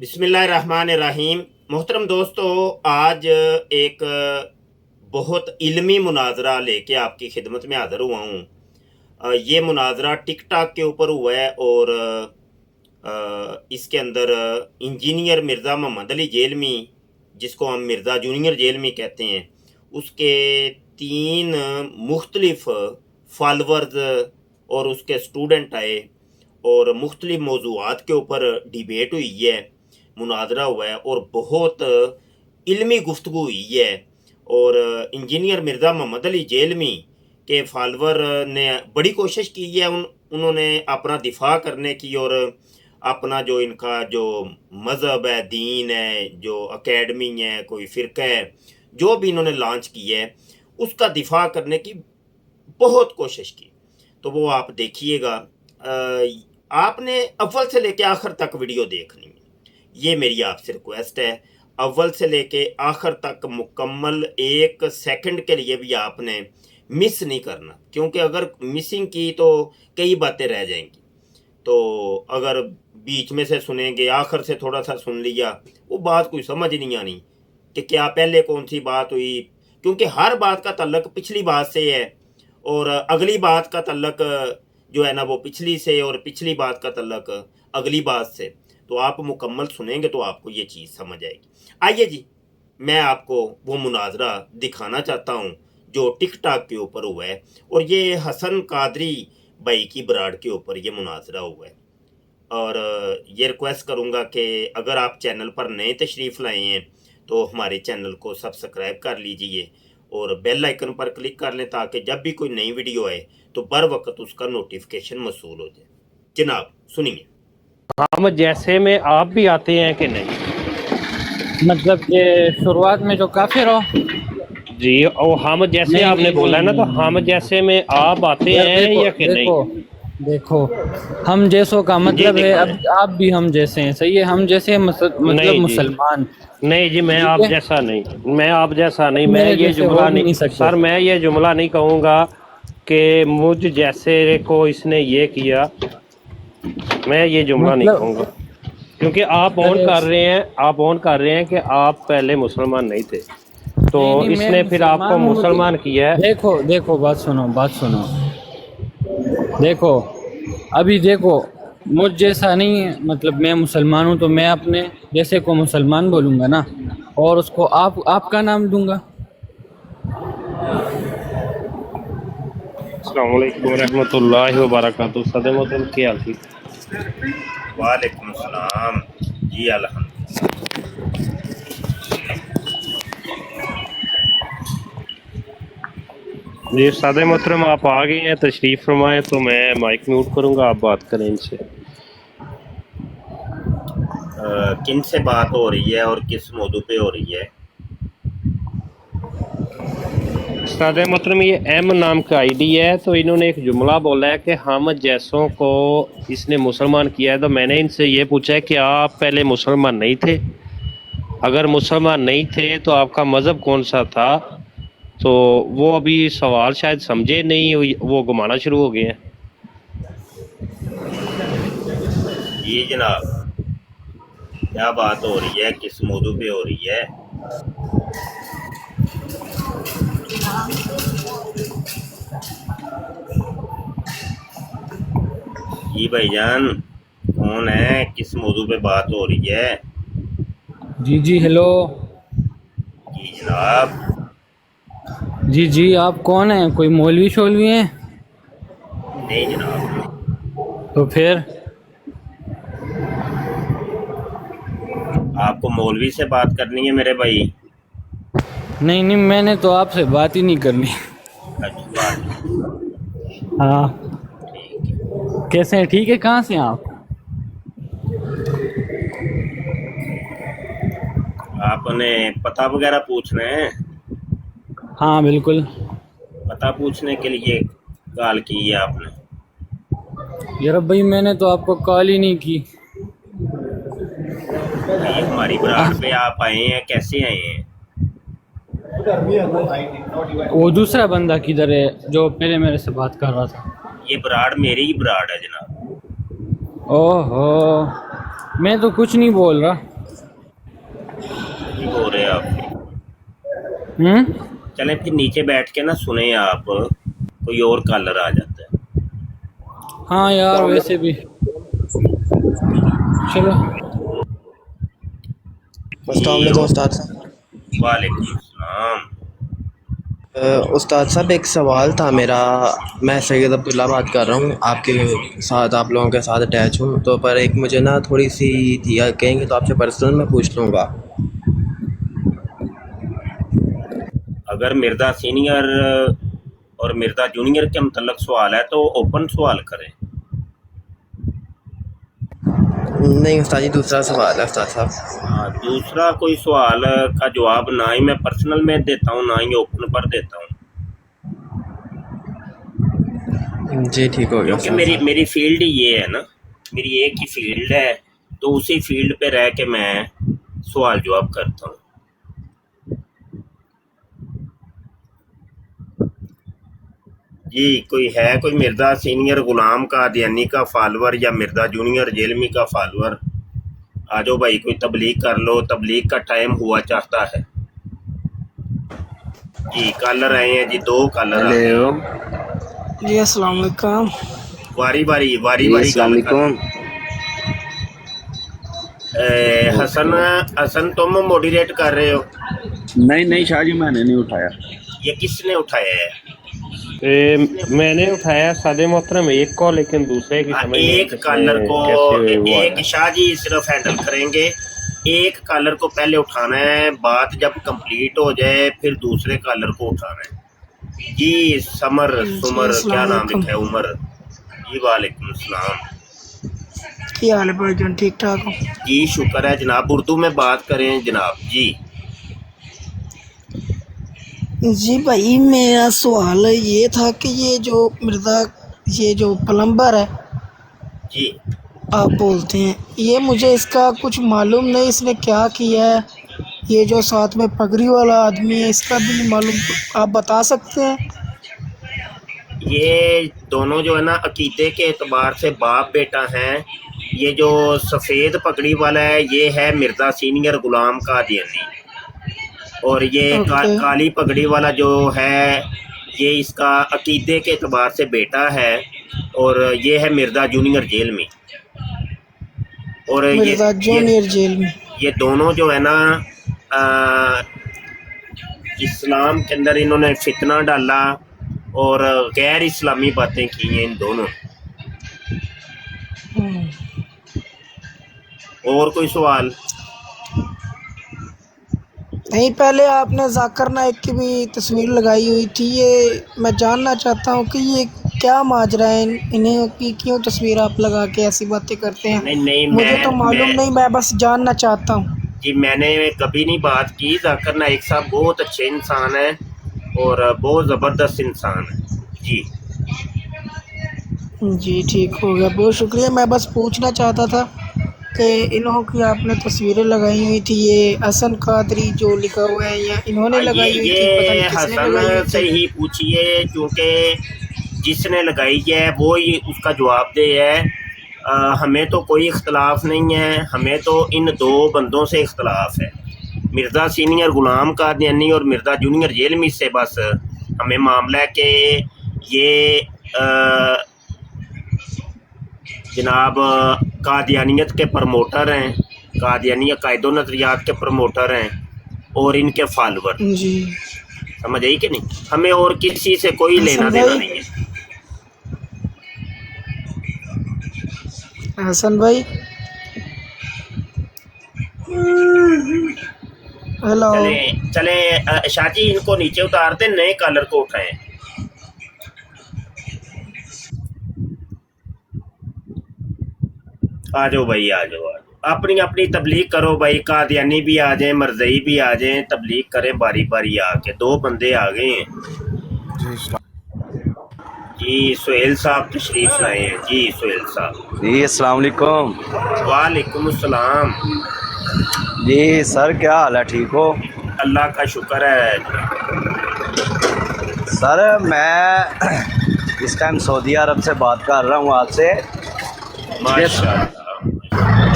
बिस्मिल्लाहिर्रहमानिर्रहीम। मोहतरम दोस्तों, आज एक बहुत इल्मी मुनाजरा लेके आपकी खिदमत में हाज़िर हुआ हूँ। ये मुनाजरा टिक टाक के ऊपर हुआ है और इसके अंदर इंजीनियर मिर्ज़ा मोहम्मद अली जेलमी, जिसको हम मिर्ज़ा जूनियर जेलमी कहते हैं, उसके 3 मुख्तलिफ फॉलोअर्स और उसके स्टूडेंट आए और मुख्तलिफ मौज़ूआत के ऊपर डिबेट हुई है, मुनाजरा हुआ है और बहुत इल्मी गुफ्तगू हुई है। और इंजीनियर मिर्ज़ा मोहम्मद अली जेलमी के फॉलोअर ने बड़ी कोशिश की है, उन्होंने अपना दिफा करने की और अपना जो इनका जो मज़हब है, दीन है, जो अकेडमी है, कोई फ़िरका है, जो भी इन्होंने लॉन्च की है, उसका दिफा करने की बहुत कोशिश की। तो वो आप देखिएगा, आपने अव्वल से लेके आखिर तक वीडियो देखनी है, ये मेरी आपसे रिक्वेस्ट है। अव्वल से लेके आखिर तक मुकम्मल 1 सेकंड के लिए भी आपने मिस नहीं करना, क्योंकि अगर मिसिंग की तो कई बातें रह जाएंगी। तो अगर बीच में से सुनेंगे, आखिर से थोड़ा सा सुन लिया, वो बात कोई समझ नहीं आनी कि क्या पहले कौन सी बात हुई, क्योंकि हर बात का तल्लक पिछली बात से है और अगली बात का तल्लक जो है ना वो पिछली से, और पिछली बात का तल्लक अगली बात से। तो आप मुकम्मल सुनेंगे तो आपको ये चीज़ समझ आएगी। आइए जी, मैं आपको वो मुनाजरा दिखाना चाहता हूँ जो टिक टाक के ऊपर हुआ है, और ये हसन कादरी भाई की बराड़ के ऊपर ये मुनाजरा हुआ है। और ये रिक्वेस्ट करूँगा कि अगर आप चैनल पर नए तशरीफ़ लाए हैं तो हमारे चैनल को सब्सक्राइब कर लीजिए और बेल आइकन पर क्लिक कर लें, ताकि जब भी कोई नई वीडियो आए तो बर वक्त उसका नोटिफिकेशन मौसूल हो जाए। जनाब सुनिए। हम जैसे में आप भी आते हैं कि नहीं? मतलब ये शुरुआत में जो काफिर हो जी, और हम जैसे नहीं, आपने नहीं, बोला है ना, तो नहीं, हम जैसे में आप आते हैं या कि देखो, नहीं? देखो, हम जैसों का मतलब है, अब आप भी हम जैसे हैं, सही है, हम जैसे मतलब नहीं जी, मुसलमान। नहीं जी, मैं आप जैसा नहीं, मैं आप जैसा नहीं, मैं मेरे ये जैसे जुमला हो भी नहीं सकते सर, मैं ये जुमला नहीं कहूँगा कि मुझ जैसे को इसने ये किया, मैं ये जुमला नहीं कहूँगा, क्योंकि आप ऑन कर रहे हैं, आप ऑन कर रहे हैं कि आप पहले मुसलमान नहीं थे, तो नहीं, इसने फिर आपको मुसलमान किया है। देखो देखो, बात सुनो, देखो, अभी देखो, मुझ जैसा नहीं है, मतलब मैं मुसलमान हूँ तो मैं अपने जैसे को मुसलमान बोलूँगा ना, और उसको आपका नाम दूंगा। अस्सलाम वालेकुम रहमतुल्लाहि व बरकातहू। सदे मोहतरम, क्या हाल? वालेकुम सलाम जी, अल्हम्दुलिल्लाह। जी सादे मोहतरम, आप आ गए हैं, तशरीफ़ फरमाएं, तो मैं माइक म्यूट करूंगा, आप बात करें इनसे। किन से बात हो रही है और किस मौजू पे हो रही है? सादे मोहतरम, ये एम नाम का आईडी है, तो इन्होंने एक जुमला बोला है कि हम जैसों को इसने मुसलमान किया है। तो मैंने इनसे ये पूछा है कि आप पहले मुसलमान नहीं थे? अगर मुसलमान नहीं थे तो आपका मज़हब कौन सा था? तो वो अभी सवाल शायद समझे नहीं, वो घुमाना शुरू हो गए हैं। जी जनाब, क्या बात हो रही है, किस मौजू पे हो रही है? जी भाईजान, कौन है, किस मौजू पे बात हो रही है? जी हेलो। जी जनाब। जी आप कौन हैं? कोई मौलवी शोलवी हैं? नहीं जनाब। तो फिर आपको मौलवी से बात करनी है मेरे भाई? नहीं, मैंने तो आपसे बात ही नहीं करनी। अच्छा, हाँ, ठीक है। कैसे हैं? ठीक है, कहाँ से हैं आप? आपने पता वगैरह पूछना है? हाँ बिल्कुल। पता पूछने के लिए कॉल की है आपने? यार भाई, मैंने तो आपको कॉल ही नहीं की। भाई हमारी बराड़ पे आप आए हैं, कैसे आए हैं? वो दूसरा बंदा किधर है जो पहले मेरे से बात कर रहा था? ये बराड़ मेरी ही बराड़ है जनाब। ओहो, मैं तो कुछ नहीं बोल रहा। नहीं बोल रहे आप? चलें फिर नीचे बैठ के ना सुने आप, कोई और कॉलर आ जाता है। हाँ यार वैसे भी चलो। अस्सलाम वालेकुम उस्ताद साहब। वालेकुम अस्सलाम। उस्ताद साहब एक सवाल था मेरा। मैं सैयद अब्दुल्ला बात कर रहा हूँ, आपके साथ, आप लोगों के साथ अटैच हूँ तो, पर एक मुझे ना थोड़ी सी थी, कहेंगे तो आपसे पर्सनल मैं पूछ लूँगा। अगर मिर्ज़ा सीनियर और मिर्ज़ा जूनियर के मतलब सवाल है तो ओपन सवाल करें। नहीं उस्ताद जी, दूसरा सवाल है उस्ताद साहब। हाँ, दूसरा कोई सवाल का जवाब ना ही मैं पर्सनल में देता हूँ ना ही ओपन पर देता हूँ, जी ठीक हो गया क्योंकि उस्ताद मेरी साहब। मेरी फील्ड ही ये है ना, मेरी एक ही फील्ड है, तो उसी फील्ड पे रह के मैं सवाल जवाब करता हूँ। जी कोई है, कोई मिर्ज़ा सीनियर गुलाम कादियानी का फॉलोअर या मिर्ज़ा जूनियर जेलमी का फॉलोअर? आ जाओ भाई, कोई तबलीग कर लो, तबलीग का टाइम हुआ चाहता है। जी कॉलर आए हैं जी, 2 कॉलर आ गए हैं। जी अस्सलाम वालेकुम। वारी वारी गल कर। हसन हसन तुम मोडिरेट कर रहे हो? नहीं शाह जी, मैंने नहीं उठाया। ये किसने उठाया है? मैंने उठाया सादे मोहतरम एक को, लेकिन दूसरे की समझ नहीं एक कॉलर को एक शाह जी सिर्फ हैंडल करेंगे, एक कॉलर को पहले उठाना है, बात जब कंप्लीट हो जाए फिर दूसरे कॉलर को उठाना है। जी समर सुमर क्या नाम लिखा है, उमर जी। वालेकुम सलाम। क्या हाल है भाईजान, ठीक ठाक हो? जी शुक्र है जनाब। उर्दू में बात करें जनाब। जी जी भाई मेरा सवाल ये था कि ये जो प्लम्बर है जी आप बोलते हैं, ये मुझे इसका कुछ मालूम नहीं, इसने क्या किया है। ये जो साथ में पगड़ी वाला आदमी है इसका भी नहीं मालूम, आप बता सकते हैं? ये दोनों जो है ना अकीदे के एतबार से बाप बेटा हैं। ये जो सफ़ेद पगड़ी वाला है ये है मिर्ज़ा सीनियर गुलाम कादियानी, और ये काली पगड़ी वाला जो है ये इसका अकीदे के एतबार से बेटा है, और ये है मिर्ज़ा जूनियर जेल में। और मिर्ज़ा जूनियर जेल में। ये दोनों जो है ना इस्लाम के अंदर इन्होंने फितना डाला और गैर इस्लामी बातें की हैं इन दोनों। और कोई सवाल? नहीं, पहले आपने जाकिर नाइक की भी तस्वीर लगाई हुई थी, ये मैं जानना चाहता हूँ कि ये क्या माजरा है, इन्हें की क्यों तस्वीर आप लगा के ऐसी बातें करते हैं? नहीं मुझे तो मालूम नहीं, मैं बस जानना चाहता हूँ। जी मैंने कभी नहीं बात की। जाकिर नाइक साहब बहुत अच्छे इंसान हैं और बहुत ज़बरदस्त इंसान है। जी जी ठीक हो गया, बहुत शुक्रिया। मैं बस पूछना चाहता था कि इन्हों की आपने तस्वीरें लगाई हुई थी, ये हसन कादरी जो लिखा हुआ है, या इन्होंने लगाई हुई थी? पता नहीं किसने लगाई हुई हसन थी। से ही पूछिए, क्योंकि जिसने लगाई है वो ही उसका जवाब दे है। हमें तो कोई इख्तलाफ नहीं है, हमें तो इन 2 बंदों से इख्तलाफ है, मिर्ज़ा सीनियर गुलाम कादियानी और मिर्ज़ा जूनियर जेलमी से। बस हमें मामला है कि ये जनाब कादियानियत के प्रमोटर हैं, कादियानी अकायदो नज़रियात के प्रमोटर हैं और इनके फॉलोअर। जी समझ आई कि नहीं? हमें और किसी से कोई लेना देना नहीं है। हसन भाई, हेलो। चले शाह जी इनको नीचे उतारते, नए कॉलर को उठाएं। आ जाओ भाई, आ जाओ अपनी अपनी तबलीग करो भाई। कादियानी भी आ जाएं, मरज़ई भी आ जाएं, तबलीग करें बारी बारी आके। 2 बंदे आ गए हैं जी। सुहेल साहब तशरीफ लाए हैं जी। सुहेल साहब जी अस्सलाम वालेकुम। वालेकुम अस्सलाम। जी सर क्या हाल है, ठीक हो? अल्लाह का शुक्र है। सर मैं इस टाइम सऊदी अरब से बात कर रहा हूँ आपसे। माशाअल्लाह।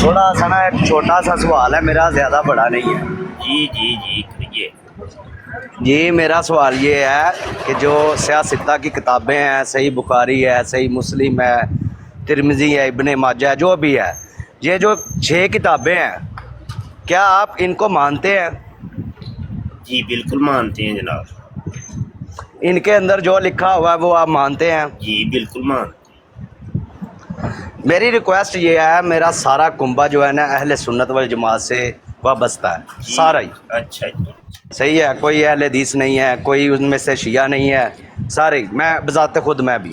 تھوڑا سا نا ایک چھوٹا سا سوال ہے میرا، زیادہ بڑا نہیں ہے. جی جی جی کریے. جی میرا سوال یہ ہے کہ جو سیاستہ کی کتابیں ہیں، صحیح بخاری ہے، صحیح مسلم ہے، ترمذی ہے، ابن ماجہ ہے، جو بھی ہے، یہ جو 6 کتابیں ہیں کیا آپ ان کو مانتے ہیں؟ جی بالکل مانتے ہیں جناب. ان کے اندر جو لکھا ہوا ہے وہ آپ مانتے ہیں؟ جی بالکل مانتے میری ریکویسٹ یہ ہے، میرا سارا کنبہ جو ہے نا اہل سنت والجماعت سے وابستہ ہے، ہیں. جی. سارا ہی. اچھا جی. صحیح ہے، کوئی اہل حدیث نہیں ہے، کوئی ان میں سے شیعہ نہیں ہے، سارے ہی. میں بذات خود میں بھی.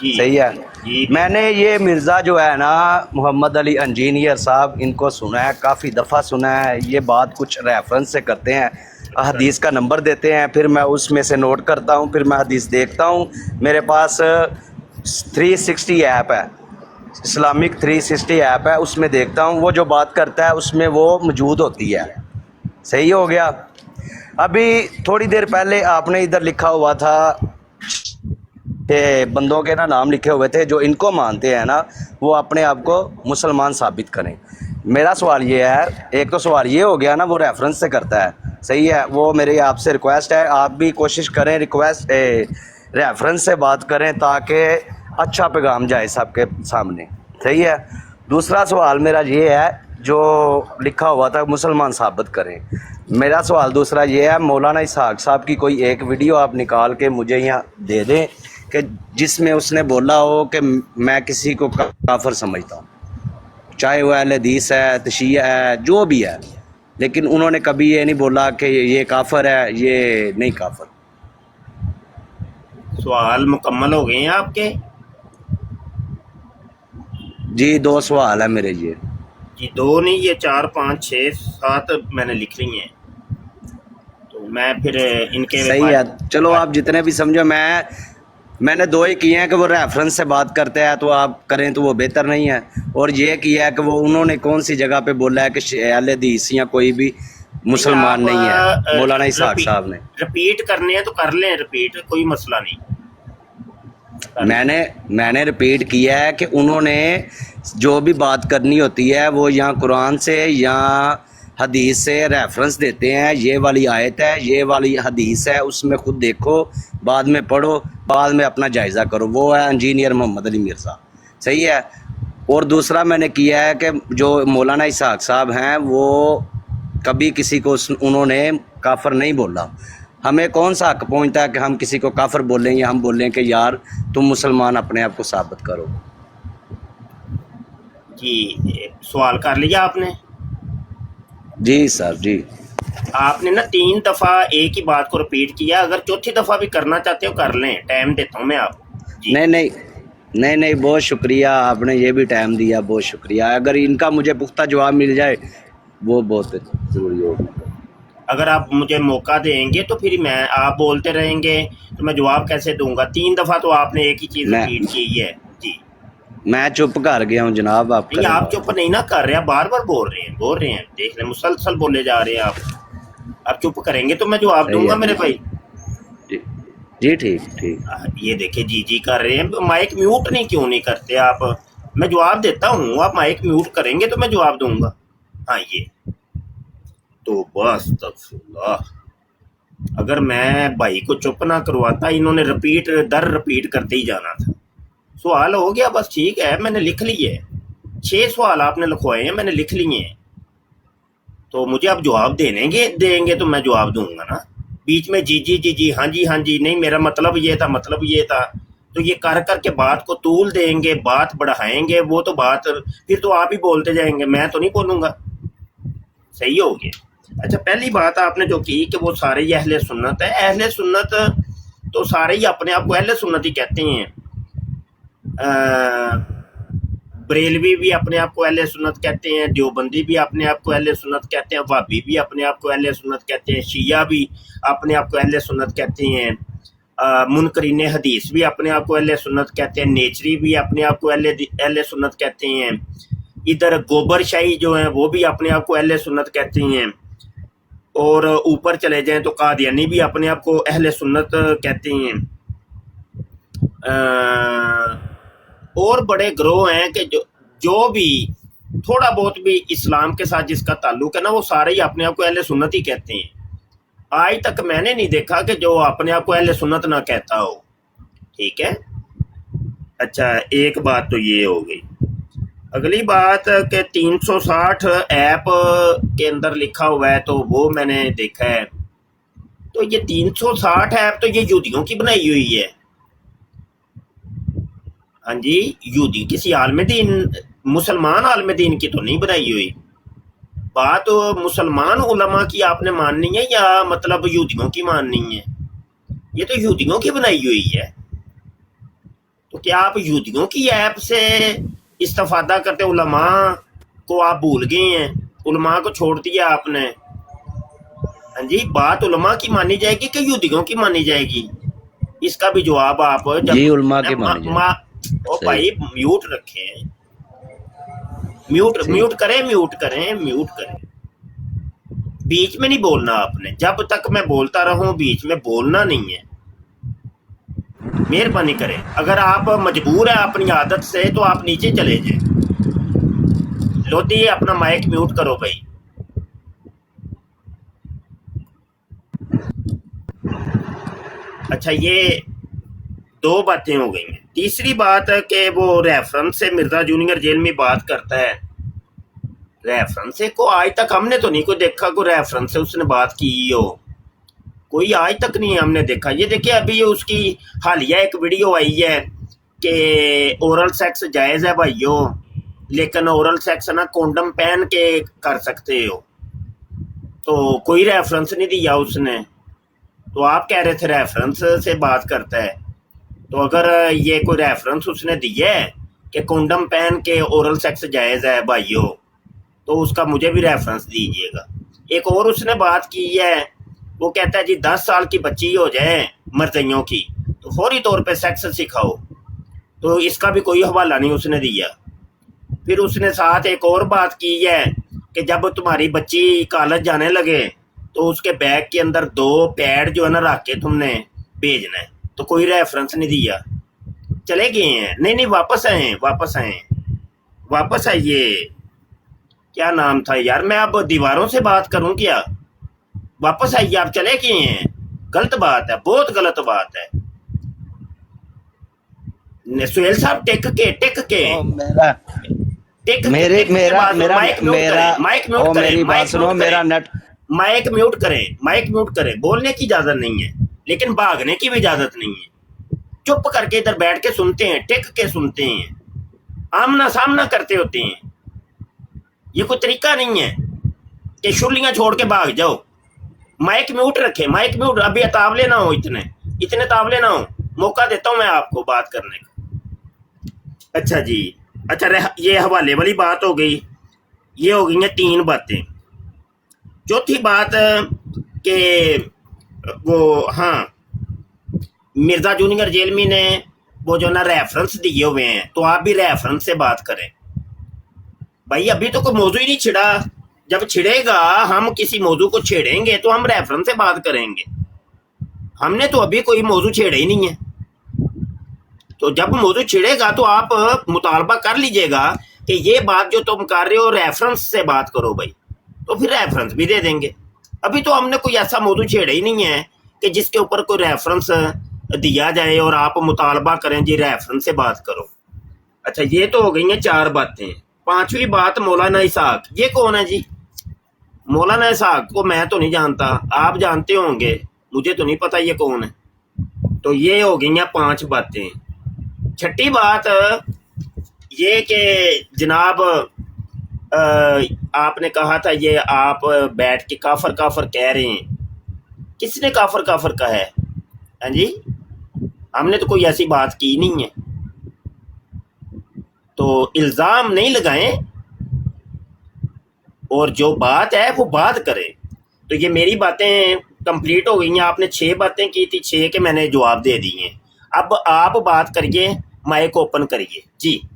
جی صحیح ہے. جی میں نے یہ مرزا جو ہے نا محمد علی انجینئر صاحب، ان کو سنا ہے، کافی دفعہ سنا ہے. یہ بات کچھ ریفرنس سے کرتے ہیں، حدیث کا نمبر دیتے ہیں، پھر میں اس میں سے نوٹ کرتا ہوں، پھر میں حدیث دیکھتا ہوں. میرے پاس 360 ایپ ہے، اسلامک 360 ایپ ہے، اس میں دیکھتا ہوں. وہ جو بات کرتا ہے اس میں وہ موجود ہوتی ہے. صحیح ہو گیا. ابھی تھوڑی دیر پہلے آپ نے ادھر لکھا ہوا تھا کہ بندوں کے نا نام لکھے ہوئے تھے جو ان کو مانتے ہیں نا وہ اپنے آپ کو مسلمان ثابت کریں. میرا سوال یہ ہے، ایک تو سوال یہ ہو گیا نا وہ ریفرنس سے کرتا ہے، صحیح ہے. وہ میری آپ سے ریکویسٹ ہے، آپ بھی کوشش کریں ریفرنس سے بات کریں تاکہ اچھا پیغام جائے سب کے سامنے. صحیح ہے. دوسرا سوال میرا یہ ہے، جو لکھا ہوا تھا مسلمان ثابت کریں، میرا سوال دوسرا یہ ہے، مولانا اسحاق صاحب کی کوئی ایک ویڈیو آپ نکال کے مجھے یہاں دے دیں کہ جس میں اس نے بولا ہو کہ میں کسی کو کافر سمجھتا ہوں، چاہے وہ اہل حدیث ہے، تشیع ہے، جو بھی ہے، لیکن انہوں نے کبھی یہ نہیں بولا کہ یہ کافر ہے، یہ نہیں کافر. سوال مکمل ہو گئے ہیں آپ کے؟ جی 2 سوال ہے میرے یہ. جی 2 نہیں، یہ 4 5 6 7 میں نے لکھ لی ہیں، تو میں پھر ان کے صحیح ہے. چلو آپ جتنے بھی سمجھو، میں نے 2 ہی کیے ہیں کہ وہ ریفرنس سے بات کرتے ہیں تو آپ کریں تو وہ بہتر نہیں ہے، اور یہ کیا ہے کہ وہ انہوں نے کون سی جگہ پہ بولا ہے کہ اہل حدیث یا کوئی بھی مسلمان نہیں ہے، مولانا اسحاق صاحب نے. رپیٹ کرنے ہیں تو کر لیں رپیٹ، کوئی مسئلہ نہیں. میں نے ریپیٹ کیا ہے کہ انہوں نے جو بھی بات کرنی ہوتی ہے وہ یا قرآن سے یا حدیث سے ریفرنس دیتے ہیں، یہ والی آیت ہے، یہ والی حدیث ہے، اس میں خود دیکھو، بعد میں پڑھو، بعد میں اپنا جائزہ کرو. وہ ہے انجینئر محمد علی مرزا. صحیح ہے. اور دوسرا میں نے کیا ہے کہ جو مولانا اسحاق صاحب ہیں وہ کبھی کسی کو انہوں نے کافر نہیں بولا. ہمیں کون سا حق پہنچتا ہے کہ ہم کسی کو کافر بولیں یا ہم بولیں کہ یار تم مسلمان اپنے آپ کو ثابت کرو. جی سوال کر لیا آپ نے؟ جی سر. جی آپ نے نا 3 دفعہ ایک ہی بات کو رپیٹ کیا، اگر 4تھی دفعہ بھی کرنا چاہتے ہو کر لیں، ٹائم دیتا ہوں میں آپ. جی نہیں بہت شکریہ، آپ نے یہ بھی ٹائم دیا، بہت شکریہ. اگر ان کا مجھے پختہ جواب مل جائے وہ بہت ضروری ہوگا. اگر آپ مجھے موقع دیں گے تو پھر آپ بولتے رہیں گے تو میں جواب کیسے دوں گا؟ 3 دفعہ تو آپ نے ایک ہی چیز رپیٹ کی ہے. جی میں چپ کر گیا ہوں جناب. نہیں، آپ چپ نہیں نہ کر رہے ہیں، بار بار بول رہے ہیں، دیکھ لیں مسلسل بولے جا رہے ہیں آپ چپ کریں گے تو میں جواب دوں گا میرے بھائی. جی ٹھیک. یہ دیکھیں جی کر رہے ہیں، مائک میوٹ کیوں نہیں کرتے آپ؟ میں جواب دیتا ہوں، آپ مائک میوٹ کریں گے تو میں جواب دوں گا. ہاں یہ تو بس اللہ، اگر میں بھائی کو چپ نہ کرواتا، انہوں نے رپیٹ کرتے ہی جانا تھا. سوال ہو گیا بس، ٹھیک ہے، میں نے لکھ لیے. 6 سوال آپ نے لکھوائے ہیں، میں نے لکھ لیے ہیں، تو مجھے آپ جواب دیں گے تو میں جواب دوں گا نا. بیچ میں جی ہاں جی نہیں، میرا مطلب یہ تھا تو یہ کر کے بات کو طول دیں گے، بات بڑھائیں گے، وہ تو بات پھر تو آپ ہی بولتے جائیں گے، میں تو نہیں بولوں گا. صحیح ہو گیا. اچھا، پہلی بات آپ نے جو کی کہ وہ سارے ہی اہل سنت ہے. اہل سنت تو سارے ہی اپنے آپ کو اہل سنت ہی کہتے ہیں. بریلوی بھی اپنے آپ کو اہل سنت کہتے ہیں، دیوبندی بھی اپنے آپ کو اہل سنت کہتے ہیں، وہابی بھی اپنے آپ کو اہل سنت کہتے ہیں، شیعہ بھی اپنے آپ کو اہل سنت کہتے ہیں، منکرین حدیث بھی اپنے آپ کو اہل سنت کہتے ہیں، نیچری بھی اپنے آپ کو اہل سنت کہتے ہیں، ادھر گوبر شاہی جو ہیں وہ بھی اپنے آپ کو اہل سنت کہتے ہیں، اور اوپر چلے جائیں تو قادیانی بھی اپنے آپ کو اہل سنت کہتے ہیں. اور بڑے گروہ ہیں کہ جو بھی थोड़ा बहुत भी इस्लाम के साथ जिसका ताल्लुक है ना, वो सारे ही अपने आप को अहले सुन्नत ही कहते हैं। आज तक मैंने नहीं देखा कि जो अपने आप को अहले सुन्नत ना कहता हो। ठीक है, अच्छा एक बात तो ये हो गई। अगली बात कि 360 ऐप के अंदर लिखा हुआ है, तो वो मैंने देखा है। तो ये 360 ऐप तो ये यहूदियों की बनाई हुई है। हाँ जी, यहूदी किसी आलम दीन, मुसलमान आलम दीन की तो नहीं बनाई हुई। बात मुसलमान उलमा की आपने माननी है या मतलब यहूदियों की माननी है? ये तो यहूदियों की बनाई हुई है। तो क्या आप यहूदियों की ऐप से इस्तेफादा करते उलमा को आप भूल गए हैं? उलमा को छोड़ दिया आपने। हाँ जी, बात उलमा की मानी जाएगी कि यहूदियों की मानी जाएगी? इसका भी जवाब आप जी उलमा की मानी जाएगी। ओ भाई म्यूट रखें, म्यूट करें। बीच में नहीं बोलना आपने। जब तक मैं बोलता रहूं बीच में बोलना नहीं है, मेहरबानी करें। अगर आप मजबूर है अपनी आदत से तो आप नीचे चले जाएं। लोधी अपना माइक म्यूट करो भाई। अच्छा, ये दो बातें हो गई हैं। तीसरी बात है कि वो रेफरेंस से मिर्जा जूनियर जेल में बात करता है। रेफरेंस से को आज तक हमने तो नहीं कोई देखा को रेफरेंस से उसने बात की हो, कोई आज तक नहीं हमने देखा। ये देखिए अभी ये उसकी हालिया एक वीडियो आई है कि ओरल सेक्स जायज़ है भाइयों, लेकिन ओरल सेक्स ना कोंडम पहन के कर सकते हो। तो कोई रेफरेंस नहीं दिया उसने। तो आप कह रहे थे रेफरेंस से बात करता है, तो अगर ये कोई रेफरेंस उसने दिया है कि कोंडम पहन के ओरल सेक्स जायज़ है भाइयों, तो उसका मुझे भी रेफरेंस दीजिएगा। एक और उसने बात की है, वो कहता है जी 10 साल की बच्ची हो जाए मर्जियों की तो फौरी तौर पे सेक्स सिखाओ। तो इसका भी कोई हवाला नहीं उसने दिया। फिर उसने साथ एक और बात की है कि जब तुम्हारी बच्ची कॉलेज जाने लगे तो उसके बैग के अंदर 2 पैड जो है ना रख के तुमने भेजना है। तो कोई रेफरेंस नहीं दिया, चले गए हैं। नहीं, वापस आइए। क्या नाम था यार, मैं अब दीवारों से बात करूं क्या? वापस आइए, आप चले गए हैं। गलत बात है, बहुत गलत बात है। सुहेल साहब टेक के माइक म्यूट करें। बोलने की इजाजत नहीं है, लेकिन भागने की भी इजाजत नहीं है। चुप करके इधर बैठ के सुनते हैं, टेक के सुनते हैं, आमना सामना करते होते हैं। ये कोई तरीका नहीं है कि शुलियां छोड़ के भाग जाओ। माइक म्यूट रखे, माइक म्यूट। अभी तावले ना हो, इतने तावले ना हो। मौका देता हूं मैं आपको बात करने का। अच्छा जी, अच्छा ये हवाले वाली बात हो गई। ये हो गई हैं 3 बातें। चौथी बात कि वो हाँ, मिर्जा जूनियर जेलमी ने वो जो ना रेफरेंस दिए हुए हैं, तो आप भी रेफरेंस से बात करें भाई। अभी तो कोई मौजू ही नहीं छिड़ा। जब छिड़ेगा, हम किसी मौजू को छेड़ेंगे तो हम रेफरेंस से बात करेंगे। हमने तो अभी कोई मौजू छेड़ा ही नहीं है। तो जब मौजू छिड़ेगा तो आप मुतालबा कर लीजिएगा कि ये बात जो तुम कर रहे हो रेफरेंस से बात करो भाई, तो फिर रेफरेंस भी दे देंगे। अभी तो हमने कोई ऐसा मौजू छेड़ा ही नहीं है कि जिसके ऊपर कोई रेफरेंस दिया जाए और आप मुतालबा करें जी रेफरेंस से बात करो। अच्छा, ये तो हो गई हैं 4 बातें। 5वीं बात, मौलाना इसहाक। ये कौन है जी? मौलाना इसहाक को मैं तो नहीं जानता, आप जानते होंगे, मुझे तो नहीं पता ये कौन है। तो ये हो गई हैं 5 बातें। छठी बात ये कि जनाब आपने कहा था ये आप बैठ के काफर कह रहे हैं। किसने काफर कहा है? हाँ जी, हमने तो कोई ऐसी बात की नहीं है। तो इल्ज़ाम नहीं लगाएं और जो बात है वो बात करें। तो ये मेरी बातें कंप्लीट हो गई हैं। आपने 6 बातें की थी, 6 के मैंने जवाब दे दिए हैं। अब आप बात करिए, माइक ओपन करिए जी।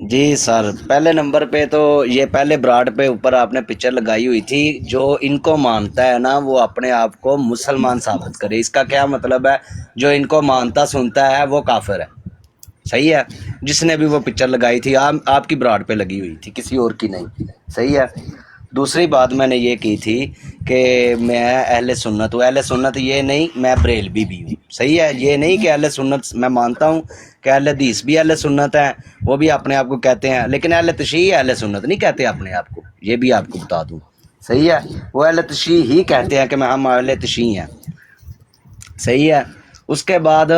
जी सर, पहले नंबर पे तो ये पहले ब्राड पे ऊपर आपने पिक्चर लगाई हुई थी, जो इनको मानता है ना वो अपने आप को मुसलमान साबित करे। इसका क्या मतलब है? जो इनको मानता सुनता है वो काफिर है। صحیح ہے. جس نے بھی وہ پکچر لگائی تھی آپ کی براڈ پہ لگی ہوئی تھی, کسی اور کی نہیں. صحیح ہے. دوسری بات میں نے یہ کی تھی کہ میں اہل سنت ہوں. اہل سنت یہ نہیں میں بریلوی بھی ہوں. صحیح ہے. یہ نہیں کہ اہل سنت میں مانتا ہوں کہ اہل حدیث بھی اہل سنت ہیں, وہ بھی اپنے آپ کو کہتے ہیں, لیکن اہل تشیع اہل سنت نہیں کہتے اپنے آپ کو, یہ بھی آپ کو بتا دوں. صحیح ہے. وہ اہل تشیع ہی کہتے ہیں کہ ہم اہل تشیع ہیں. صحیح ہے. اس کے بعد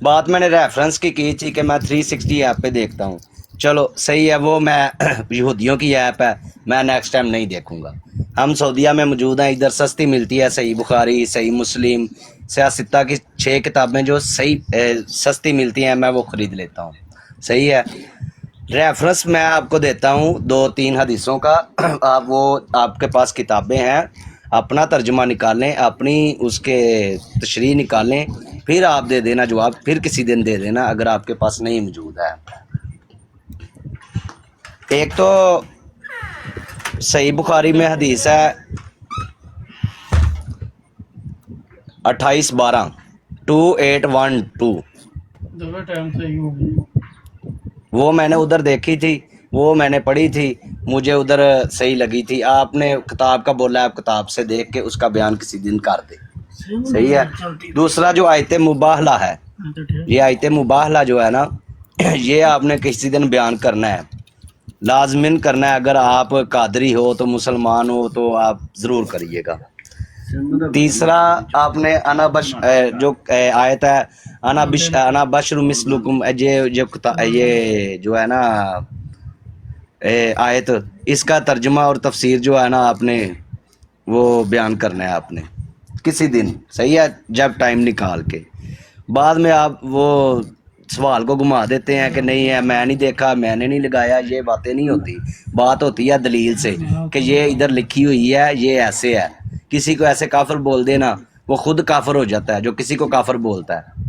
بات میں نے ریفرنس کی تھی کہ میں 360 ایپ پہ دیکھتا ہوں. چلو صحیح ہے, وہ میں یہودیوں کی ایپ ہے, میں نیکسٹ ٹائم نہیں دیکھوں گا. ہم سعودیہ میں موجود ہیں, ادھر سستی ملتی ہے, صحیح بخاری, صحیح مسلم, سیاستہ کی 6 کتابیں جو صحیح سستی ملتی ہیں میں وہ خرید لیتا ہوں. صحیح ہے. ریفرنس میں آپ کو دیتا ہوں 2-3 حدیثوں کا, آپ کے پاس کتابیں ہیں, اپنا ترجمہ نکالیں, اپنی اس کے تشریح نکالیں, پھر آپ دے دینا جواب, پھر کسی دن دے دینا اگر آپ کے پاس نہیں موجود ہے. ایک تو صحیح بخاری میں حدیث ہے 2812 وہ میں نے ادھر دیکھی تھی, وہ میں نے پڑھی تھی, مجھے ادھر صحیح لگی تھی. آپ نے کتاب کا بولا, آپ کتاب سے دیکھ کے اس کا بیان کسی دن کر دے. صحیح ہے. دوسرا جو آیت مباہلہ ہے, یہ آیت مباہلہ جو ہے نا, یہ آپ نے کسی دن بیان کرنا ہے, لازمن کرنا ہے. اگر آپ قادری ہو تو مسلمان ہو تو آپ ضرور کریے گا. تیسرا آپ نے جو آیت ہے انا بشر مثلکم, یہ جو ہے نا آیت, اس کا ترجمہ اور تفسیر جو ہے نا آپ نے وہ بیان کرنا ہے آپ نے کسی دن. صحیح ہے. جب ٹائم نکال کے. بعد میں آپ وہ سوال کو گھما دیتے ہیں کہ نہیں ہے, میں نہیں دیکھا, میں نے نہیں لگایا. یہ باتیں نہیں ہوتی. بات ہوتی ہے دلیل سے کہ یہ ادھر لکھی ہوئی ہے, یہ ایسے ہے. کسی کو ایسے کافر بول دینا, وہ خود کافر ہو جاتا ہے جو کسی کو کافر بولتا ہے.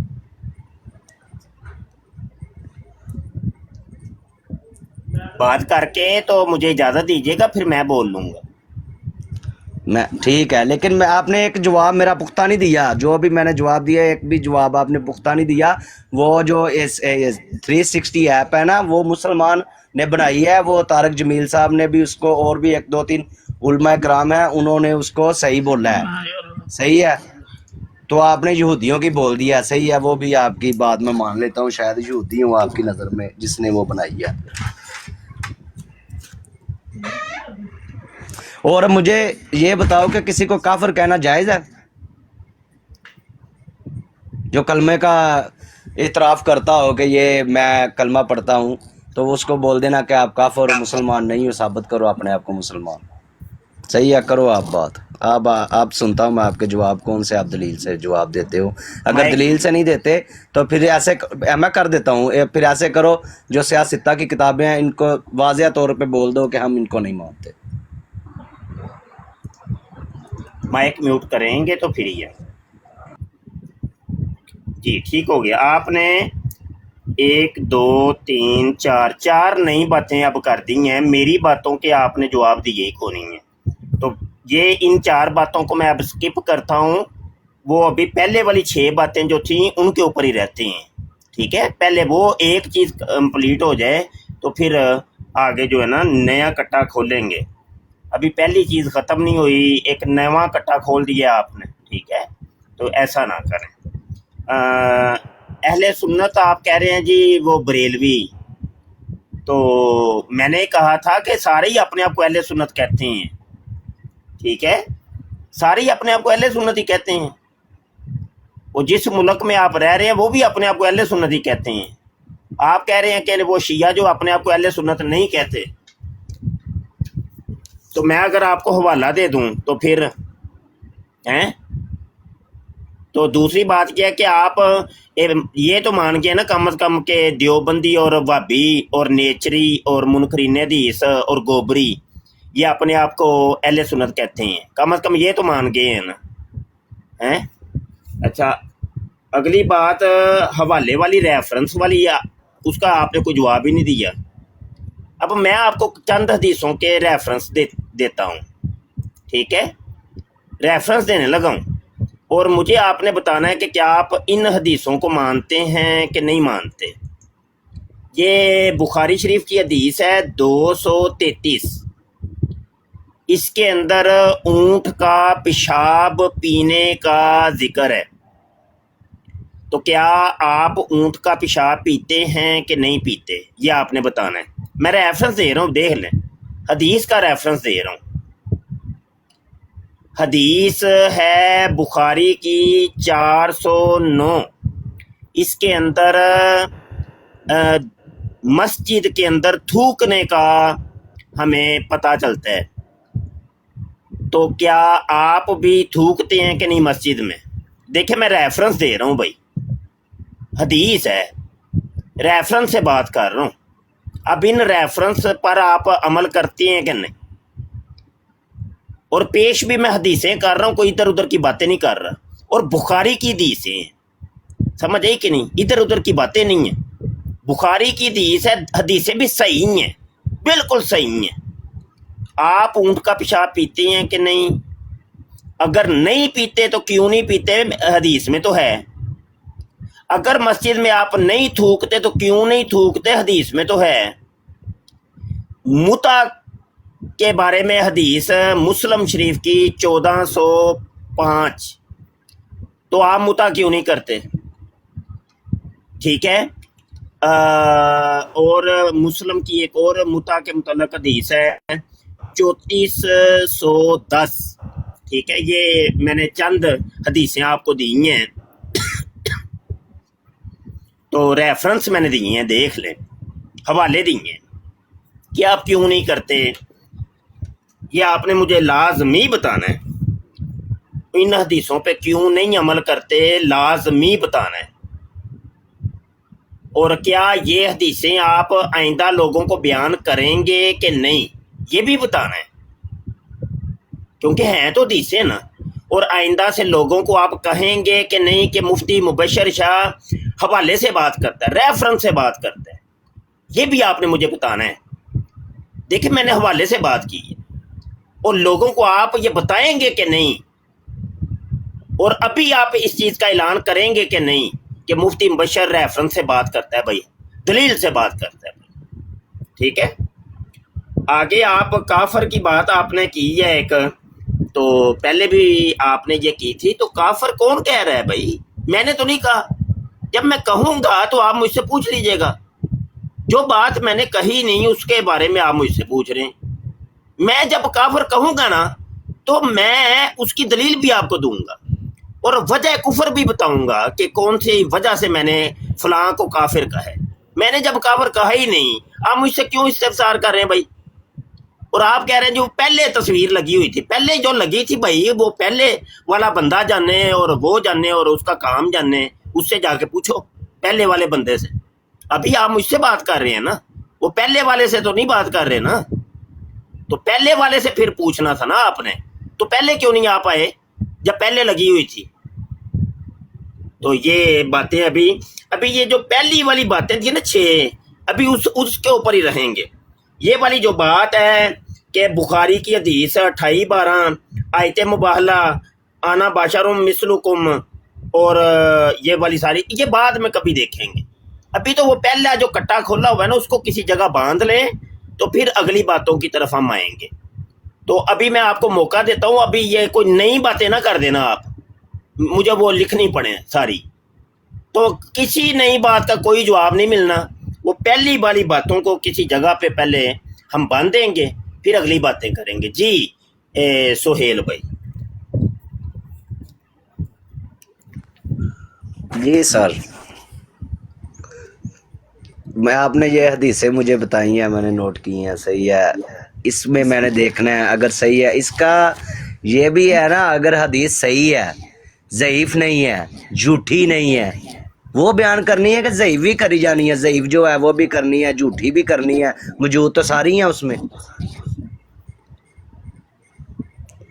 بات کر کے تو مجھے اجازت دیجیے گا, پھر میں بول لوں گا. میں ٹھیک ہے, لیکن میں آپ نے ایک جواب میرا پختہ نہیں دیا. جو بھی میں نے جواب دیا ایک بھی جواب آپ نے پختہ نہیں دیا. وہ جو 360 ایپ ہے نا, وہ مسلمان نے بنائی ہے. وہ طارق جمیل صاحب نے بھی اس کو, اور بھی 1-2-3 علماء کرام ہیں, انہوں نے اس کو صحیح بولا ہے. صحیح ہے. تو آپ نے یہودیوں کی بول دیا. صحیح ہے. وہ بھی آپ کی بات میں مان لیتا ہوں, شاید یہودی ہوں آپ کی نظر میں جس نے وہ بنائی ہے. اور مجھے یہ بتاؤ کہ کسی کو کافر کہنا جائز ہے؟ جو کلمے کا اعتراف کرتا ہو کہ یہ میں کلمہ پڑھتا ہوں, تو اس کو بول دینا کہ آپ کافر اور مسلمان نہیں ہو, ثابت کرو اپنے آپ کو مسلمان. صحیح ہے. کرو آپ بات. آپ سنتا ہوں میں آپ کے جواب, کون سے آپ دلیل سے جواب دیتے ہو. اگر دلیل سے نہیں دیتے تو پھر ایسے میں کر دیتا ہوں, پھر ایسے کرو جو سیاستہ کی کتابیں ہیں ان کو واضح طور پہ بول دو کہ ہم ان کو نہیں مانتے. مائک میوٹ کریں گے تو پھر ہی ہے. جی ٹھیک ہو گیا. آپ نے 1 2 3 4 نئی باتیں اب کر دی ہیں. میری باتوں کے آپ نے جواب دیے ہی کو نہیں ہیں, تو یہ ان 4 باتوں کو میں اب سکپ کرتا ہوں. وہ ابھی پہلے والی 6 باتیں جو تھیں ان کے اوپر ہی رہتی ہیں. ٹھیک ہے. پہلے وہ ایک چیز کمپلیٹ ہو جائے تو پھر آگے جو ہے نا نیا کٹا کھولیں گے. ابھی پہلی چیز ختم نہیں ہوئی, ایک نیا کٹا کھول دیا آپ نے. ٹھیک ہے. تو ایسا نہ کریں. اہل سنت آپ کہہ رہے ہیں جی وہ بریلوی, تو میں نے کہا تھا کہ سارے ہی اپنے آپ کو اہل سنت کہتے ہیں. ٹھیک ہے. سارے ہی اپنے آپ کو اہل سنت ہی کہتے ہیں. وہ جس ملک میں آپ رہ رہے ہیں وہ بھی اپنے آپ کو اہل سنت ہی کہتے ہیں. آپ کہہ رہے ہیں کہ وہ شیعہ جو اپنے آپ کو اہل سنت نہیں کہتے. تو میں اگر آپ کو حوالہ دے دوں تو پھر تو دوسری بات کیا ہے کہ آپ یہ تو مان گئے نا کم از کم کہ دیوبندی اور وہابی اور نیچری اور منکرین حدیث اور گوبری یہ اپنے آپ کو اہل سنت کہتے ہیں. کم از کم یہ تو مان گئے ہیں نا. اچھا, اگلی بات حوالے والی, ریفرنس والی, اس کا آپ نے کوئی جواب ہی نہیں دیا. اب میں آپ کو چند حدیثوں کے ریفرنس دیتا ہوں. ٹھیک ہے. ریفرنس دینے لگا ہوں. اور مجھے آپ نے بتانا ہے کہ کیا آپ ان حدیثوں کو مانتے ہیں کہ نہیں مانتے۔ یہ بخاری شریف کی حدیث ہے 233، اس کے اندر اونٹ کا پیشاب پینے کا ذکر ہے۔ تو کیا آپ اونٹ کا پیشاب پیتے ہیں کہ نہیں پیتے، یہ آپ نے بتانا ہے۔ میں ریفرنس دے رہا ہوں، دیکھ لیں، حدیث کا ریفرنس دے رہا ہوں۔ حدیث ہے بخاری کی 409، اس کے اندر مسجد کے اندر تھوکنے کا ہمیں پتہ چلتا ہے۔ تو کیا آپ بھی تھوکتے ہیں کہ نہیں مسجد میں؟ دیکھیں میں ریفرنس دے رہا ہوں بھائی، حدیث ہے، ریفرنس سے بات کر رہا ہوں۔ اب ان ریفرنس پر آپ عمل کرتے ہیں کہ نہیں؟ اور پیش بھی میں حدیثیں کر رہا ہوں، کوئی ادھر ادھر کی باتیں نہیں کر رہا، اور بخاری کی حدیثیں ہیں، سمجھ آئی کہ نہیں؟ ادھر ادھر کی باتیں نہیں ہیں، بخاری کی حدیث ہے، حدیثیں بھی صحیح ہیں، بالکل صحیح ہیں۔ آپ اونٹ کا پیشاب پیتے ہیں کہ نہیں؟ اگر نہیں پیتے تو کیوں نہیں پیتے؟ حدیث میں تو ہے۔ اگر مسجد میں آپ نہیں تھوکتے تو کیوں نہیں تھوکتے؟ حدیث میں تو ہے۔ متع کے بارے میں حدیث مسلم شریف کی 1405، تو آپ متع کیوں نہیں کرتے؟ ٹھیک ہے۔ اور مسلم کی ایک اور متع کے متعلق حدیث ہے 3410، ٹھیک ہے۔ یہ میں نے چند حدیثیں آپ کو دی ہیں، تو ریفرنس میں نے دی ہیں، دیکھ لیں، حوالے دی ہیں کہ آپ کیوں نہیں کرتے، یہ آپ نے مجھے لازمی بتانا ہے۔ ان حدیثوں پہ کیوں نہیں عمل کرتے، لازمی بتانا ہے۔ اور کیا یہ حدیثیں آپ آئندہ لوگوں کو بیان کریں گے کہ نہیں، یہ بھی بتانا ہے، کیونکہ ہیں تو حدیثیں نا۔ اور آئندہ سے لوگوں کو آپ کہیں گے کہ نہیں کہ مفتی مبشر شاہ حوالے سے بات کرتا ہے، ریفرنس سے بات کرتا ہے، یہ بھی آپ نے مجھے بتانا ہے۔ دیکھیں میں نے حوالے سے بات کی ہے، اور لوگوں کو آپ یہ بتائیں گے کہ نہیں، اور ابھی آپ اس چیز کا اعلان کریں گے کہ نہیں کہ مفتی مبشر ریفرنس سے بات کرتا ہے بھائی، دلیل سے بات کرتا ہے بھائی، ٹھیک ہے۔ آگے آپ کافر کی بات آپ نے کی ہے ایک، تو پہلے بھی آپ نے یہ کی تھی، تو کافر کون کہہ رہا ہے بھائی؟ میں نے تو نہیں کہا۔ جب میں کہوں گا تو آپ مجھ سے پوچھ لیجئے گا، جو بات میں نے کہی نہیں اس کے بارے میں آپ مجھ سے پوچھ رہے ہیں۔ میں جب کافر کہوں گا نا تو میں اس کی دلیل بھی آپ کو دوں گا، اور وجہ کفر بھی بتاؤں گا کہ کون سی وجہ سے میں نے فلاں کو کافر کہا ہے۔ میں نے جب کافر کہا ہی نہیں، آپ مجھ سے کیوں استفسار کر رہے ہیں بھائی؟ اور آپ کہہ رہے ہیں جو پہلے تصویر لگی ہوئی تھی، پہلے جو لگی تھی بھائی، وہ پہلے والا بندہ جانے اور وہ جانے اور اس کا کام جانے، اس سے جا کے پوچھو پہلے والے بندے سے۔ ابھی آپ مجھ سے بات کر رہے ہیں نا، وہ پہلے والے سے تو نہیں بات کر رہے نا، تو پہلے والے سے پھر پوچھنا تھا نا آپ نے، تو پہلے کیوں نہیں آپ آئے جب پہلے لگی ہوئی تھی؟ تو یہ باتیں ابھی یہ جو پہلی والی باتیں تھی نا 6، ابھی اس کے اوپر ہی رہیں گے۔ یہ والی جو بات ہے کہ بخاری کی حدیث 28-12 آیت مباہلہ آنا باشرم مثلکم، اور یہ والی ساری، یہ بعد میں کبھی دیکھیں گے۔ ابھی تو وہ پہلا جو کٹا کھولا ہوا ہے نا، اس کو کسی جگہ باندھ لیں، تو پھر اگلی باتوں کی طرف ہم آئیں گے۔ تو ابھی میں آپ کو موقع دیتا ہوں، ابھی یہ کوئی نئی باتیں نہ کر دینا آپ، مجھے وہ لکھنی پڑے ساری، تو کسی نئی بات کا کوئی جواب نہیں ملنا۔ وہ پہلی والی باتوں کو کسی جگہ پہ پہلے ہم باندھیں گے، پھر اگلی باتیں کریں گے۔ جی سہیل بھائی۔ جی سر، آپ نے یہ حدیثیں مجھے بتائی ہیں، میں نے نوٹ کی ہیں، صحیح ہے، اس میں میں نے دیکھنا ہے اگر صحیح ہے۔ اس کا یہ بھی ہے نا، اگر حدیث صحیح ہے، ضعیف نہیں ہے، جھوٹی نہیں ہے، وہ بیان کرنی ہے کہ ضعیف بھی کری جانی ہے، ضعیف جو ہے وہ بھی کرنی ہے، جھوٹی بھی کرنی ہے۔ موجود تو ساری ہیں اس میں،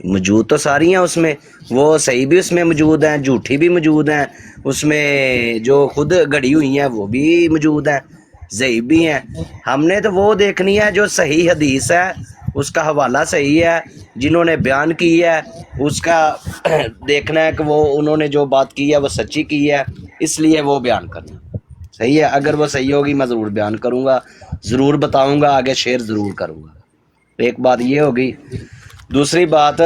موجود تو ساری ہیں اس میں، وہ صحیح بھی اس میں موجود ہیں، جھوٹی بھی موجود ہیں اس میں، جو خود گھڑی ہوئی ہیں وہ بھی موجود ہیں، ضعیف بھی ہیں۔ ہم نے تو وہ دیکھنی ہے جو صحیح حدیث ہے، اس کا حوالہ صحیح ہے, جنہوں نے بیان کی ہے اس کا دیکھنا ہے کہ وہ انہوں نے جو بات کی ہے وہ سچی کی ہے, اس لیے وہ بیان کرنا صحیح ہے. اگر وہ صحیح ہوگی میں ضرور بیان کروں گا, ضرور بتاؤں گا, آگے شیئر ضرور کروں گا. ایک بات یہ ہوگی. دوسری بات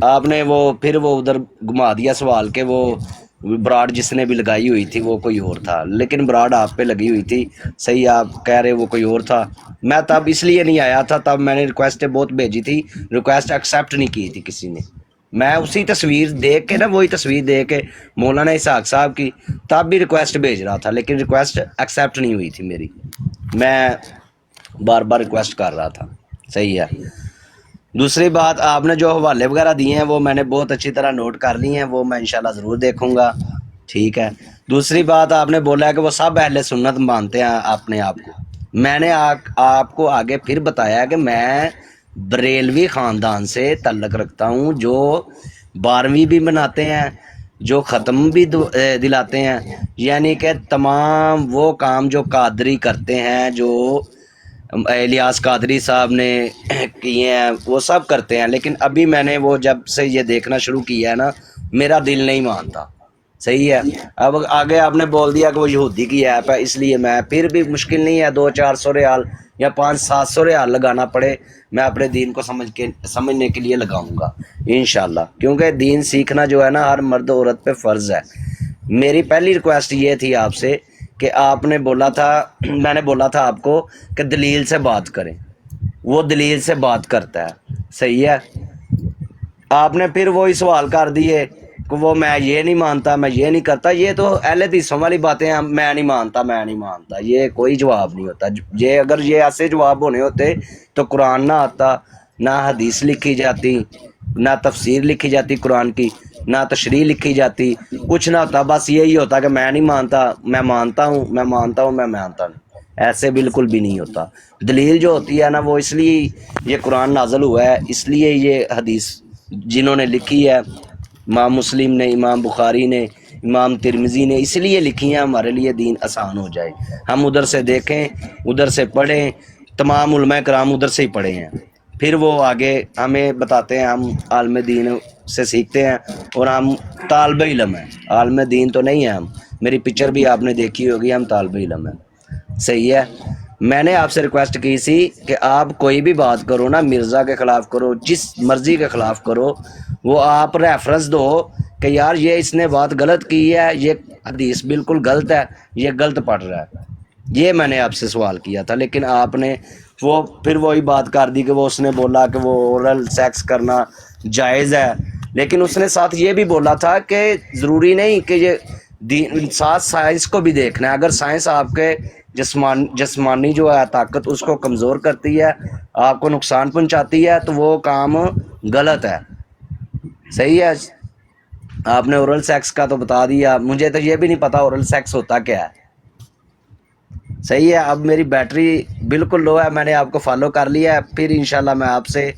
آپ نے وہ پھر وہ ادھر گھما دیا سوال کہ وہ براڈ جس نے بھی لگائی ہوئی تھی وہ کوئی اور تھا, لیکن براڈ آپ پہ لگی ہوئی تھی صحیح, آپ کہہ رہے وہ کوئی اور تھا. میں تب اس لیے نہیں آیا تھا, تب میں نے ریکویسٹیں بہت بھیجی تھی, ریکویسٹ ایکسیپٹ نہیں کی تھی کسی نے. میں اسی تصویر دیکھ کے نا, وہی تصویر دیکھ کے مولانا اسحاق صاحب کی, تب بھی ریکویسٹ بھیج رہا تھا, لیکن ریکویسٹ ایکسیپٹ نہیں ہوئی تھی میری. میں بار بار ریکویسٹ کر رہا تھا. صحیح ہے. دوسری بات, آپ نے جو حوالے وغیرہ دیے ہیں وہ میں نے بہت اچھی طرح نوٹ کر لی ہیں, وہ میں انشاءاللہ ضرور دیکھوں گا. ٹھیک ہے. دوسری بات, آپ نے بولا ہے کہ وہ سب اہل سنت مانتے ہیں اپنے آپ کو. میں نے آپ کو آگے پھر بتایا کہ میں بریلوی خاندان سے تعلق رکھتا ہوں, جو 12ویں بھی مناتے ہیں, جو ختم بھی دلاتے ہیں, یعنی کہ تمام وہ کام جو قادری کرتے ہیں, جو الیاس قادری صاحب نے کیے ہیں وہ سب کرتے ہیں. لیکن ابھی میں نے وہ جب سے یہ دیکھنا شروع کیا ہے نا, میرا دل نہیں مانتا. صحیح ہے. اب آگے آپ نے بول دیا کہ وہ یہودی کی ایپ ہے, اس لیے میں پھر بھی مشکل نہیں ہے 200-400 ریال یا 500-700 ریال لگانا پڑے, میں اپنے دین کو سمجھنے کے لیے لگاؤں گا انشاءاللہ, کیونکہ دین سیکھنا جو ہے نا ہر مرد عورت پہ فرض ہے. میری پہلی ریکویسٹ یہ تھی آپ سے کہ آپ نے بولا تھا, میں نے بولا تھا آپ کو کہ دلیل سے بات کریں, وہ دلیل سے بات کرتا ہے. صحیح ہے. آپ نے پھر وہی سوال کر دیے کہ وہ میں یہ نہیں مانتا, میں یہ نہیں کرتا. یہ تو اہل حدیثوں والی باتیں ہیں, میں نہیں مانتا, یہ کوئی جواب نہیں ہوتا. یہ اگر یہ ایسے جواب ہونے ہوتے تو قرآن نہ آتا, نہ حدیث لکھی جاتی, نہ تفسیر لکھی جاتی قرآن کی, نہ تشریح لکھی جاتی, کچھ نہ ہوتا. بس یہی ہوتا کہ میں نہیں مانتا, میں مانتا ہوں, میں مانتا ہوں, میں مانتا نہیں. ایسے بالکل بھی نہیں ہوتا. دلیل جو ہوتی ہے نا, وہ اس لیے یہ قرآن نازل ہوا ہے, اس لیے یہ حدیث جنہوں نے لکھی ہے, امام مسلم نے, امام بخاری نے, امام ترمذی نے, اس لیے لکھی ہیں ہمارے لیے دین آسان ہو جائے. ہم ادھر سے دیکھیں, ادھر سے پڑھیں, تمام علماء کرام ادھر سے ہی پڑھے ہیں, پھر وہ آگے ہمیں بتاتے ہیں. ہم عالم دین سے سیکھتے ہیں اور ہم طالب علم ہیں, عالم دین تو نہیں ہیں ہم. میری پکچر بھی آپ نے دیکھی ہوگی, ہم طالب علم ہیں. صحیح ہے. میں نے آپ سے ریکویسٹ کی تھی کہ آپ کوئی بھی بات کرو نا, مرزا کے خلاف کرو, جس مرضی کے خلاف کرو, وہ آپ ریفرنس دو کہ یار یہ اس نے بات غلط کی ہے, یہ حدیث بالکل غلط ہے, یہ غلط پڑھ رہا ہے. یہ میں نے آپ سے سوال کیا تھا, لیکن آپ نے وہ پھر وہی بات کر دی کہ وہ اس نے بولا کہ وہ اورل سیکس کرنا جائز ہے, لیکن اس نے ساتھ یہ بھی بولا تھا کہ ضروری نہیں کہ یہ ساتھ سائنس کو بھی دیکھنا ہے. اگر سائنس آپ کے جسمانی جو ہے طاقت اس کو کمزور کرتی ہے, آپ کو نقصان پہنچاتی ہے, تو وہ کام غلط ہے. صحیح ہے. آپ نے اورل سیکس کا تو بتا دیا, مجھے تو یہ بھی نہیں پتا اورل سیکس ہوتا کیا ہے. صحیح ہے. اب میری بیٹری بالکل لو ہے, میں نے آپ کو فالو کر لیا ہے, پھر انشاءاللہ میں آپ سے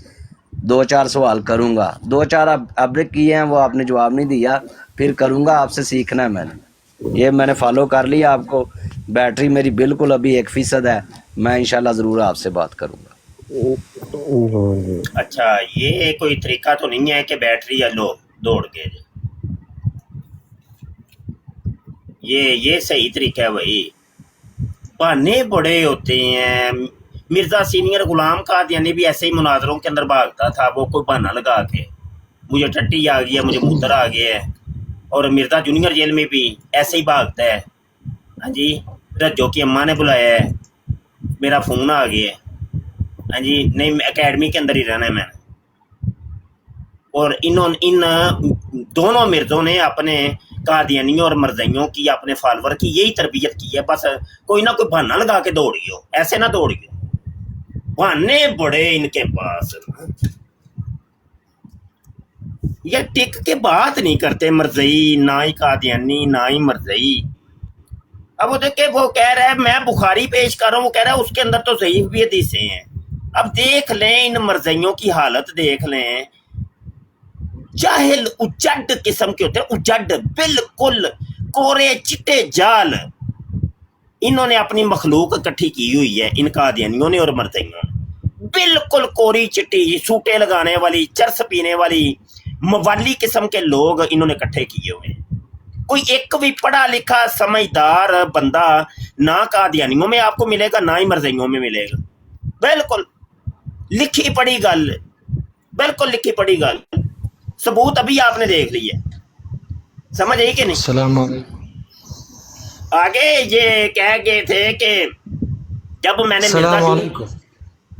2-4 سوال کروں گا. 2-4 اب کیے ہیں, وہ آپ نے جواب نہیں دیا, پھر کروں گا. آپ سے سیکھنا ہے میں نے, یہ میں نے فالو کر لیا آپ کو. بیٹری میری بالکل ابھی 1% ہے, میں انشاءاللہ ضرور آپ سے بات کروں گا. اچھا, یہ کوئی طریقہ تو نہیں ہے کہ بیٹری یا لو دوڑ کے, یہ صحیح طریقہ ہے بھائی. بہانے بڑے ہوتے ہیں. مرزا سینئر غلام قادیانی بھی ایسے ہی مناظروں کے اندر بھاگتا تھا, وہ کوئی بہانہ لگا کے مجھے ٹٹی آ گئی ہے, مجھے موتر آ گیا ہے. اور مرزا جونیئر جیل میں بھی ایسے ہی بھاگتا ہے. ہاں جی, رجو کی اماں نے بلایا ہے, میرا فون آ گیا ہے. ہاں جی, نہیں اکیڈمی کے اندر ہی رہنا ہے میں نے. اور ان دونوں مرزوں نے اپنے قادیانیوں اور مرزائیوں کی, اپنے فالوور کی یہی تربیت کی ہے. بس کوئی نہ کوئی بہانہ لگا کے دوڑیو, ایسے نہ دوڑیو. بہانے بڑے ان کے پاس, یہ ٹک کے بات نہیں کرتے مرزائی, نہ ہی قادیانی نہ ہی مرزائی. اب وہ دیکھیں, وہ کہہ رہا ہے میں بخاری پیش کر رہا ہوں, وہ کہہ رہا ہے اس کے اندر تو ضعیف بھی حدیثیں ہیں. اب دیکھ لیں ان مرزائیوں کی حالت, دیکھ لیں. جاہل اجڈ قسم کے ہوتے ہیں, اجڈ بالکل کورے چٹے جال. انہوں نے اپنی مخلوق اکٹھی کی ہوئی ہے ان قادیانیوں نے اور مرزائیوں نے. बिल्कुल कोरी चिट्टी सूटे लगाने वाली, चरस पीने वाली, मवाली किस्म के लोग इन्होंने इकट्ठे किए हुए हैं। कोई एक भी पढ़ा लिखा समझदार बंदा ना कादियानियों में आपको मिलेगा, ना ही मरज़इयों में मिलेगा। बिल्कुल लिखी पढ़ी गल, बिल्कुल लिखी पढ़ी गल, सबूत अभी आपने देख लिया, समझ आई कि नहीं। सलाम आगे ये कह गए थे कि जब मैंने अलैकुम।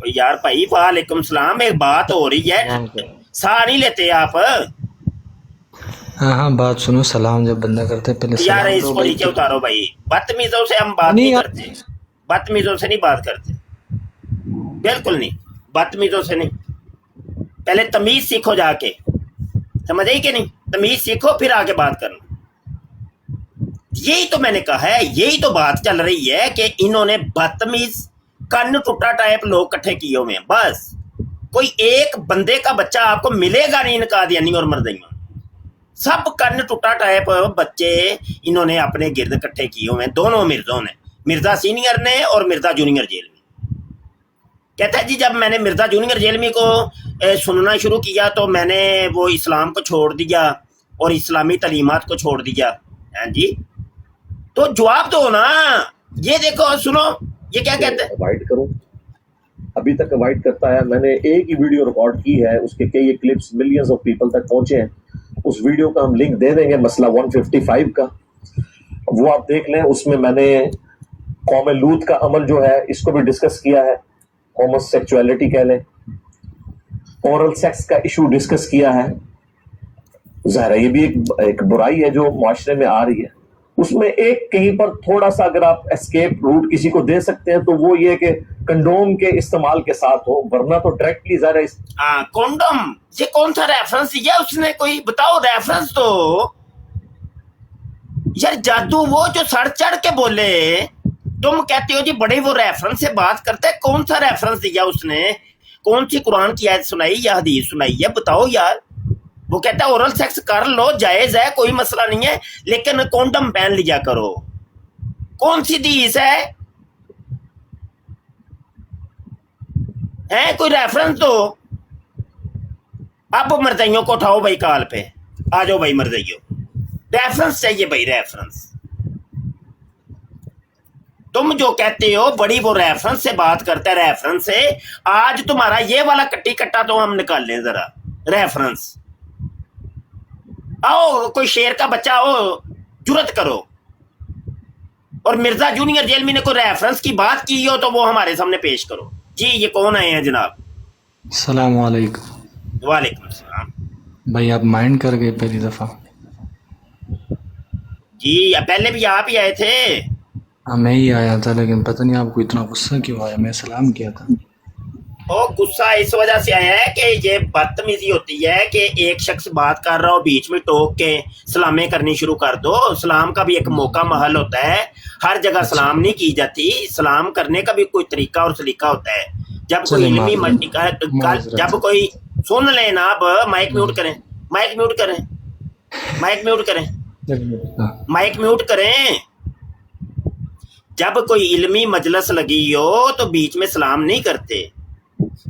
यार भाई वालेकुम सलाम, एक बात हो रही है, साह नहीं लेते आप हाँ हाँ बात सुनो, सलाम जब बंदा करते हैं पहले यार, सलाम इसको दो नीचे भाई। उतारो भाई, बदतमीजों से हम बात नहीं करते, बदतमीजों से नहीं बात करते, बिल्कुल नहीं, बदतमीजों से नहीं। पहले तमीज सीखो जाके, समझ आई कि नहीं, तमीज सीखो फिर आगे बात करना। यही तो मैंने कहा है, यही तो बात चल रही है कि इन्होंने बदतमीज कन्न टुटा टाइप लोग इकट्ठे किए हुए हैं। बस कोई एक बंदे का बच्चा आपको मिलेगा नहीं इन कादियानी और मर्दइयों, सब कन्न टुटा टाइप बच्चे इन्होंने अपने गिर्द इकट्ठे किए हुए हैं, दोनों मिर्जों ने, मिर्जा सीनियर ने और मिर्जा जूनियर जेलमी। कहता है जी जब मैंने मिर्जा जूनियर जेलमी को सुनना शुरू किया तो मैंने वो इस्लाम को छोड़ दिया और इस्लामी तालीमात को छोड़ दिया। हैं जी, तो जवाब दो ना, ये देखो सुनो ये क्या कहते हैं। अवॉइड करूं, अभी तक अवॉइड करता है। मैंने एक ही वीडियो रिकॉर्ड की है, उसके कई क्लिप्स मिलियंस ऑफ पीपल तक पहुंचे हैं। उस वीडियो का हम लिंक दे देंगे, मसला 155 का, वो आप देख लें। उसमें मैंने कौम लूत का अमल जो है इसको भी डिस्कस किया है, होमोसेक्सुअलिटी कह लें, ओरल सेक्स का इशू डिस्कस किया है। ज़ाहिर है ये भी एक बुराई है जो मुआशरे में आ रही है। उसमें एक कहीं पर थोड़ा सा अगर आप एस्केप रूट किसी को दे सकते हैं तो वो ये कि कंडोम के इस्तेमाल के साथ हो, वरना तो डायरेक्टली ज़रा कंडोम, ये कौन सा रेफरेंस दिया उसने, कोई बताओ रेफरेंस तो यार। जादू वो जो सर चढ़ के बोले, तुम कहते हो जी बड़े वो रेफरेंस से बात करते हैं, कौन सा रेफरेंस दिया उसने, कौन सी कुरान की आयत सुनाई या हदीस सुनाई है, बताओ यार। वो कहता है ओरल सेक्स कर लो, जायज है, कोई मसला नहीं है, लेकिन कॉन्डम पहन लिया करो। कौन सी हदीस है कोई रेफरेंस दो। अब मर्दइयों को उठाओ भाई कॉल पे, आ जाओ भाई मर्दइयों, रेफरेंस चाहिए भाई, रेफरेंस। तुम जो कहते हो बड़ी वो रेफरेंस से बात करते हैं, रेफरेंस से। आज तुम्हारा ये वाला कट्टी कट्टा तो हम निकाल लें जरा, रेफरेंस। आओ कोई शेर का बच्चा हो, जुरत करो। और मिर्जा जूनियर जेलमी ने कोई रेफरेंस की बात की हो तो वो हमारे सामने पेश करो। जी ये कौन आए हैं जनाब? सलाम वालेकुम। वालेकुम अस्सलाम। भाई आप माइंड कर गए पहली दफ़ा। जी पहले भी आप ही आए थे। हाँ मैं ही आया था, लेकिन पता नहीं आपको इतना गुस्सा क्यों आया। मैं सलाम किया था। और गुस्सा इस वजह से आया है कि ये बदतमीजी होती है कि एक शख्स बात कर रहा हो, बीच में टोक के सलामें करनी शुरू कर दो। सलाम का भी एक मौका महल होता है, हर जगह सलाम नहीं की जाती। सलाम करने का भी कोई तरीका और सलीका होता है। जब कोई इल्मी जब कोई सुन ले ना, अब माइक म्यूट करें, माइक म्यूट करें, माइक म्यूट करें, माइक म्यूट करें। जब कोई इल्मी मजलिस लगी हो तो बीच में सलाम नहीं करते।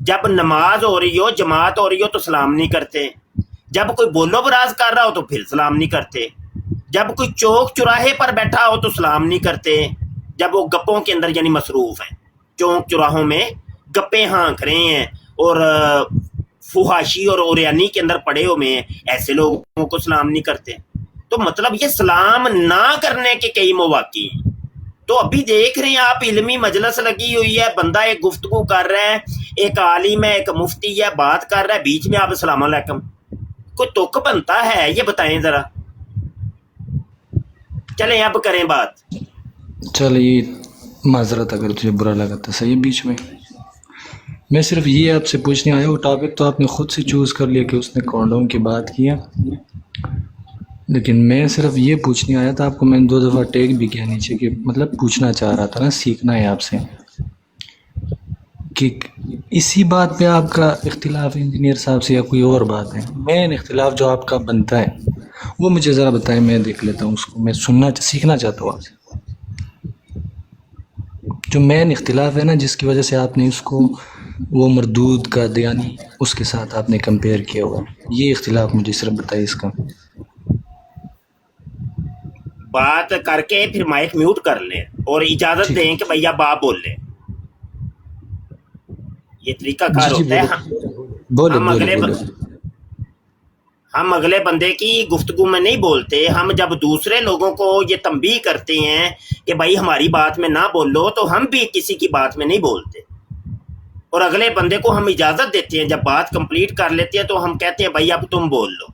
जब नमाज हो रही हो, जमात हो रही हो तो सलाम नहीं करते। जब कोई बोलो बराज कर रहा हो तो फिर सलाम नहीं करते। जब कोई चौक चौराहे पर बैठा हो तो सलाम नहीं करते। जब वो गप्पों के अंदर यानी मसरूफ हैं, चौक चौराहों में गप्पे हाँक रहे हैं और फुहाशी और ओरियानी के अंदर पड़े हुए हैं, ऐसे लोगों को सलाम नहीं करते। तो मतलब ये सलाम ना करने के कई मौक़े हैं। तो अभी देख रहे हैं आप, इल्मी मजलिस लगी हुई है, बंदा एक गुफ्तगू कर रहा है, एक आलिम है, एक मुफ्ती है, बात कर रहा है, बीच में आप अस्सलाम वालेकुम, कोई तुक बनता है? ये बताएं जरा। चलें अब करें बात। चलिए माजरत अगर तुझे बुरा लगा तो सही। बीच में मैं सिर्फ ये आपसे पूछने आया, वो टॉपिक तो आपने खुद से चूज़ कर लिया कि उसने कॉन्डोम की बात किया, लेकिन मैं सिर्फ ये पूछने आया था आपको। मैंने 2 दफ़ा टेक भी किया नीचे, कि मतलब पूछना चाह रहा था ना, सीखना है आपसे कि इसी बात पे आपका इख्तिलाफ इंजीनियर साहब से या कोई और बात है। मेन इख्तिलाफ जो आपका बनता है वो मुझे ज़रा बताएं, मैं देख लेता हूँ उसको। मैं सीखना चाहता हूँ आपसे। जो मेन इख्तिलाफ है ना, जिसकी वजह से आपने इसको وہ مردود کا دیانی اس کے ساتھ آپ نے کمپیئر کیا ہوا. یہ اختلاف مجھے صرف بتائیے اس کا. بات کر کے پھر مائک میوٹ کر لیں اور اجازت ٹھیک دیں کہ بھیا آپ بول لیں. یہ طریقہ کار جی ہوتا ہے. بولے ہم بولے اگلے بولے. ہم اگلے بندے کی گفتگو میں نہیں بولتے. ہم جب دوسرے لوگوں کو یہ تنبیہ کرتے ہیں کہ بھائی ہماری بات میں نہ بولو تو ہم بھی کسی کی بات میں نہیں بولتے, اور اگلے بندے کو ہم اجازت دیتے ہیں. جب بات کمپلیٹ کر لیتے ہیں تو ہم کہتے ہیں بھائی اب تم بول لو.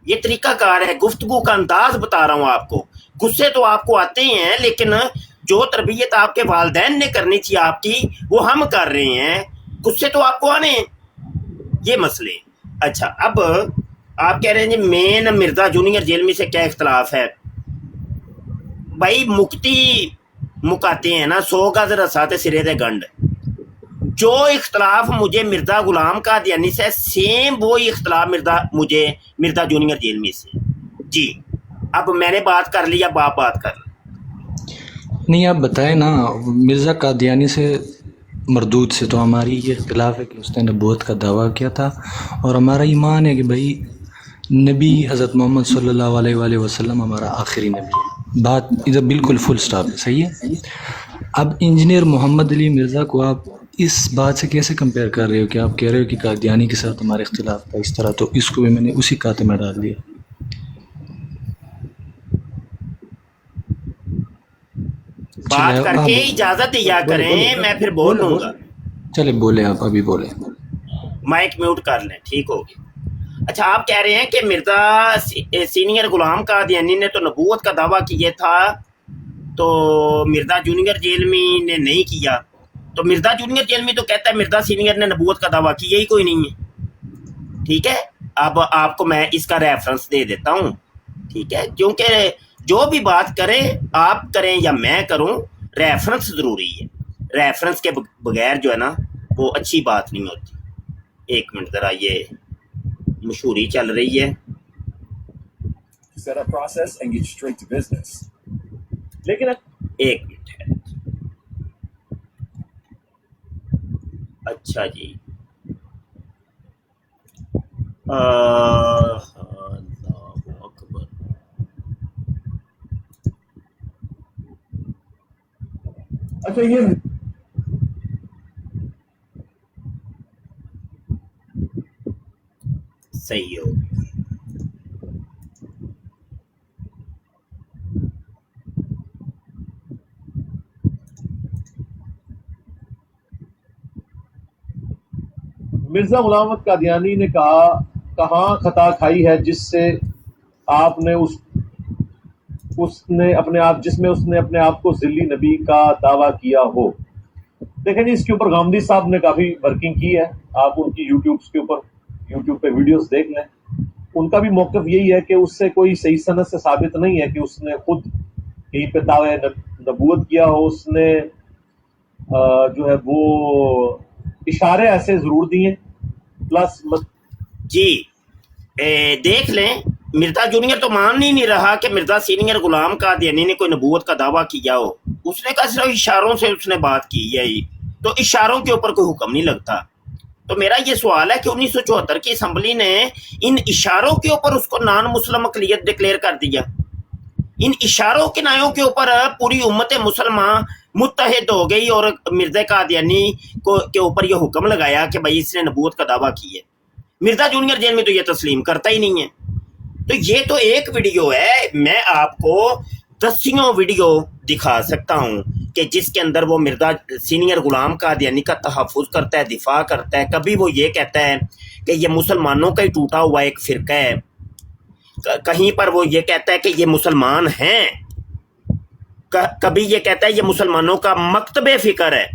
یہ طریقہ کار ہے, گفتگو کا انداز بتا رہا ہوں آپ کو. غصے تو آپ کو آتے ہیں, لیکن جو تربیت آپ کے والدین نے کرنی تھی آپ کی وہ ہم کر رہے ہیں. غصے تو آپ کو آنے ہیں. یہ مسئلے. اچھا, اب آپ کہہ رہے ہیں جی مین مرزا جونیئر جیلمی سے کیا اختلاف ہے. بھائی مکتی مکاتے ہیں نا 100 گز رساتے سرے دے گنڈ. جو اختلاف مجھے مرزا غلام قادیانی سے سیم وہی اختلاف مجھے مرزا جونیئر جیلمی سے. جی اب میں نے بات کر لی, اب آپ بات کر لیں. نہیں آپ بتائیں نا, مرزا قادیانی سے مردود سے تو ہماری یہ اختلاف ہے کہ اس نے نبوت کا دعویٰ کیا تھا, اور ہمارا ایمان ہے کہ بھائی نبی حضرت محمد صلی اللہ علیہ وآلہ وسلم ہمارا آخری نبی ہے. بات ادھر بالکل فل سٹاپ ہے, صحیح ہے. اب انجینئر محمد علی مرزا کو آپ اس بات سے کیسے کمپیئر کر رہے ہو کہ آپ کہہ رہے ہو کہ قادیانی کے ساتھ ہمارا اختلاف تھا اس طرح, تو اس کو بھی میں نے اسی کاتے میں ڈال دیا. بات کر کے اجازت دیا کریں, میں پھر بول لوں گا. چلے بولے, آپ ابھی بولے. مائک میوٹ کر لیں, ٹھیک ہوگی. اچھا, آپ کہہ رہے ہیں کہ مرزا سینئر غلام قادیانی نے تو نبوت کا دعویٰ کیا تھا, تو مرزا جونیئر جیلمی نے نہیں کیا. تو مرزا جونیئر جیلمی تو کہتا ہے مرزا سینئر نے نبوت کا دعویٰ کیا ہی کوئی نہیں ہے. ٹھیک ہے, اب آپ کو میں اس کا ریفرنس دے دیتا ہوں. ٹھیک ہے, کیونکہ جو بھی بات کریں آپ کریں یا میں کروں, ریفرنس ضروری ہے. ریفرنس کے بغیر جو ہے نا وہ اچھی بات نہیں ہوتی. ایک منٹ ذرا, یہ مشہوری چل رہی ہے. set up process and get straight to business. لیکن ایک منٹ ہے. اچھا جی, اللہ اکبر. اچھا یہ صحیح ہو گیا. مرزا غلام احمد قادیانی نے کہاں خطا کھائی ہے جس سے آپ نے اس نے اپنے آپ جس میں اس نے اپنے آپ کو ذلی نبی کا دعویٰ کیا ہو. دیکھیں جی, اس کے اوپر غامدی صاحب نے کافی ورکنگ کی ہے. آپ ان کی یوٹیوب پہ ویڈیوز دیکھ لیں. ان کا بھی موقف یہی ہے کہ اس سے کوئی صحیح سند سے ثابت نہیں ہے کہ اس نے خود کہیں پہ دعوے نبوت کیا ہو. اس نے جو ہے وہ اشارے ایسے ضرور دیے پلس. جی دیکھ لیں, مرزا جونیئر تو مان ہی نہیں رہا کہ مرزا سینئر غلام قادیانی نے کوئی نبوت کا دعویٰ کیا ہو. اس نے کہا صرف اشاروں سے اس نے بات کی ہے, تو اشاروں کے اوپر کوئی حکم نہیں لگتا. تو میرا یہ سوال ہے کہ 1974 کی اسمبلی نے ان اشاروں کے اوپر اس کو نان مسلم اقلیت ڈکلیئر کر دیا. ان اشاروں کے نایوں کے اوپر پوری امت مسلمان متحد ہو گئی اور مرزا قادیانی کے اوپر یہ حکم لگایا کہ بھائی اس نے نبوت کا دعویٰ کی ہے. مرزا جونیئر جیل میں تو یہ تسلیم کرتا ہی نہیں ہے. تو یہ تو ایک ویڈیو ہے, میں آپ کو دسیوں ویڈیو دکھا سکتا ہوں کہ جس کے اندر وہ مرزا سینئر غلام قادیانی کا تحفظ کرتا ہے, دفاع کرتا ہے. کبھی وہ یہ کہتا ہے کہ یہ مسلمانوں کا ہی ٹوٹا ہوا ایک فرقہ ہے, کہیں پر وہ یہ کہتا ہے کہ یہ مسلمان ہیں, کبھی یہ کہتا ہے یہ مسلمانوں کا مکتب فکر ہے,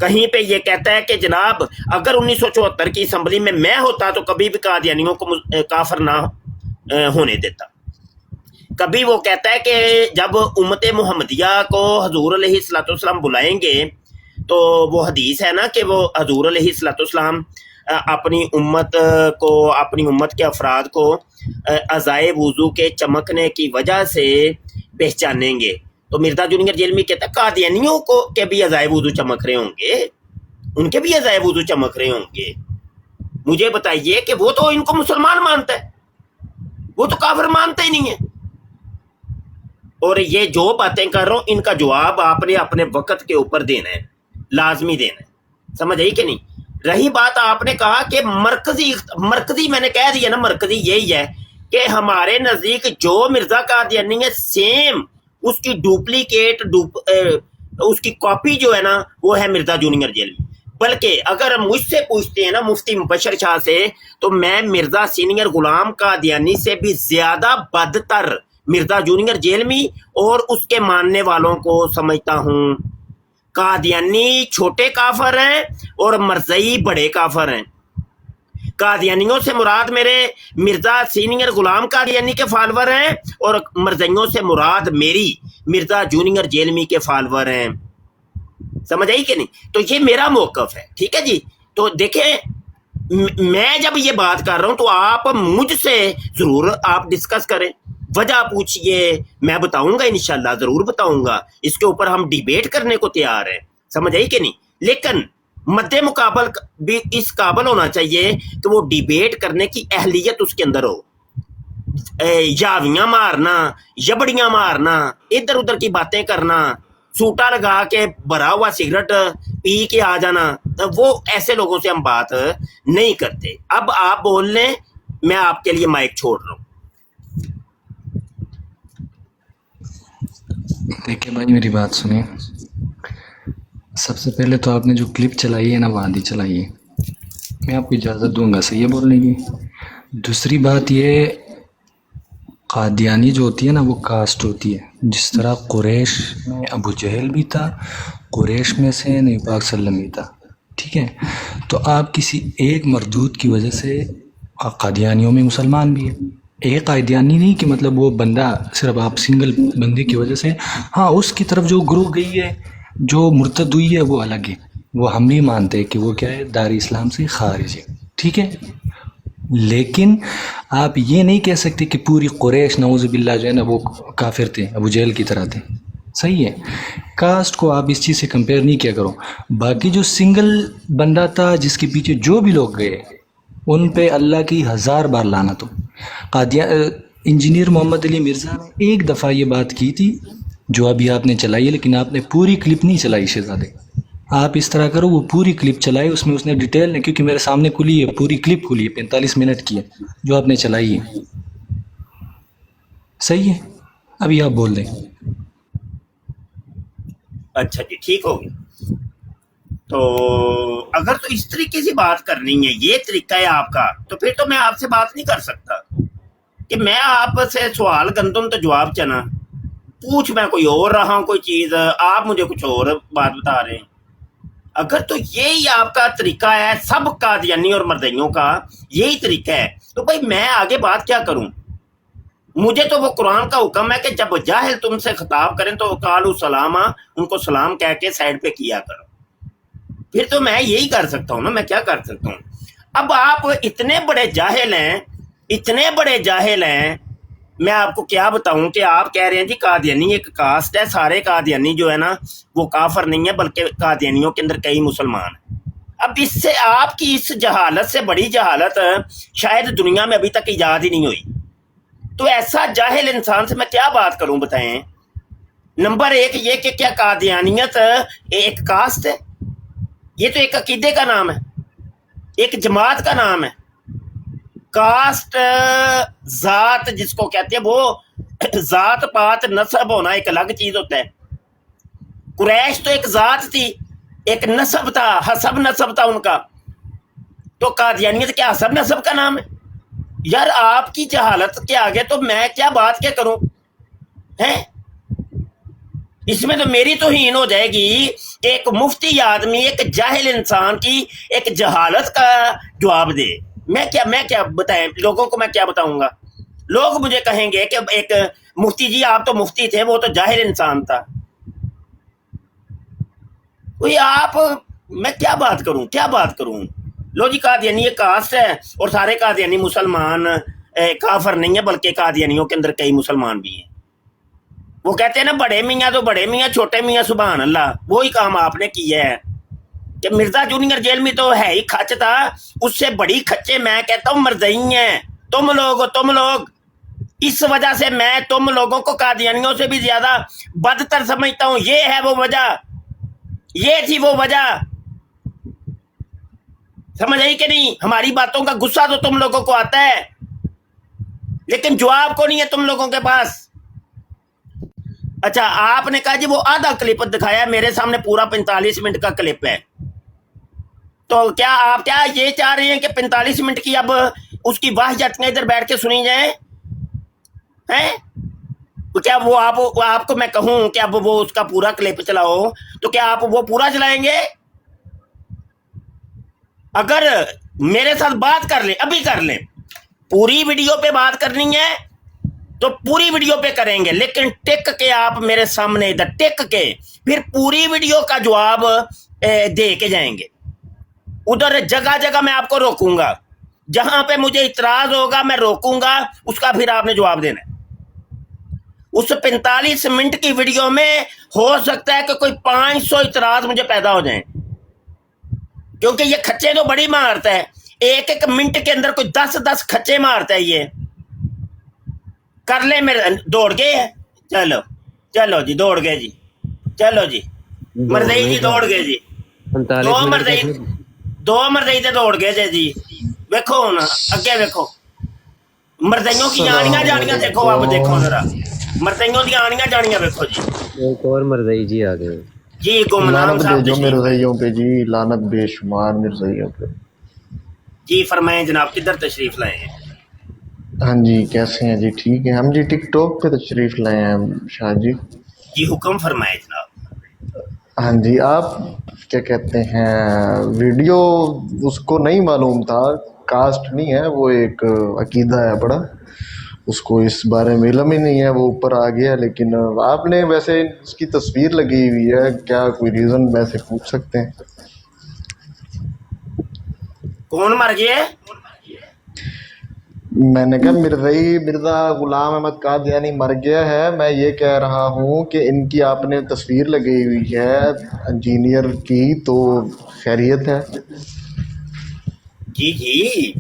کہیں پہ یہ کہتا ہے کہ جناب اگر 1974 کی اسمبلی میں ہوتا تو کبھی بھی قادیانیوں کو کافر نہ ہونے دیتا. کبھی وہ کہتا ہے کہ جب امت محمدیہ کو حضور علیہ الصلوۃ والسلام بلائیں گے تو وہ حدیث ہے نا کہ وہ حضور علیہ الصلوۃ والسلام اپنی امت کے افراد کو اعضائے وضو کے چمکنے کی وجہ سے پہچانیں گے. تو مرزا جونیئر جیل میں کہتا ہے قادیانیوں کو کہ بھی اعضائے وضو چمک رہے ہوں گے, उनके भी अजायब वुजू चमक रहे होंगे। मुझे बताइए कि वो तो इनको मुसलमान मानता है, वो तो काफिर मानते ही नहीं है। और ये जो बातें कर रहा हूं इनका जवाब आपने अपने वक्त के ऊपर देना है, लाजमी देना है, समझ आई कि नहीं। रही बात आपने कहा कि मरकजी मैंने कह दिया ना, मरकजी यही है कि हमारे नजदीक जो मिर्जा कादियानी है सेम उसकी डुप्लीकेट उसकी कॉपी जो है ना वो है मिर्जा जूनियर जेलवी। बल्कि अगर मुझसे पूछते हैं ना मुफ्ती मुबशर शाह से, तो मैं मिर्जा सीनियर गुलाम कादियानी से भी ज्यादा बदतर मिर्जा जूनियर जेलवी और उसके मानने वालों को समझता हूं। कादियानी छोटे काफर हैं और मरज़ई बड़े काफर हैं। कादियानियों से मुराद मेरे मिर्जा सीनियर गुलाम कादियानी के फॉलोवर हैं और मरज़इयों से मुराद मेरी मिर्जा जूनियर जेलवी के फॉलोवर हैं, समझ आई कि नहीं। तो ये मेरा मौक़िफ़ है, ठीक है जी। तो देखें मैं जब ये बात कर रहा हूं तो आप मुझसे जरूर आप डिस्कस करें, वजह पूछिए, मैं बताऊंगा, इंशाल्लाह जरूर बताऊंगा। इसके ऊपर हम डिबेट करने को तैयार हैं, समझ आई कि नहीं। लेकिन मद्दे मुकाबल भी इस काबिल होना चाहिए कि वो डिबेट करने की अहलियत उसके अंदर हो। यावियां मारना, यबड़ियां मारना, इधर उधर की बातें करना, सूटा लगा के भरा हुआ सिगरेट पी के आ जाना, वो ऐसे लोगों से हम बात नहीं करते। अब आप बोल लें, मैं आपके लिए माइक छोड़ रहा हूँ। देखिए भाई मेरी बात सुनिए, सबसे पहले तो आपने जो क्लिप चलाई है ना वादी चलाई है, मैं आपको इजाज़त दूंगा सही है बोलने की। दूसरी बात ये कादियानी जो होती है ना वो कास्ट होती है, जिस तरह कुरैश में अबू जहल भी था, कुरैश में से नबी पाक सल्लल्लाहु अलैहि वसल्लम भी था, ठीक है। तो आप किसी एक मरदूद की वजह से कादियानियों में मुसलमान भी है। एक कादियानी नहीं कि मतलब वो बंदा सिर्फ आप सिंगल बंदे की वजह से, हाँ उसकी तरफ जो ग्रुप गई है, जो मुर्तद हुई है वो अलग है, वो हम भी मानते हैं कि वो क्या है, दार इस्लाम से खारिज है, ठीक है। लेकिन आप ये नहीं कह सकते कि पूरी कुरैश नऊज़ बिल्लाह जो है ना वो काफिर थे, अबू जहल की तरह थे, सही है। कास्ट को आप इस चीज़ से कंपेयर नहीं किया करो। बाकी जो सिंगल बंदा था जिसके पीछे जो भी लोग गए उन पे अल्लाह की 1000 बार लानत हो। इंजीनियर मोहम्मद अली मिर्ज़ा ने एक दफ़ा ये बात की थी जो अभी आपने चलाई है, लेकिन आपने पूरी क्लिप नहीं चलाई शहज़ादे। आप इस तरह करो, वो पूरी क्लिप चलाए, उसमें उसने डिटेल ने, क्योंकि मेरे सामने खुली है पूरी क्लिप खुली है, 45 मिनट की है जो आपने चलाई है, सही है। अभी आप बोल दें। अच्छा जी, ठीक हो गया। तो अगर तो इस तरीके से बात करनी है, ये तरीका है आपका, तो फिर तो मैं आपसे बात नहीं कर सकता कि मैं आपसे सवाल गंदम तो जवाब चना पूछ, मैं कोई और रहा हूँ कोई चीज़, आप मुझे कुछ और बात बता रहे हैं। अगर तो यही आपका तरीका है, सब कादियानी और मर्दइयों का यही तरीका है, तो भाई मैं आगे बात क्या करूं। मुझे तो वो कुरान का हुक्म है कि जब जाहिल तुमसे खिताब करें तो कालू सलामा, उनको सलाम कह के साइड पे किया करो। फिर तो मैं यही कर सकता हूँ ना, मैं क्या कर सकता हूँ। अब आप इतने बड़े जाहिल हैं, इतने बड़े जाहिल हैं, मैं आपको क्या बताऊं कि आप कह रहे हैं जी कादियानी एक कास्ट है, सारे कादियानी जो है ना वो काफर नहीं है, बल्कि कादियानियों के अंदर कई मुसलमान हैं। अब इससे आपकी इस जहालत से बड़ी जहालत शायद दुनिया में अभी तक ईजाद ही नहीं हुई। तो ऐसा जाहिल इंसान से मैं क्या बात करूं, बताएं। नंबर एक ये कि क्या कादियानियत एक कास्ट है? ये तो एक अकीदे का नाम है, एक जमात का नाम है। कास्ट जात जिसको कहते हैं, वो जात पात नस्ब होना एक अलग चीज होता है। कुरैश तो एक जात थी, एक नस्ब था, हसब नस्ब था उनका। तो कादियानियत क्या हसब नस्ब का नाम है? यार आपकी जहालत के आगे तो मैं क्या बात क्या करूं हैं? इसमें तो मेरी तो हीन हो जाएगी। एक मुफ्ती आदमी एक जाहिल इंसान की एक जहालत का जवाब दे। मैं क्या बताएं लोगों को, मैं क्या बताऊंगा। लोग मुझे कहेंगे कि एक मुफ्ती जी आप तो मुफ्ती थे, वो तो जाहिल इंसान था। कोई आप, मैं क्या बात करूं। लो जी कादियानी ये कास्ट है और सारे कादियानी मुसलमान काफर नहीं है, बल्कि कादियानियों के अंदर कई मुसलमान भी हैं। वो कहते हैं ना बड़े मियाँ तो बड़े मियाँ, छोटे मियाँ सुभान अल्लाह, वही काम आपने किया है। کہ مرزا جونیئر جیل میں تو ہے ہی کھچ تھا, اس سے بڑی کھچے میں کہتا ہوں مرزئی ہیں تم لوگ. اس وجہ سے میں تم لوگوں کو قادیانیوں سے بھی زیادہ بدتر سمجھتا ہوں. یہ ہے وہ وجہ, یہ تھی وہ وجہ. سمجھ آئی کہ نہیں؟ ہماری باتوں کا غصہ تو تم لوگوں کو آتا ہے, لیکن جواب کو نہیں ہے تم لوگوں کے پاس. اچھا, آپ نے کہا جی وہ آدھا کلپ دکھایا, میرے سامنے پورا 45 منٹ کا کلپ ہے. تو کیا آپ کیا یہ چاہ رہے ہیں کہ 45 منٹ کی اب اس کی واہجتیں ادھر بیٹھ کے سنی جائیں ہیں؟ کیا وہ آپ کو میں کہوں کہ اب وہ اس کا پورا کلپ چلاؤ, تو کیا آپ وہ پورا چلائیں گے؟ اگر میرے ساتھ بات کر لیں, ابھی کر لیں, پوری ویڈیو پہ بات کرنی ہے تو پوری ویڈیو پہ کریں گے, لیکن ٹک کے آپ میرے سامنے ادھر ٹک کے پھر پوری ویڈیو کا جواب دے کے جائیں گے. ادھر جگہ جگہ میں آپ کو روکوں گا, جہاں پہ مجھے اعتراض ہوگا میں روکوں گا, اس کا پھر آپ نے جواب دینا ہے. اس 45 منٹ کی ویڈیو میں ہو سکتا ہے کہ کوئی 500 اعتراض مجھے پیدا ہو جائیں, کیونکہ یہ کھچے تو بڑی مارتا ہے. ایک منٹ کے اندر کوئی 10 کھچے مارتا ہے. یہ کر لیں, میرے دوڑ گئے ہیں. چلو جی, دوڑ گئے جی, چلو جی مرزئی جی دوڑ گئے جی, دو مرزئی تے دوڑ گئے جی. ویکھو ہن اگے ویکھو, مرزئیوں کی آنیاں جانیاں دیکھو, اب دیکھو ذرا مرزئیوں کی آنیاں جانیاں ویکھو جی. ایک اور مرزئی جی آ گئے جی گمنام صاحب جو مرزئیوں پہ جی, لعنت بے شمار مرزئیوں پہ. جی فرمائیں جناب, کدھر تشریف لائے ہیں؟ ہاں جی, کیسے ہیں جی؟ ٹھیک ہے. ہم جی ٹک ٹاک پہ تشریف لائے ہیں شاہ جی. جی حکم فرمائے جناب. ہاں جی, آپ کیا کہتے ہیں, ویڈیو اس کو نہیں معلوم تھا, کاسٹ نہیں ہے وہ, ایک عقیدہ ہے بڑا, اس کو اس بارے میں علم ہی نہیں ہے, وہ اوپر آ گیا. لیکن آپ نے ویسے اس کی تصویر لگی ہوئی ہے, کیا کوئی ریزن ویسے پوچھ سکتے ہیں؟ کون مر گیا ہے؟ میں نے کہا مرزا غلام احمد قادیانی مر گیا ہے. میں یہ کہہ رہا ہوں کہ ان کی آپ نے تصویر لگی ہوئی ہے انجینئر کی, تو خیریت ہے؟ جی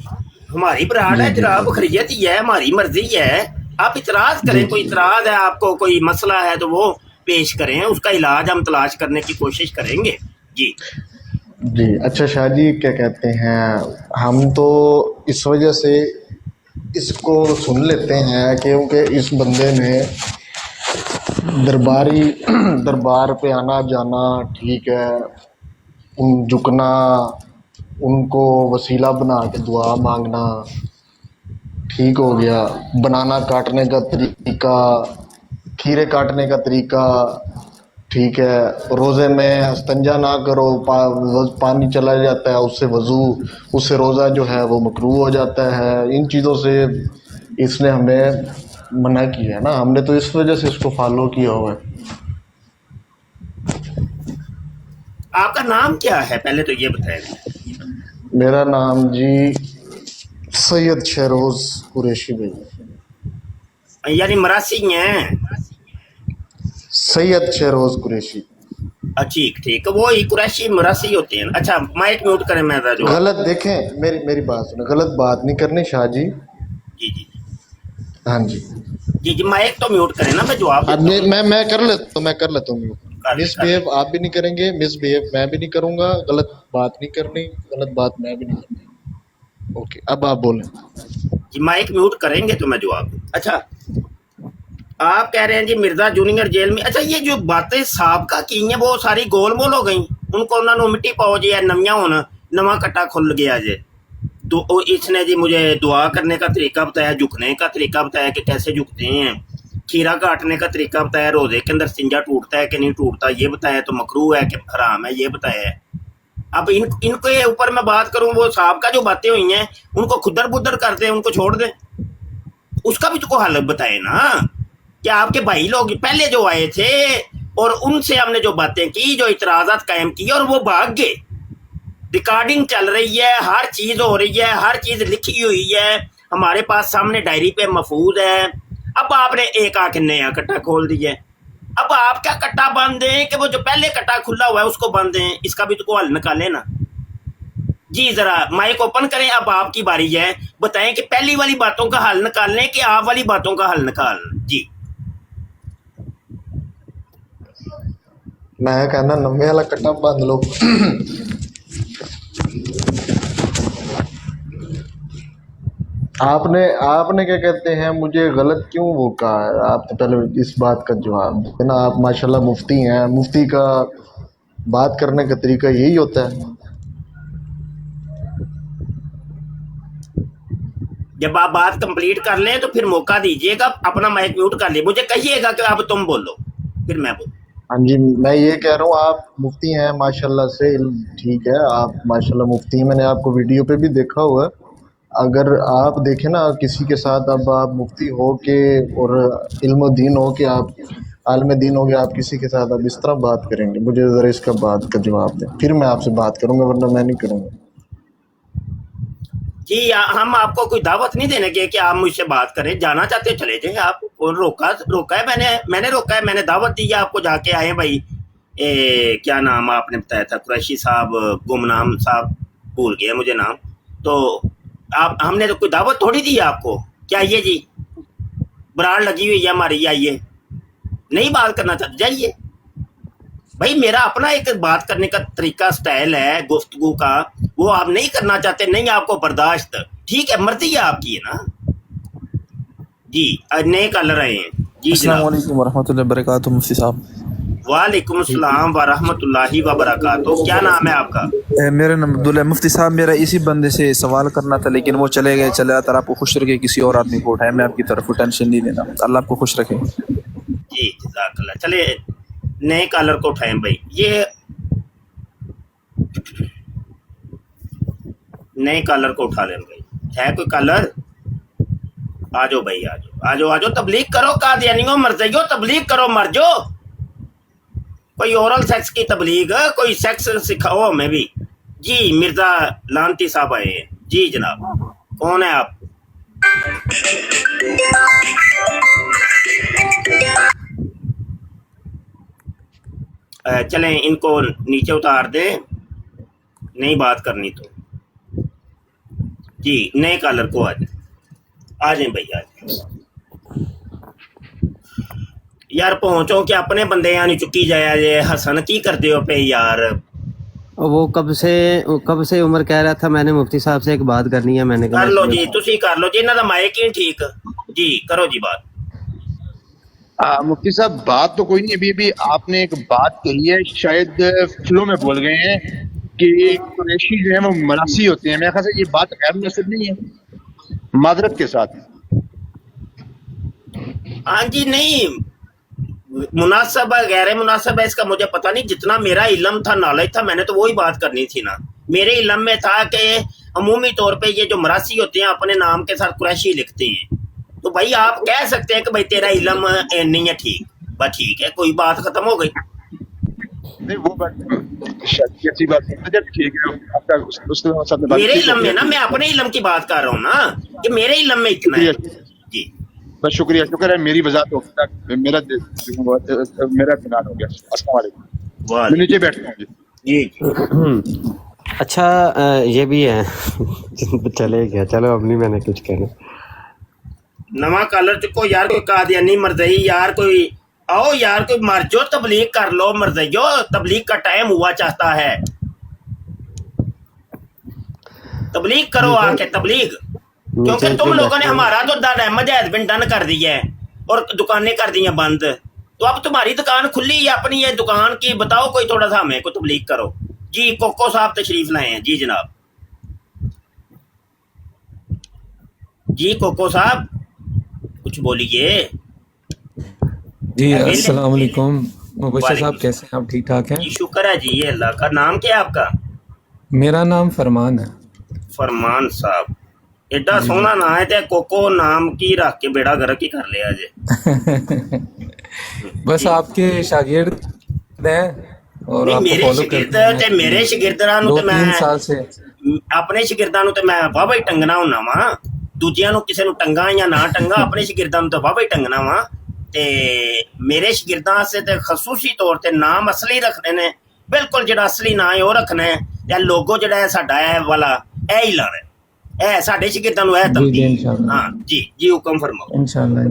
ہماری براڈ ہے جناب, خیریت ہی ہے, ہماری مرضی ہے. آپ اعتراض کریں, کوئی اعتراض ہے آپ کو, کوئی مسئلہ ہے تو وہ پیش کریں, اس کا علاج ہم تلاش کرنے کی کوشش کریں گے. جی اچھا شاہ جی, کیا کہتے ہیں, ہم تو اس وجہ سے اس کو سن لیتے ہیں کیونکہ اس بندے نے دربار پہ آنا جانا, ٹھیک ہے, ان جھکنا, ان کو وسیلہ بنا کے دعا مانگنا, ٹھیک ہو گیا, بنانا کاٹنے کا طریقہ, کھیرے کاٹنے کا طریقہ, ٹھیک ہے, روزے میں استنجا نہ کرو, پانی چلا جاتا ہے اس سے وضو, اس سے روزہ جو ہے وہ مکروہ ہو جاتا ہے. ان چیزوں سے اس نے ہمیں منع کیا ہے نا, ہم نے تو اس وجہ سے اس کو فالو کیا ہوا ہے. آپ کا نام کیا ہے پہلے تو یہ بتائیں. میرا نام جی سید شہروز قریشی بھائی. یعنی مراسی ہیں؟ سید شہروز قریشی. ٹھیک, وہی قریشی مراسی ہوتے ہیں. اچھا مائک میوٹ کریں, میں جو غلط دیکھیں, میری بات سنیں, غلط بات نہیں کرنی شاہ جی. جی ہاں جی مائک تو میوٹ کریں نا, میں جواب میں کر لیتا ہوں. مس بہیو آپ بھی نہیں کریں گے, مس بہیو میں بھی نہیں کروں گا, غلط بات نہیں کرنی, غلط بات میں بھی نہیں کرنی. اوکے, اب آپ بولیں. جی مائک میوٹ کریں گے تو میں جواب دوں. اچھا آپ کہہ رہے ہیں جی مرزا جونیئر جیل میں, اچھا یہ جو باتیں سابقہ کی ہیں وہ ساری گول مول ہو گئیں, ان کو انہوں نے مٹی پاؤ جی نمیاں ہونا, نواں کٹا کھل گیا جی. تو اس نے جی مجھے دعا کرنے کا طریقہ بتایا, جھکنے کا طریقہ بتایا کہ کیسے جھکتے ہیں, کھیرا کاٹنے کا طریقہ بتایا, روزے کے اندر استنجا ٹوٹتا ہے کہ نہیں ٹوٹتا یہ بتایا, تو مکروہ ہے کہ حرام ہے یہ بتایا ہے. اب ان کے اوپر میں بات کروں, وہ صاحب کا جو باتیں ہوئی ہیں ان کو خدر بدر کر دیں, ان کو چھوڑ دیں, اس کا بھی تو کوئی حل بتائے نا. کہ آپ کے بھائی لوگ پہلے جو آئے تھے اور ان سے ہم نے جو باتیں کی, جو اعتراضات قائم کی, اور وہ بھاگ گئے. ریکارڈنگ چل رہی ہے, ہر چیز ہو رہی ہے, ہر چیز لکھی ہوئی ہے ہمارے پاس سامنے, ڈائری پہ محفوظ ہے. اب آپ نے ایک آ کے نیا کٹا کھول دیا. अब आप क्या कट्टा बांध दें कि वो जो पहले कट्टा खुला हुआ है उसको बांध दें, इसका भी तो हल निकालें ना जी। जरा माइक ओपन करें, अब आपकी बारी है, बताएं कि पहली वाली बातों का हल निकाल लें कि आप वाली बातों का हल निकाल जी। मैं कहना नवे वाला कट्टा बांध लो। आपने आपने क्या कहते हैं, मुझे गलत क्यों वो कहा है? आप तो पहले इस बात का जवाब दें ना। आप माशाल्लाह मुफ्ती हैं, मुफ्ती का बात करने का तरीका यही होता है। जब आप बात कंप्लीट कर लें तो फिर मौका दीजिएगा, अपना माइक म्यूट कर ले, मुझे कहिएगा कि अब तुम बोलो फिर मैं बोलूं। हाँ जी, मैं ये कह रहा हूँ आप मुफ्ती हैं माशाल्लाह से, ठीक है, आप माशाल्लाह मुफ्ती हैं, मैंने आपको वीडियो पे भी देखा हुआ है। अगर आप देखें ना किसी के साथ, अब आप मुफ्ती हो के और इल्म दीन हो के, आप आलम दीन हो के, आप किसी के साथ अब इस तरह बात करेंगे, मुझे ज़रा इसका बात का जवाब दें, फिर मैं आपसे बात करूँगा, वरना मैं नहीं करूँगा जी। हम आपको कोई दावत नहीं देने के कि आप मुझसे बात करें, जाना चाहते चले जाएं आप, और रोका है मैंने रोका है, मैंने दावत दी है आपको, जाके आए भाई। क्या नाम आपने बताया था, कुरैशी साहब, गुमनाम साहब, भूल गया मुझे नाम, तो आप हमने तो कोई दावत थोड़ी दी है आपको कि आइए जी ब्रांड लगी हुई है हमारी, आइए, नहीं बात करना चाहते जाइए भाई। मेरा अपना एक बात करने का तरीका स्टाइल है गुफ्तगू का, वो आप नहीं करना चाहते, नहीं आपको बर्दाश्त, ठीक है, मर्जी है आपकी है ना जी। नए कलर आए हैं जी। अस्सलाम वालेकुम वरहमतुल्लाहि वबरकातुहू मुफ्ती साहब। वालेकुम अस्सलाम वरहमतुल्लाहि वबरकातुहू। क्या नाम है आपका? मेरा नाम अब्दुल्ला। मुफ्ती साहब मेरा इसी बंदे से सवाल करना था, लेकिन वो चले गए, चला ताला आपको खुश रखे, किसी और आदमी को उठाए, मैं आपकी तरफ टेंशन नहीं लेना, अल्लाह आपको खुश रखे जी। जज़ाकल्लाह। चले नए कलर को उठाएं भाई, ये नए कलर को उठा लें भाई, है कोई कलर? आ जाओ भाई, आ जाओ आ जाओ आ जाओ, तबलीग करो, कादियानियों मर जाइयो, तबलीग करो, मर जाओ, कोई ओरल सेक्स की तबलीग, कोई सेक्स सिखाओ हमें भी जी। मिर्जा लानती साहब आए हैं जी। जनाब कौन है आप? चलें इनको नीचे उतार दे, नहीं बात करनी तो जी। नए कलर को आ जाए भाई, आ जाए यार, पहुंचो कि अपने बंदे यहाँ नहीं चुकी जाया जे। हसन की करते हो पे यार? वो कब से उमर कह रहा था मैंने मुफ्ती साहब से एक बात करनी है, मैंने कहा कर लो जी, तुसी कर लो जी, इन्हां दा माइक ही ठीक जी, करो जी बात। मुफ्ती साहब बात तो कोई नहीं, अभी आपने एक बात कही है, शायद फ्लो में बोल गए हैं कि कुरैशी जो है वो मरासी होते हैं। मेरे ख्याल से ये बात गैर मुनासिब नहीं है, माजरत के साथ। हाँ जी, नहीं मुनासिब है गैर मुनासिब है इसका मुझे पता नहीं, जितना मेरा इल्म था, नॉलेज था, मैंने तो वही बात करनी थी ना। मेरे इल्म में था कि अमूमी तौर पे ये जो मरासी होते हैं अपने नाम के साथ कुरैशी लिखते हैं, तो भाई आप कह सकते हैं कि भाई तेरा इल्म नहीं है, ठीक, बस ठीक है, कोई बात खत्म हो गई। नहीं वो बात अच्छी बात है, ठीक है आपका उसके मेरे इल्म में ना, मैं अपने इल्म की बात कर रहा हूँ ना, कि मेरे इल्म में इतना है जी। बस शुक्रिया, शुक्र है मेरी वजह हो, मेरा इत्मीनान हो गया। अस्सलाम वालेकुम, मैं नीचे बैठता हूँ जी। अच्छा ये भी है चले गया, चलो अब नहीं मैंने कुछ कहना। नवा कलर चुको यार, कोई कादियानी मरदई यार, कोई आओ यार, कोई मर जो, तबलीग कर लो मरदइयो, तबलीग का टाइम हुआ चाहता है, तबलीग करो आके, तबलीग। क्योंकि तुम लोगों ने हमारा तो मजाहिद बिन डन कर दिया है और दुकानें कर दी हैं बंद, तो अब तुम्हारी दुकान खुली है अपनी, ये दुकान की बताओ कोई थोड़ा सा हमें को तबलीग करो जी। कोको साहब तशरीफ लाए हैं जी। जनाब जी, कोको साहब कुछ बोलिए जी। अस्सलाम वालेकुम मुबश्शिर साहब, कैसे हैं आप? ठीक ठाक हैं जी, शुक्र है जी, अल्लाह का। नाम क्या है आपका? मेरा नाम फरमान है। फरमान साहब, एडा सोहना नाम है, ते कोको नाम की रख के बेड़ा गर्क ही कर लिया जे। बस आपके शागिर्द हैं और आपको मेरे फॉलो शागिर्द करते हैं। ते मेरे शागिर्दां नूं ते मैं 2-3 साल से अपने शागिर्दां नूं ते मैं वाह टंगना हुन्ना वा, दूजियां नूं किसे नूं टंगा या ना टंगा, अपने शागिर्दां नूं ते वाह टंगना वा ਤੇ ਮੇਰੇ ਸ਼ਾਗਿਰਦਾਂ ਸੇ ਤੇ ਖਸੂਸੀ ਤੌਰ ਤੇ ਨਾਮ ਅਸਲੀ ਰੱਖਣੇ ਨੇ, ਬਿਲਕੁਲ ਜਿਹੜਾ ਅਸਲੀ ਨਾਂ ਹੈ ਉਹ ਰੱਖਣਾ ਹੈ, ਜਾਂ ਲੋਗੋ ਜਿਹੜਾ ਹੈ ਸਾਡਾ ਇਹ ਵਾਲਾ ਇਹ ਹੀ ਲਾਣਾ ਹੈ, ਇਹ ਸਾਡੇ ਸ਼ਾਗਿਰਦਾਂ ਨੂੰ ਇਹ जी ਤਬਦੀਲ। इंशाल्लाह हाँ जी जी हुक्म फरमाओ। इंशाल्लाह।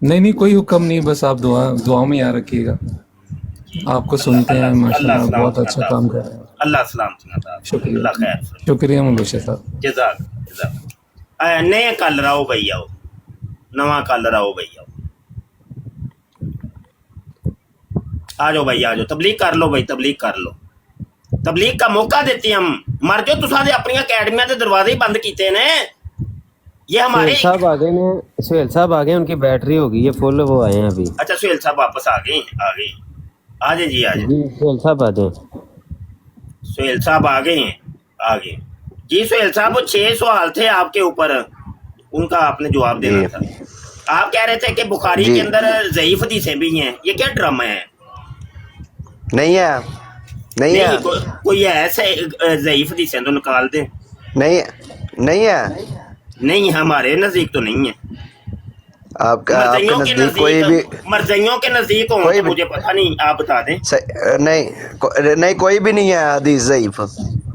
नहीं कोई हुक्म नहीं, बस आप दुआ में याद रखिएगा। आपको सुनते हैं माशाल्लाह, बहुत अच्छा काम कर रहे हैं। अल्लाह सलामत रखे, शुक्रिया, अल्लाह खैर। शुक्रिया मुबशर साहब। जज़ाक जज़ाक। नए कल रहो भई आओ, नवा कल रहो भई आओ, आ जाओ भाई आ जाओ, तबलीग कर लो भाई, तबलीग कर लो, तबलीग का मौका देते हम। मर जाओ तुसा दे अपनी अकैडमियां दे दरवाजे ही बंद कीते ने। ये हमारे सुहेल साहब आ गए ने, सुहेल साहब आ गए, उनकी बैटरी हो गई है फुल, वो आए हैं अभी। अच्छा सुहेल साहब वापस आ गए, आ गए, आ जाए जी, आ जाए जी सुहेल साहब आ जाए। सुहेल साहब आ गए हैं, आ गए जी। सुहेल साहब वो 6 सवाल थे आपके ऊपर, उनका आपने जवाब देना था। आप कह रहे थे कि बुखारी के अंदर ज़ईफ हदीसें भी हैं, ये क्या ड्रामा है? नहीं है, नहीं है, कोई ऐसे ज़ईफ हदीसें तो निकाल दे। नहीं नहीं है, नहीं हमारे नजदीक तो नहीं है। आपके नजदीक कोई भी मरज़इयों के नजदीक हो तो मुझे पता नहीं, आप बता दें। नहीं कोई भी नहीं है हदीस ज़ईफ।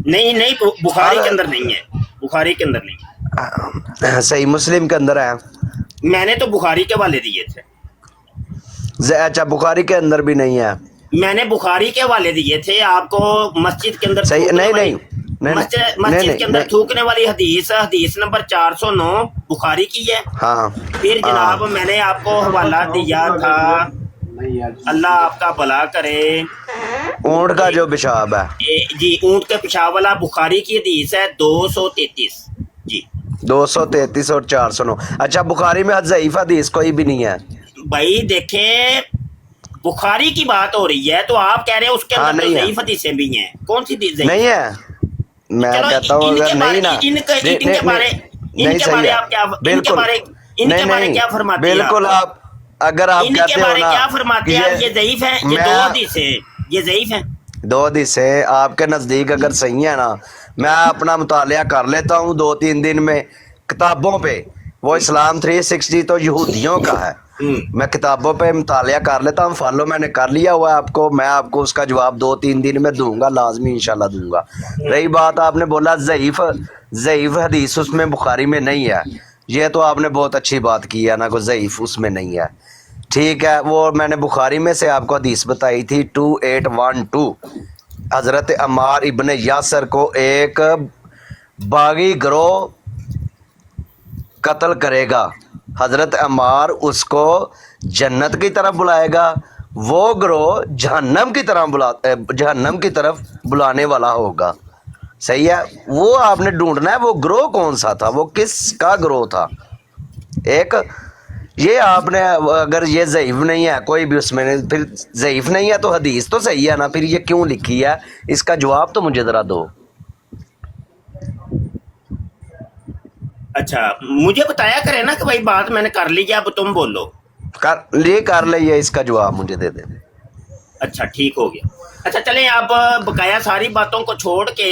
नहीं नहीं बुखारी के अंदर नहीं है, बुखारी के अंदर नहीं है। सही मुस्लिम के अंदर है। मैंने तो बुखारी के वाले दिए थे। अच्छा बुखारी के अंदर भी नहीं है। मैंने बुखारी के वाले दिए थे आपको। मस्जिद के अंदर सही नहीं मस्जिद के अंदर थूकने वाली हदीस, हदीस नंबर 409 बुखारी की है। हाँ फिर जनाब मैंने आपको हवाला दिया था, अल्लाह आपका भला करे, ऊंट का जो पेशाब है जी, ऊंट के पेशाब वाला बुखारी की हदीस है 233 जी, 233 और 409। अच्छा बुखारी में ज़ईफ हदीस कोई भी नहीं है भाई। देखें बुखारी की बात हो रही है तो आप कह रहे हैं उसके अंदर ज़ईफ हदीसें भी हैं। कौन सी ज़ईफ नहीं है? मैं कहता हूँ अगर नहीं ना, इनके बारे आप क्या, इनके बारे क्या फरमाते हैं? बिल्कुल आप अगर आप कहते हो ना क्या फरमाते हैं ये ज़ईफ है, ये 2 हदीसें ये ज़ईफ हैं, 2 हदीसें आपके नज़दीक अगर सही है ना, मैं अपना मुतालिया कर लेता हूँ 2-3 दिन में किताबों पे। वो इस्लाम 360 तो यहूदियों का है, मैं किताबों पे मुतालिया कर लेता हूँ, फॉलो मैंने कर लिया हुआ है आपको। मैं आपको उसका जवाब 2-3 दिन में दूंगा, लाजमी इंशाल्लाह दूंगा। रही बात आपने बोला ज़ईफ हदीस उसमें बुखारी में नहीं है, ये तो आपने बहुत अच्छी बात की है ना, कोई ज़ईफ उसमें नहीं है। ठीक है, वो मैंने बुखारी में से आपको हदीस बताई थी 2812। हज़रत अम्मार इब्न यासर को एक बागी गिरोह कत्ल करेगा, हज़रत अम्मार उसको जन्नत की तरफ बुलाएगा, वो गिरोह जहन्नम की तरफ बुलाने वाला होगा। सही है, वो आपने ढूंढना है वो गिरोह कौन सा था, वो किसका गिरोह था। एक ये आपने अगर ये ज़ईफ नहीं है कोई भी उसमें नहीं, फिर ज़ईफ नहीं है तो हदीस तो सही है ना, फिर ये क्यों लिखी है, इसका जवाब तो मुझे ज़रा दो। अच्छा मुझे बताया करे ना कि भाई बात मैंने कर ली, अब तुम बोलो। कर लिया, इसका जवाब मुझे दे दे। अच्छा ठीक हो गया। अच्छा चलें, आप बकाया सारी बातों को छोड़ के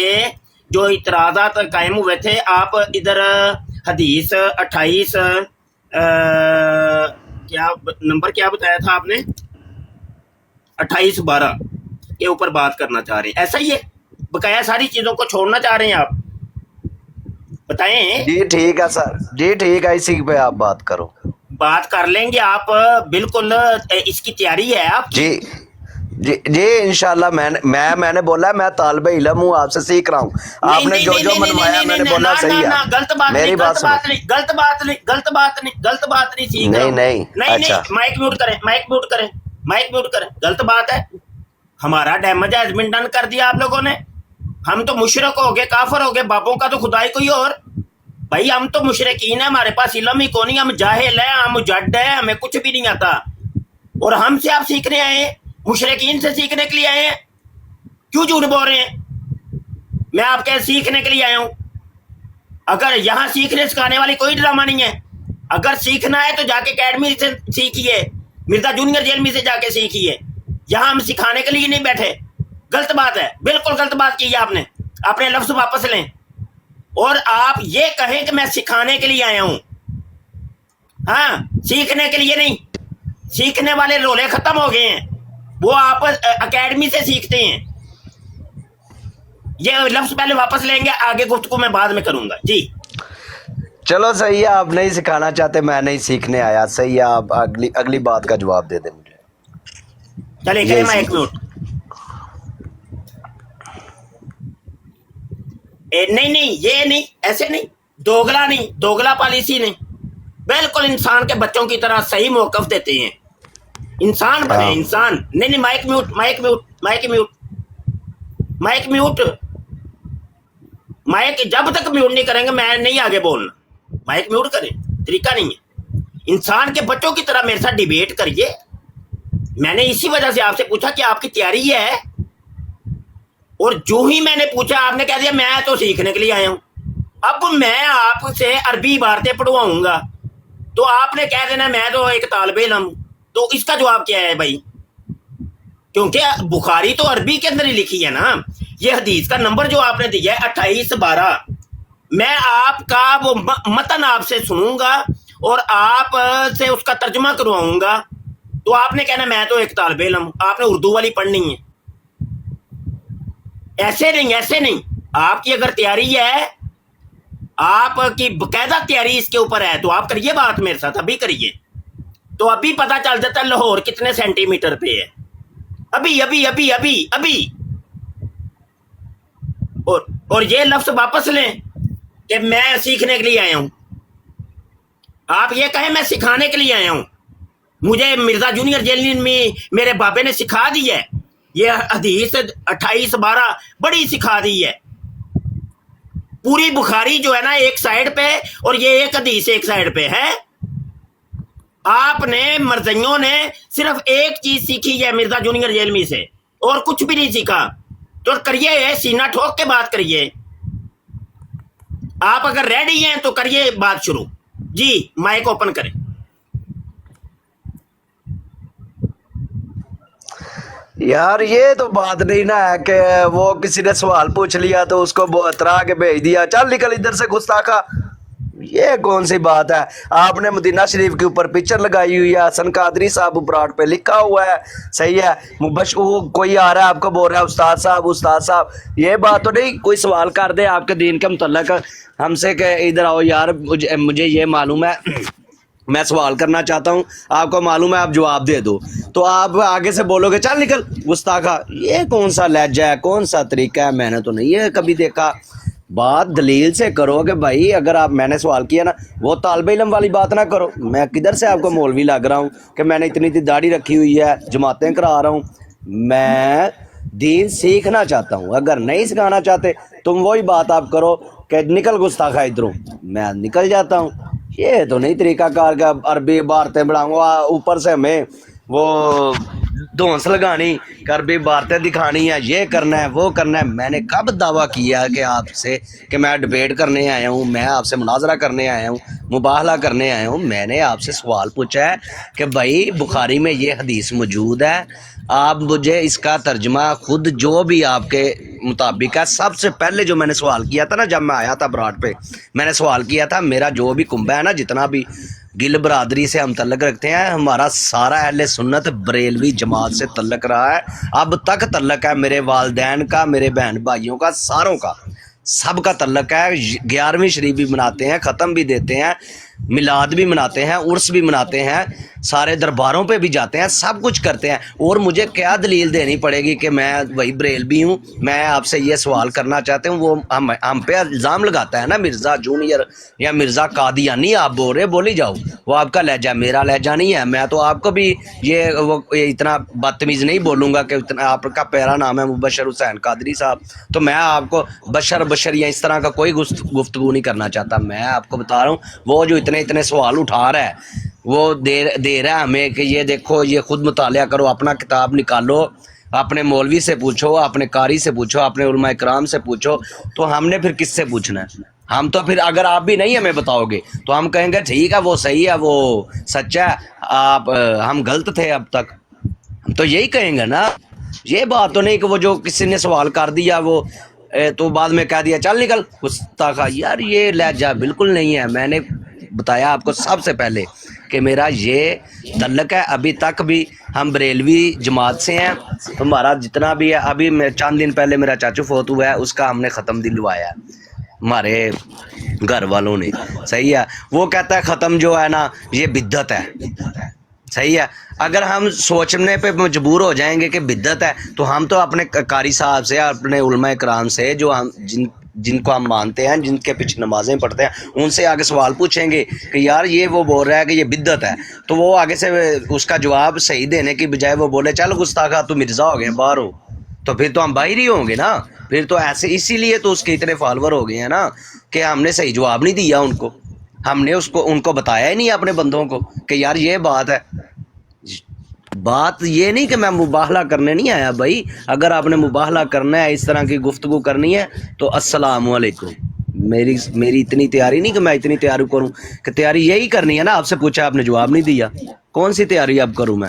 जो इतराज़ात कायम हुए थे, आप इधर हदीस 28 क्या नंबर क्या बताया था आपने, 28-12 के ऊपर बात करना चाह रहे हैं, ऐसा ही है? बकाया सारी चीज़ों को छोड़ना चाह रहे हैं आप, बताएं। जी ठीक है सर, जी ठीक है, इसी पे आप बात करो। बात कर लेंगे आप, बिल्कुल इसकी तैयारी है आप? जी जी जी इंशाल्लाह। मैंने बोला मैं तालिब इल्म हूँ, आपसे सीख रहा हूँ। आपने जो मनवाया मैंने बोला सही है। गलत बात मेरी बात सुनो। गलत बात नहीं सीख रहा हूं। नहीं अच्छा माइक म्यूट करें, गलत बात है। हमारा डैमेज हैज बीन डन कर दिया आप लोगों ने। हम तो मुशरक हो गए, काफिर हो गए, बापों का तो खुदाई कोई और। भाई हम तो मुशरकीन है, हमारे पास इल्म ही कोई नहीं, हम जाहिल है, हम जड है, हमें कुछ भी नहीं आता, और हमसे आप सीखने आए हैं, मुशरकीन से सीखने के लिए आए हैं। क्यों झूठ बोल रहे हैं? मैं आपके सीखने के लिए आया हूं। अगर यहाँ सीखने सिखाने वाली कोई ड्रामा नहीं है। अगर सीखना है तो जाके अकेडमी से सीखिए, मिर्जा जूनियर जेल में से जाके सीखिए। यहाँ हम सिखाने के लिए नहीं बैठे। गलत बात है, बिल्कुल गलत बात की है आपने। अपने लफ्ज वापस लें और आप ये कहें कि मैं सिखाने के लिए आया हूं। हाँ, सीखने के लिए नहीं, सीखने वाले रोले खत्म हो गए हैं, वो आप अकेडमी से सीखते हैं। ये लफ्ज पहले वापस लेंगे, आगे गुफ्तगू मैं बाद में करूंगा जी। चलो सही है, आप नहीं सिखाना चाहते, मैं नहीं सीखने आया, सही है, आप अगली बात का जवाब दे दें मुझे। चले करें मैं 1 मिनट। नहीं ये नहीं, ऐसे नहीं, दोगला नहीं, दोगला पॉलिसी नहीं, बिल्कुल इंसान के बच्चों की तरह सही मौकफ देते हैं। इंसान बने, इंसान। नहीं mic mute, mic mute, mic mute, mic mute. Mic जब तक म्यूट नहीं करेंगे मैं नहीं आगे बोलना। माइक म्यूट करें, तरीका नहीं है। इंसान के बच्चों की तरह मेरे साथ डिबेट करिए। मैंने इसी वजह से आपसे पूछा कि आपकी तैयारी है, और जो ही मैंने पूछा आपने कह दिया मैं तो सीखने के लिए आया हूं। अब मैं आपसे अरबी इबारतें पढ़वाऊंगा तो आपने कह देना मैं तो एक तालिबे इल्म हूं। तो इसका जवाब क्या है भाई? क्योंकि बुखारी तो अरबी के अंदर ही लिखी है ना। ये हदीस का नंबर जो आपने दिया है 2812, मैं आपका वो मतन आपसे सुनूंगा और आप से उसका तर्जुमा करवाऊंगा, तो आपने कहना मैं तो एक तालिबे इल्म हूं। आपने उर्दू वाली पढ़नी है, ऐसे नहीं। आपकी अगर तैयारी है, आपकी बकायदा तैयारी इसके ऊपर है, तो आप करिए बात मेरे साथ, अभी करिए, तो अभी पता चल जाता है लाहौर कितने सेंटीमीटर पे है। अभी और ये लफ्ज वापस लें कि मैं सीखने के लिए आया हूं। आप ये कहें मैं सिखाने के लिए आया हूं। मुझे मिर्जा जूनियर जेलिन में मेरे बाबे ने सिखा दी है, ये हदीस 2812 बड़ी सिखा दी है। पूरी बुखारी जो है ना एक साइड पे, और ये एक हदीस एक साइड पे है। आपने मर्जियों ने सिर्फ एक चीज सीखी है मिर्जा जूनियर जेलमी से, और कुछ भी नहीं सीखा। तो करिए, सीना ठोक के बात करिए। आप अगर रेडी हैं तो करिए बात शुरू जी। माइक ओपन करें। यार ये तो बात नहीं ना है कि वो किसी ने सवाल पूछ लिया तो उसको तरा के भेज दिया, चल निकल इधर से गुस्ताखा। ये कौन सी बात है? आपने मदीना शरीफ के ऊपर पिक्चर लगाई हुई है, हसन कादरी साहब ब्राड पे लिखा हुआ है, सही है। बस वो कोई आ रहा है आपको बोल रहा है उस्ताद साहब, ये बात तो नहीं। कोई सवाल कर दे आपके दीन के मुतल्लक हमसे कि इधर आओ यार, मुझे ये मालूम है, मैं सवाल करना चाहता हूँ, आपको मालूम है, आप जवाब दे दो। तो आप आगे से बोलोगे चल निकल गुस्ताखा। ये कौन सा लहजा है, कौन सा तरीका है? मैंने तो नहीं है कभी देखा। बात दलील से करो कि भाई अगर आप, मैंने सवाल किया ना, वो तालिबे इल्म वाली बात ना करो। मैं किधर से आपको मौलवी लग रहा हूँ कि मैंने इतनी दाढ़ी रखी हुई है, जमातें करा रहा हूँ। मैं दीन सीखना चाहता हूँ। अगर नहीं सिखाना चाहते तुम वही बात आप करो कि निकल गुस्ताखा इधरों, मैं निकल जाता हूँ। ये तो नहीं तरीकाकार का अरबी इबारतें बढ़ाऊंगा, ऊपर से हमें वो धौंस लगानी, अरबी इबारतें दिखानी है, ये करना है वो करना है। मैंने कब दावा किया कि आपसे कि मैं डिबेट करने आया हूँ, मैं आपसे मुनाजरा करने आया हूँ, मुबाहला करने आया हूँ? मैंने आपसे सवाल पूछा है कि भाई बुखारी में ये हदीस मौजूद है, आप मुझे इसका तर्जमा खुद जो भी आपके मुताबिक है। सबसे पहले जो मैंने सवाल किया था ना, जब मैं आया था ब्राड पे, मैंने सवाल किया था, मेरा जो भी कुंबा है ना, जितना भी गिल बरादरी से हम तल्लक रखते हैं, हमारा सारा अहले सुन्नत बरेलवी जमात से तल्लक रहा है, अब तक तल्लक है। मेरे वालदैन का, मेरे बहन भाइयों का, सारों का, सबका तल्लक है। 11वीं शरीफ भी मनाते हैं, ख़त्म भी देते हैं, मिलाद भी मनाते हैं, उर्स भी मनाते हैं, सारे दरबारों पे भी जाते हैं, सब कुछ करते हैं। और मुझे क्या दलील देनी पड़ेगी कि मैं वही बरेलवी हूँ? मैं आपसे ये सवाल करना चाहते हूँ। वो हम पे इल्ज़ाम लगाता है ना मिर्ज़ा जूनियर या मिर्ज़ा कादियानी, आप बोल रहे, बोली जाओ, वो आपका लहजा, मेरा लहजा नहीं है। मैं तो आपको भी ये इतना बदतमीज़ नहीं बोलूँगा कि इतना, आपका प्यारा नाम है मुबशर हुसैन कादरी साहब, तो मैं आपको बशर या इस तरह का कोई गुफ्तगू नहीं करना चाहता। मैं आपको बता रहा हूँ, वो जो इतने सवाल उठा रहा है, वो दे रहा है हमें कि ये देखो, ये खुद मुतालिया करो, अपना किताब निकालो, अपने मौलवी से पूछो, अपने कारी से पूछो, अपने उलमा इकराम से पूछो। तो हमने फिर किससे पूछना है? हम तो फिर, अगर आप भी नहीं हमें बताओगे तो हम कहेंगे ठीक है, वो सही है, वो सच्चा है, आप हम गलत थे अब तक, हम तो यही कहेंगे ना। ये बात तो नहीं कि वो जो किसी ने सवाल कर दिया वो तो बाद में कह दिया चल निकल गुस्ताखा। यार ये लहजा बिल्कुल नहीं है। मैंने बताया आपको सबसे पहले کہ میرا یہ تعلق ہے. ابھی تک بھی ہم بریلوی جماعت سے ہیں، تو ہمارا جتنا بھی ہے، ابھی میں چند دن پہلے میرا چاچو فوت ہوا ہے، اس کا ہم نے ختم دلوایا ہے ہمارے گھر والوں نے. صحیح ہے. وہ کہتا ہے ختم جو ہے نا یہ بدعت ہے. صحیح ہے. اگر ہم سوچنے پہ مجبور ہو جائیں گے کہ بدعت ہے، تو ہم تو اپنے قاری صاحب سے، اپنے علماء کرام سے، جو ہم جن کو ہم مانتے ہیں، جن کے پیچھے نمازیں پڑھتے ہیں، ان سے آگے سوال پوچھیں گے کہ یار یہ وہ بول رہا ہے کہ یہ بدعت ہے، تو وہ آگے سے اس کا جواب صحیح دینے کی بجائے وہ بولے چل گستاخا تو مرزا ہو گئے باہر ہو، تو پھر تو ہم باہر ہی ہوں گے نا. پھر تو ایسے اسی لیے تو اس کے اتنے فالوور ہو گئے ہیں نا کہ ہم نے صحیح جواب نہیں دیا ان کو. ہم نے ان کو بتایا ہی نہیں اپنے بندوں کو کہ یار یہ بات ہے. بات یہ نہیں کہ میں مباہلہ کرنے نہیں آیا بھائی. اگر آپ نے مباہلہ کرنا ہے، اس طرح کی گفتگو کرنی ہے، تو السلام علیکم. میری اتنی تیاری نہیں کہ میں اتنی تیاری کروں، کہ تیاری یہی کرنی ہے نا. آپ سے پوچھا آپ نے جواب نہیں دیا، کون سی تیاری اب کروں میں؟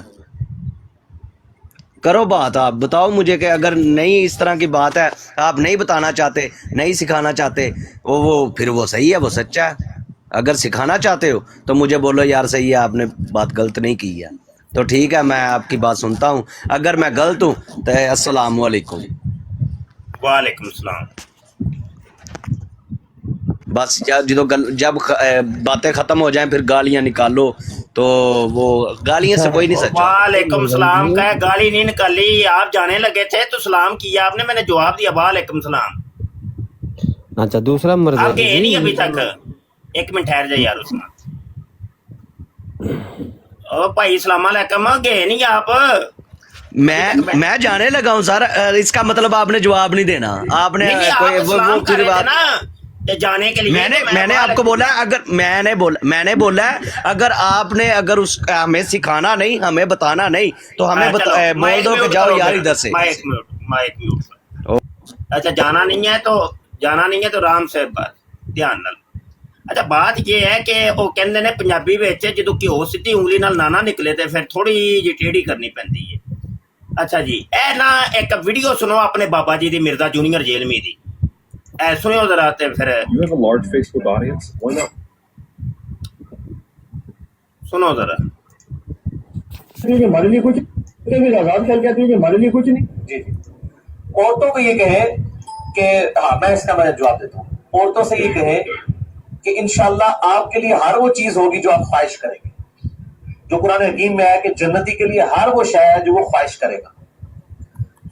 کرو بات، آپ بتاؤ مجھے کہ اگر نہیں اس طرح کی بات ہے، آپ نہیں بتانا چاہتے، نہیں سکھانا چاہتے، وہ پھر وہ صحیح ہے، وہ سچا ہے. اگر سکھانا چاہتے ہو تو مجھے بولو یار صحیح ہے، آپ نے بات غلط نہیں کی ہے، تو ٹھیک ہے میں آپ کی بات سنتا ہوں. اگر میں غلط ہوں تو السلام علیکم. وعلیکم السلام. بس جب باتیں ختم ہو جائیں پھر گالیاں نکالو، تو وہ گالیاں سے کوئی نہیں سچا. وعلیکم السلام کا ہے، گالی نہیں نکالی. آپ جانے لگے تھے تو سلام کیا آپ نے، میں نے جواب دیا وعلیکم السلام. اچھا دوسرا نمبر آپ گئے نہیں ابھی تک. ایک منٹ ٹھہر جائے یار اس میں. او بھائی السلام علیکم، گئے نہیں آپ؟ میں جانے لگا ہوں سر. اس کا مطلب آپ نے جواب نہیں دینا. آپ نے کوئی وہ پھر بات جانے کے لیے میں نے آپ کو بولا ہے، اگر میں نے بولا ہے اگر آپ نے ہمیں سکھانا نہیں، ہمیں بتانا نہیں، تو ہمیں بول دو کہ جاؤ یار ادھر سے. اچھا جانا نہیں ہے تو رام سے بات دھیان نال. اچھا بات یہ ہے کہ وہ کہندے نے پنجابی وچ جدوں گھیو سیدھی انگلی نال نانا نکلے تے پھر تھوڑی جی ٹیڑھی کرنی پیندی ہے. اچھا جی اے نا ایک ویڈیو سنو اپنے بابا جی دی، مرزا جونیئر جیلمی دی. اے سنو ذرا تے پھر سنو ذرا. ہمارے لیے کچھ آزاد خیال کہتے ہیں کہ ہمارے لیے کچھ نہیں. جی جی عورتوں کو یہ کہیں کہ ہاں میں اس کا میں جواب دیتا ہوں. عورتوں سے یہ کہیں کہ انشاءاللہ آپ کے لیے ہر وہ چیز ہوگی جو آپ خواہش کریں گے. جو قرآن حکیم میں ہے کہ جنتی کے لیے ہر وہ شے ہے جو وہ خواہش کرے گا.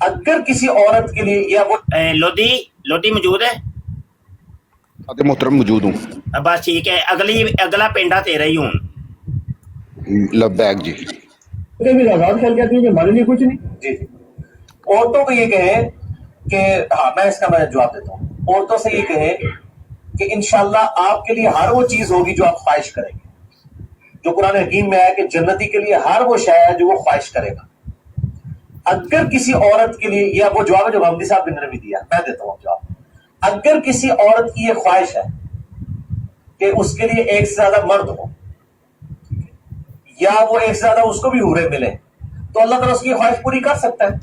اگر کسی عورت کے لیے یا وہ لودھی موجود ہے؟ محترم موجود ہوں. بس ٹھیک ہے. اگلا پینڈا تیرا ہی ہوں. لبیک جی. آزاد خیال کہتے ہیں کہ ہمارے لیے کچھ نہیں. جی جی عورتوں کو یہ کہیں کہ ہاں میں اس کا میں جواب دیتا ہوں. عورتوں سے یہ کہیں کہ انشاءاللہ آپ کے لیے ہر وہ چیز ہوگی جو آپ خواہش کریں گے. جو قرآن حکیم میں ہے کہ جنتی کے لیے ہر وہ شے ہے جو وہ خواہش کرے گا. اگر کسی عورت کے لیے، یا وہ جواب ہے جو محمدی صاحب نے بھی دیا، میں دیتا ہوں جواب. اگر کسی عورت کی یہ خواہش ہے کہ اس کے لیے ایک سے زیادہ مرد ہو، یا وہ ایک سے زیادہ اس کو بھی حوریں ملے، تو اللہ تعالیٰ اس کی خواہش پوری کر سکتا ہے.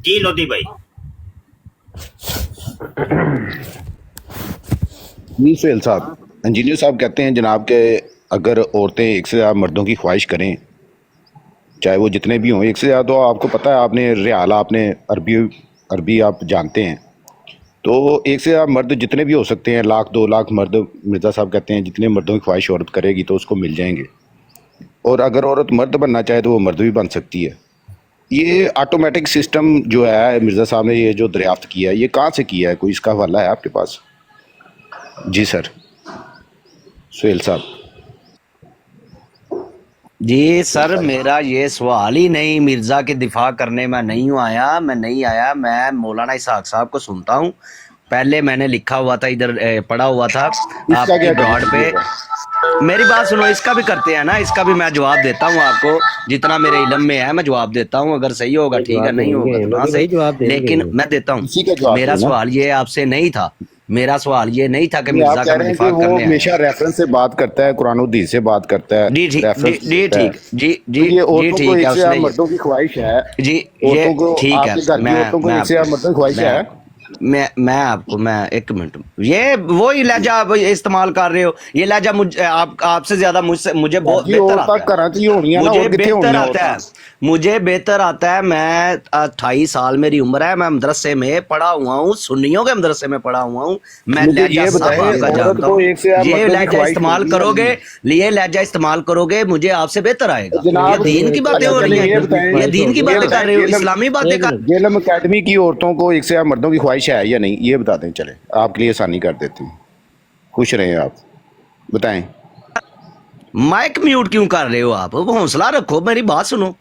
جی لودھی بھائی. نہیں سہیل صاحب، انجینئر صاحب کہتے ہیں جناب کہ اگر عورتیں ایک سے زیادہ مردوں کی خواہش کریں، چاہے وہ جتنے بھی ہوں، ایک سے زیادہ، تو آپ کو پتہ ہے، آپ نے ریال، آپ نے عربی آپ جانتے ہیں، تو ایک سے زیادہ مرد جتنے بھی ہو سکتے ہیں، 1,00,000 2,00,000 مرد، مرزا صاحب کہتے ہیں جتنے مردوں کی خواہش عورت کرے گی تو اس کو مل جائیں گے. اور اگر عورت مرد بننا چاہے تو وہ مرد بھی بن سکتی ہے. یہ آٹومیٹک سسٹم جو ہے مرزا صاحب نے یہ جو دریافت کیا ہے، یہ کہاں سے کیا ہے؟ کوئی اس کا حوالہ ہے آپ کے پاس؟ جی سر سہیل صاحب. جی سر میرا یہ سوال ہی نہیں، مرزا کے دفاع کرنے میں نہیں آیا. میں مولانا اسحاق صاحب کو سنتا ہوں. پہلے میں نے لکھا ہوا تھا، ادھر پڑھا ہوا تھا آپ کی بلاڈ پہ. میری بات سنو، اس کا بھی کرتے ہیں نا، اس کا بھی میں جواب دیتا ہوں آپ کو، جتنا میرے علم میں ہے میں جواب دیتا ہوں. اگر صحیح ہوگا ٹھیک ہے، نہیں ہوگا تو نہ صحیح، لیکن میں دیتا ہوں. میرا سوال یہ آپ سے نہیں تھا، میرا سوال یہ نہیں تھا کہ مرزا کا میں دفاع کرنے ہمیشہ ریفرنس سے بات کرتا ہے، قرآن و حدیث سے بات کرتا ہے. جی ٹھیک یہ عورتوں کو ایک سے زیادہ مردوں کی خواہش ہے. جی عورتوں کو ٹھیک ہے، آپ کے گھر کی عورتوں کو ایک سے زیادہ مردوں کی خواہش ہے. मैं आपको मैं एक मिनट, ये वही लहजा आप इस्तेमाल कर रहे हो, ये लहजा आपसे ज्यादा मुझे बहुत बेहतर आता है, मुझे बेहतर आता है। मैं 28 साल मेरी उम्र है, मैं मदरसे में पढ़ा हुआ हूँ, सुन्नियों के मदरसे में पढ़ा हुआ हूँ, मैं लहजा सब आपका जानता हूँ। ये लहजा इस्तेमाल करोगे, ये लहजा इस्तेमाल करोगे, मुझे आपसे बेहतर आएगा। ये दीन की बातें हो रही हैं, ये दीन की बातें कर रहे हो, इस्लामी बातें कर। जेलम अकेडमी की औरतों को एक से आप मर्दों की ख्वाहिश है या नहीं, ये बता दें, चले आपके लिए आसानी कर देती हूँ, खुश रहे आप, बताएं। माइक म्यूट क्यों कर रहे हो आप? हौसला रखो, मेरी बात सुनो।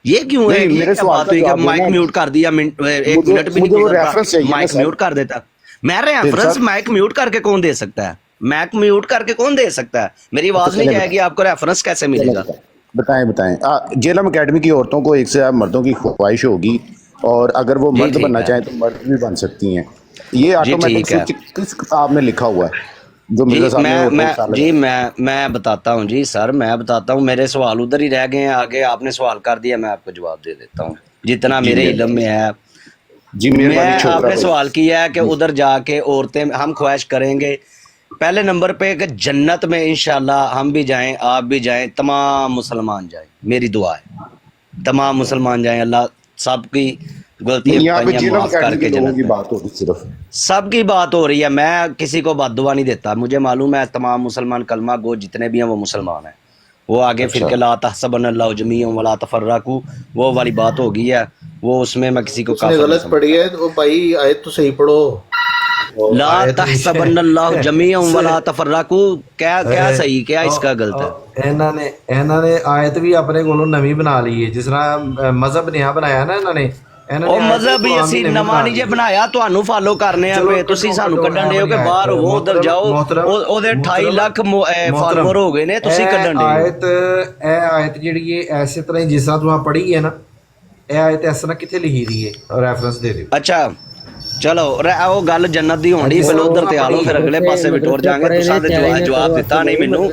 ये क्यों है? मेरे सवाल बात हुई कि माइक म्यूट कर दिया, एक मिनट भी नहीं गुजरता, माइक म्यूट कर देता। मैं रेफरेंस माइक म्यूट करके कौन दे सकता है? माइक म्यूट करके कौन दे सकता है? मेरी आवाज नहीं जाएगी, आपको रेफरेंस कैसे मिलेगा? बताएं। जेलम अकेडमी की औरतों को एक से आप मर्दों की ख्वाहिश होगी, और अगर वो मर्द बनना चाहें तो मर्द भी बन सकती हैं। ये ऑटोमेटिक किस किताब में लिखा हुआ है? जो मैं बताता हूँ जी सर, मैं बताता हूँ। मेरे सवाल उधर ही रह गए हैं, आगे आपने सवाल कर दिया, मैं आपको जवाब दे देता हूँ जितना मेरे इल्म में है। मैं आपने सवाल किया है कि उधर जाके औरतें हम ख्वाहिश करेंगे, पहले नंबर पे कि जन्नत में इंशाल्लाह हम भी जाएं, आप भी जाएं, तमाम मुसलमान जाएं। मेरी दुआ है तमाम मुसलमान जाएं, अल्लाह सबकी गलतियां माफ करके जन्नत की बात हो रही, सिर्फ सबकी बात हो रही है। मैं किसी को बद्दुआ नहीं देता, मुझे मालूम है तमाम मुसलमान कलमा गो जितने भी हैं वो मुसलमान हैं। वो आगे फिर के ला तहसबन्नल्लाहु जमीअन वला तफर्रकू वो वाली बात हो गई है, वो उसमें मैं किसी को गलत पढ़ी है तो भाई आयत तो सही पढ़ो। ला तहसबन्नल्लाहु जमीअन वला तफर्रकू, क्या सही क्या इसका गलत है? ਇਹਨਾਂ ਨੇ ਆਇਤ ਵੀ ਆਪਣੇ ਕੋਲੋਂ ਨਵੀਂ ਬਣਾ ਲਈ ਹੈ, ਜਿਸ ਤਰ੍ਹਾਂ ਮਜ਼ਹਬ ਨਿਆ ਬਣਾਇਆ ਨਾ ਇਹਨਾਂ ਨੇ। ਉਹ ਮਜ਼ਹਬ ਵੀ ਅਸੀਂ ਨਵਾਂ ਨਹੀਂ ਜੇ ਬਣਾਇਆ, ਤੁਹਾਨੂੰ ਫਾਲੋ ਕਰਨੇ ਆ ਵੇ, ਤੁਸੀਂ ਸਾਨੂੰ ਕੱਢਣ ਦੇ ਹੋ ਕਿ ਬਾਹਰ ਹੋਵੋ, ਉਧਰ ਜਾਓ। ਉਹਦੇ 28 ਲੱਖ ਫਾਲੋਅਰ ਹੋ ਗਏ ਨੇ, ਤੁਸੀਂ ਕੱਢਣ ਦੇ ਆਇਤ। ਇਹ ਆਇਤ ਜਿਹੜੀ ਹੈ ਐਸੇ ਤਰ੍ਹਾਂ ਜਿਸ ਤਰ੍ਹਾਂ ਤੁਸੀਂ ਪੜ੍ਹੀ ਹੈ ਨਾ, ਇਹ ਆਇਤ ਇਸ ਤਰ੍ਹਾਂ ਕਿੱਥੇ ਲਿਖੀ ਦੀ ਹੈ? ਰੈਫਰੈਂਸ ਦੇ ਦਿਓ। ਅੱਛਾ ਚਲੋ ਉਹ ਗੱਲ ਜੰਨਤ ਦੀ ਹੋਣੀ, ਪਹਿਲਾਂ ਉਧਰ ਤੇ ਆ ਲਓ, ਫਿਰ ਅਗਲੇ ਪਾਸੇ ਵੀ ਟੁਰ ਜਾਾਂਗੇ। ਤੁਸੀਂ ਤੇ ਜਵਾਬ ਦਿੱਤਾ ਨਹੀਂ ਮੈਨੂੰ,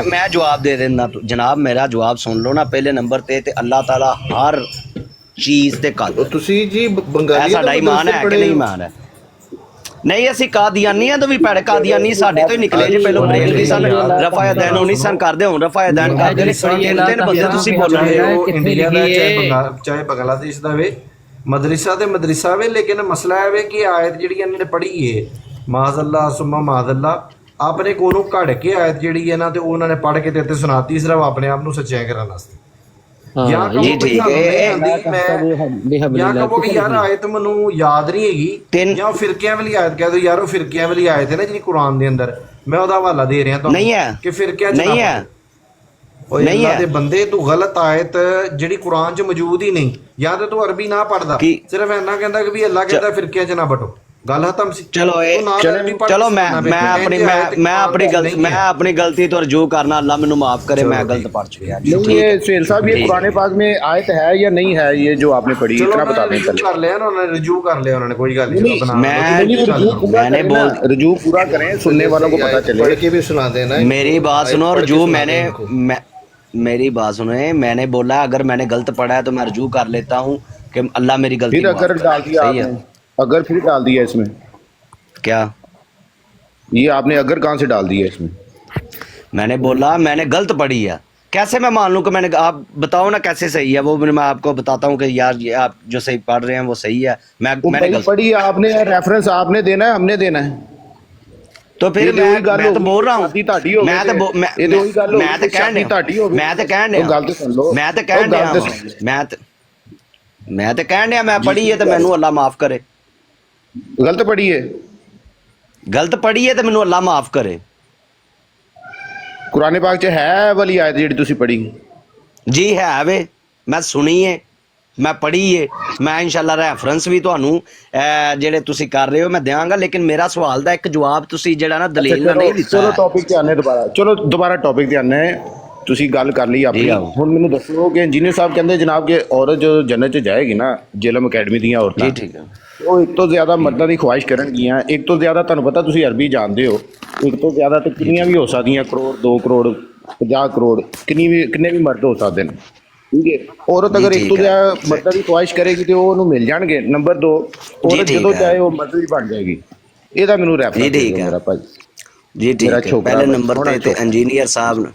ਮੈਂ ਜਵਾਬ ਦੇ ਦਿੰਦਾ ਜਨਾਬ। ਮੇਰਾ ਜਵਾਬ ਸੁਣ ਲਓ ਨਾ। ਪਹਿਲੇ ਨੰਬਰ ਤੇ ਅੱਲਾਹ ਤਾਲਾ ਹਰ ਚੀਜ਼ ਤੇ ਕਾਦਰ। ਤੁਸੀਂ ਜੀ ਬੰਗਾਲੀ ਸਾਡਾ ਈਮਾਨ ਹੈ ਕਿ ਨਹੀਂ ਈਮਾਨ ਹੈ? ਨਹੀਂ ਅਸੀਂ ਕਾਦੀਆਨੀਆਂ ਤੋਂ ਵੀ ਭੈੜੇ, ਕਾਦੀਆਨੀ ਸਾਡੇ ਤੋਂ ਹੀ ਨਿਕਲੇ ਜੇ। ਪਹਿਲਾਂ ਬ੍ਰੇਲ ਵੀ ਸਨ, ਰਫਾ ਅदैन ਉਹ ਨਹੀਂ ਸਨ ਕਰਦੇ, ਹੁਣ ਰਫਾ ਅदैन ਕਰਦੇ ਨੇ। ਤਿੰਨ ਬੰਦੇ ਤੁਸੀਂ ਬੋਲੋਗੇ, ਇੰਡੀਆ ਦਾ ਚਾਹੇ ਬੰਗਲਾਦੇਸ਼ ਦਾ ਵੇ, ਮਦਰਸਾ ਤੇ ਮਦਰਸਾ ਵੇ, ਲੇਕਿਨ ਮਸਲਾ ਇਹ ਵੇ ਕਿ ਆਇਤ ਜਿਹੜੀ ਇਹਨਾਂ ਨੇ ਪੜ੍ਹੀ ਹੈ, ਮਾਜ਼ਅੱਲਾ ਸੁਮਾ ਮਾਜ਼ਅੱਲਾ, ਆਪਣੇ ਕੋਲੋਂ ਘੜ ਕੇ ਆਇਤ ਜਿਹੜੀ ਹੈ ਨਾ, ਤੇ ਉਹਨਾਂ ਨੇ ਪੜ੍ਹ ਕੇ ਤੇ ਸੁਣਾਤੀ ਸਿਰਫ ਆਪਣੇ ਆਪ ਨੂੰ ਸੱਚਿਆ ਕਰਨ ਵਾਸਤੇ। ਜੀ ਠੀਕ ਹੈ, ਜਾਂ ਕਹੋ ਕਿ ਯਾਰ ਆਇਤ ਮੈਨੂੰ ਯਾਦ ਨਹੀਂ ਹੈਗੀ, ਜਾਂ ਫਿਰਕਿਆਂ ਵਾਲੀ ਆਇਤ ਕਹਿ ਦੋ, ਯਾਰ ਉਹ ਫਿਰਕਿਆਂ ਵਾਲੀ ਆਇਤ ਹੈ ਨਾ ਜਿਹੜੀ ਕੁਰਾਨ ਦੇ ਅੰਦਰ, ਮੈਂ ਉਹਦਾ ਹਵਾਲਾ ਦੇ ਰਿਹਾ ਤੁਹਾਨੂੰ ਕਿ ਫਿਰਕਿਆਂ ਚ ਨਹੀਂ ਹੈ। ਨਹੀਂ ਹੈ ਬੰਦੇ, ਤੂੰ ਗਲਤ ਆਇਤ ਜਿਹੜੀ ਕੁਰਾਨ ਚ ਮੌਜੂਦ ਹੀ ਨਹੀਂ, ਜਾਂ ਤੇ ਤੂੰ ਅਰਬੀ ਨਾ ਪੜਦਾ, ਸਿਰਫ ਇੰਨਾ ਕਹਿੰਦਾ ਕਿ ਵੀ ਅੱਲਾ ਕਹਿੰਦਾ ਫਿਰਕਿਆਂ ਚ ਨਾ ਬਟੋ, ਗੱਲ ਖਤਮ ਸੀ। ਚਲੋ ਮੈਂ ਆਪਣੀ गलती तो रजू करना, अल्लाह मैनू माफ करे, मैं गलत पढ़ चुका। ये सुहेल साहब, ये कुरान पाक में आयत है या नहीं है, ये जो आपने पढ़ी, इतना बता दें। कर लिया ना उन्होंने, रजू कर लिया उन्होंने, कोई गल नहीं। मैंने रजू पूरा करें, सुनने वालों को पता चले, पढ़ के भी सुना देना। मेरी बात सुनो रजू, मेरी बात सुनो, मैंने बोला अगर मैंने गलत पढ़ा है तो मैं रजू कर लेता हूँ कि अल्लाह मेरी गलती अगर डाल दिया आपने, अगर फिर डाल दिया इसमें, क्या ये आपने अगर कहाँ से डाल दिया इसमें? मैंने बोला मैंने गलत पढ़ी है, कैसे मैं मान लूँ कि मैंने, आप बताओ ना कैसे सही है वो, मैं आपको बताता हूँ कि यार ये आप जो सही पढ़ रहे हैं वो सही है। मैंने गलत पढ़ी है, आपने रेफरेंस आपने देना है, हमने देना है, तो फिर मैं तो बोल रहा हूँ, मैं पढ़ी है तो मैनू अल्लाह माफ करे। गलत पढ़ी है तो मैनू अल्लाह माफ करे। कुरान पाक च है वाली आयत जिहड़ी तुसीं पढ़ी? जी है वे, मैं सुनी है, मैं पढ़ी है, मैं इंशाल्लाह रेफरेंस भी तुहानू ਜਿਹੜੇ ਤੁਸੀਂ ਕਰ ਰਹੇ ਹੋ ਮੈਂ ਦਿਆਂਗਾ, लेकिन मेरा सवाल ਦਾ ਇੱਕ ਜਵਾਬ ਤੁਸੀਂ ਜਿਹੜਾ ਨਾ ਦਲੀਲ ਨਾਲ ਨਹੀਂ ਦਿੱਤਾ। ਚਲੋ ਟੌਪਿਕ ਤੇ ਆਨੇ ਦੁਬਾਰਾ, ਚਲੋ ਦੁਬਾਰਾ ਟੌਪਿਕ ਤੇ ਆਨੇ। ਤੁਸੀਂ ਗੱਲ ਕਰ ਲਈ ਆਪਣੀ, ਹੁਣ ਮੈਨੂੰ ਦੱਸੋ ਕਿ ਇੰਜੀਨੀਅਰ ਸਾਹਿਬ ਕਹਿੰਦੇ ਜਨਾਬ ਕਿ ਔਰਤ ਜੋ ਜੰਨਤ 'ਚ ਜਾਏਗੀ ਨਾ, ਜੇਲਮ ਅਕੈਡਮੀ ਦੀਆਂ ਔਰਤਾਂ, ਜੀ ਠੀਕ ਹੈ, ਉਹ ਇੱਕ ਤੋਂ ਜ਼ਿਆਦਾ ਮਰਦਾਂ ਦੀ ਖੁਆਇਸ਼ ਕਰਨਗੀਆਂ। ਇੱਕ ਤੋਂ ਜ਼ਿਆਦਾ, ਤੁਹਾਨੂੰ ਪਤਾ, ਤੁਸੀਂ ਅਰਬੀ ਜਾਣਦੇ ਹੋ, ਇੱਕ ਤੋਂ ਜ਼ਿਆਦਾ ਤਾਂ ਕਿੰਨੀਆਂ ਵੀ ਹੋ ਸਕਦੀਆਂ, ਕਰੋੜ, 2 ਕਰੋੜ, 50 ਕਰੋੜ, ਕਿੰਨੇ ਵੀ ਮਰਦ ਹੋ ਸਕਦੇ ਨੇ। ਠੀਕ ਹੈ। ਔਰਤ ਅਗਰ ਇੱਕ ਦੂਜੇ ਮਦਦ ਦੀ ਖੁਆਇਸ਼ ਕਰੇਗੀ ਤੇ ਉਹ ਉਹਨੂੰ ਮਿਲ ਜਾਣਗੇ। ਨੰਬਰ 2, ਔਰਤ ਜਦੋਂ ਚਾਹੇ ਉਹ ਮਦਦ ਹੀ ਬਣ ਜਾਏਗੀ। ਇਹਦਾ ਮੈਨੂੰ ਰੈਫਰੈਂਸ ਦੇ ਦਿਓ ਮੇਰਾ ਭਾਈ। ਜੀ ਠੀਕ ਹੈ। ਪਹਿਲੇ ਨੰਬਰ ਤੇ ਇੰਜੀਨੀਅਰ ਸਾਹਿਬ ਨੇ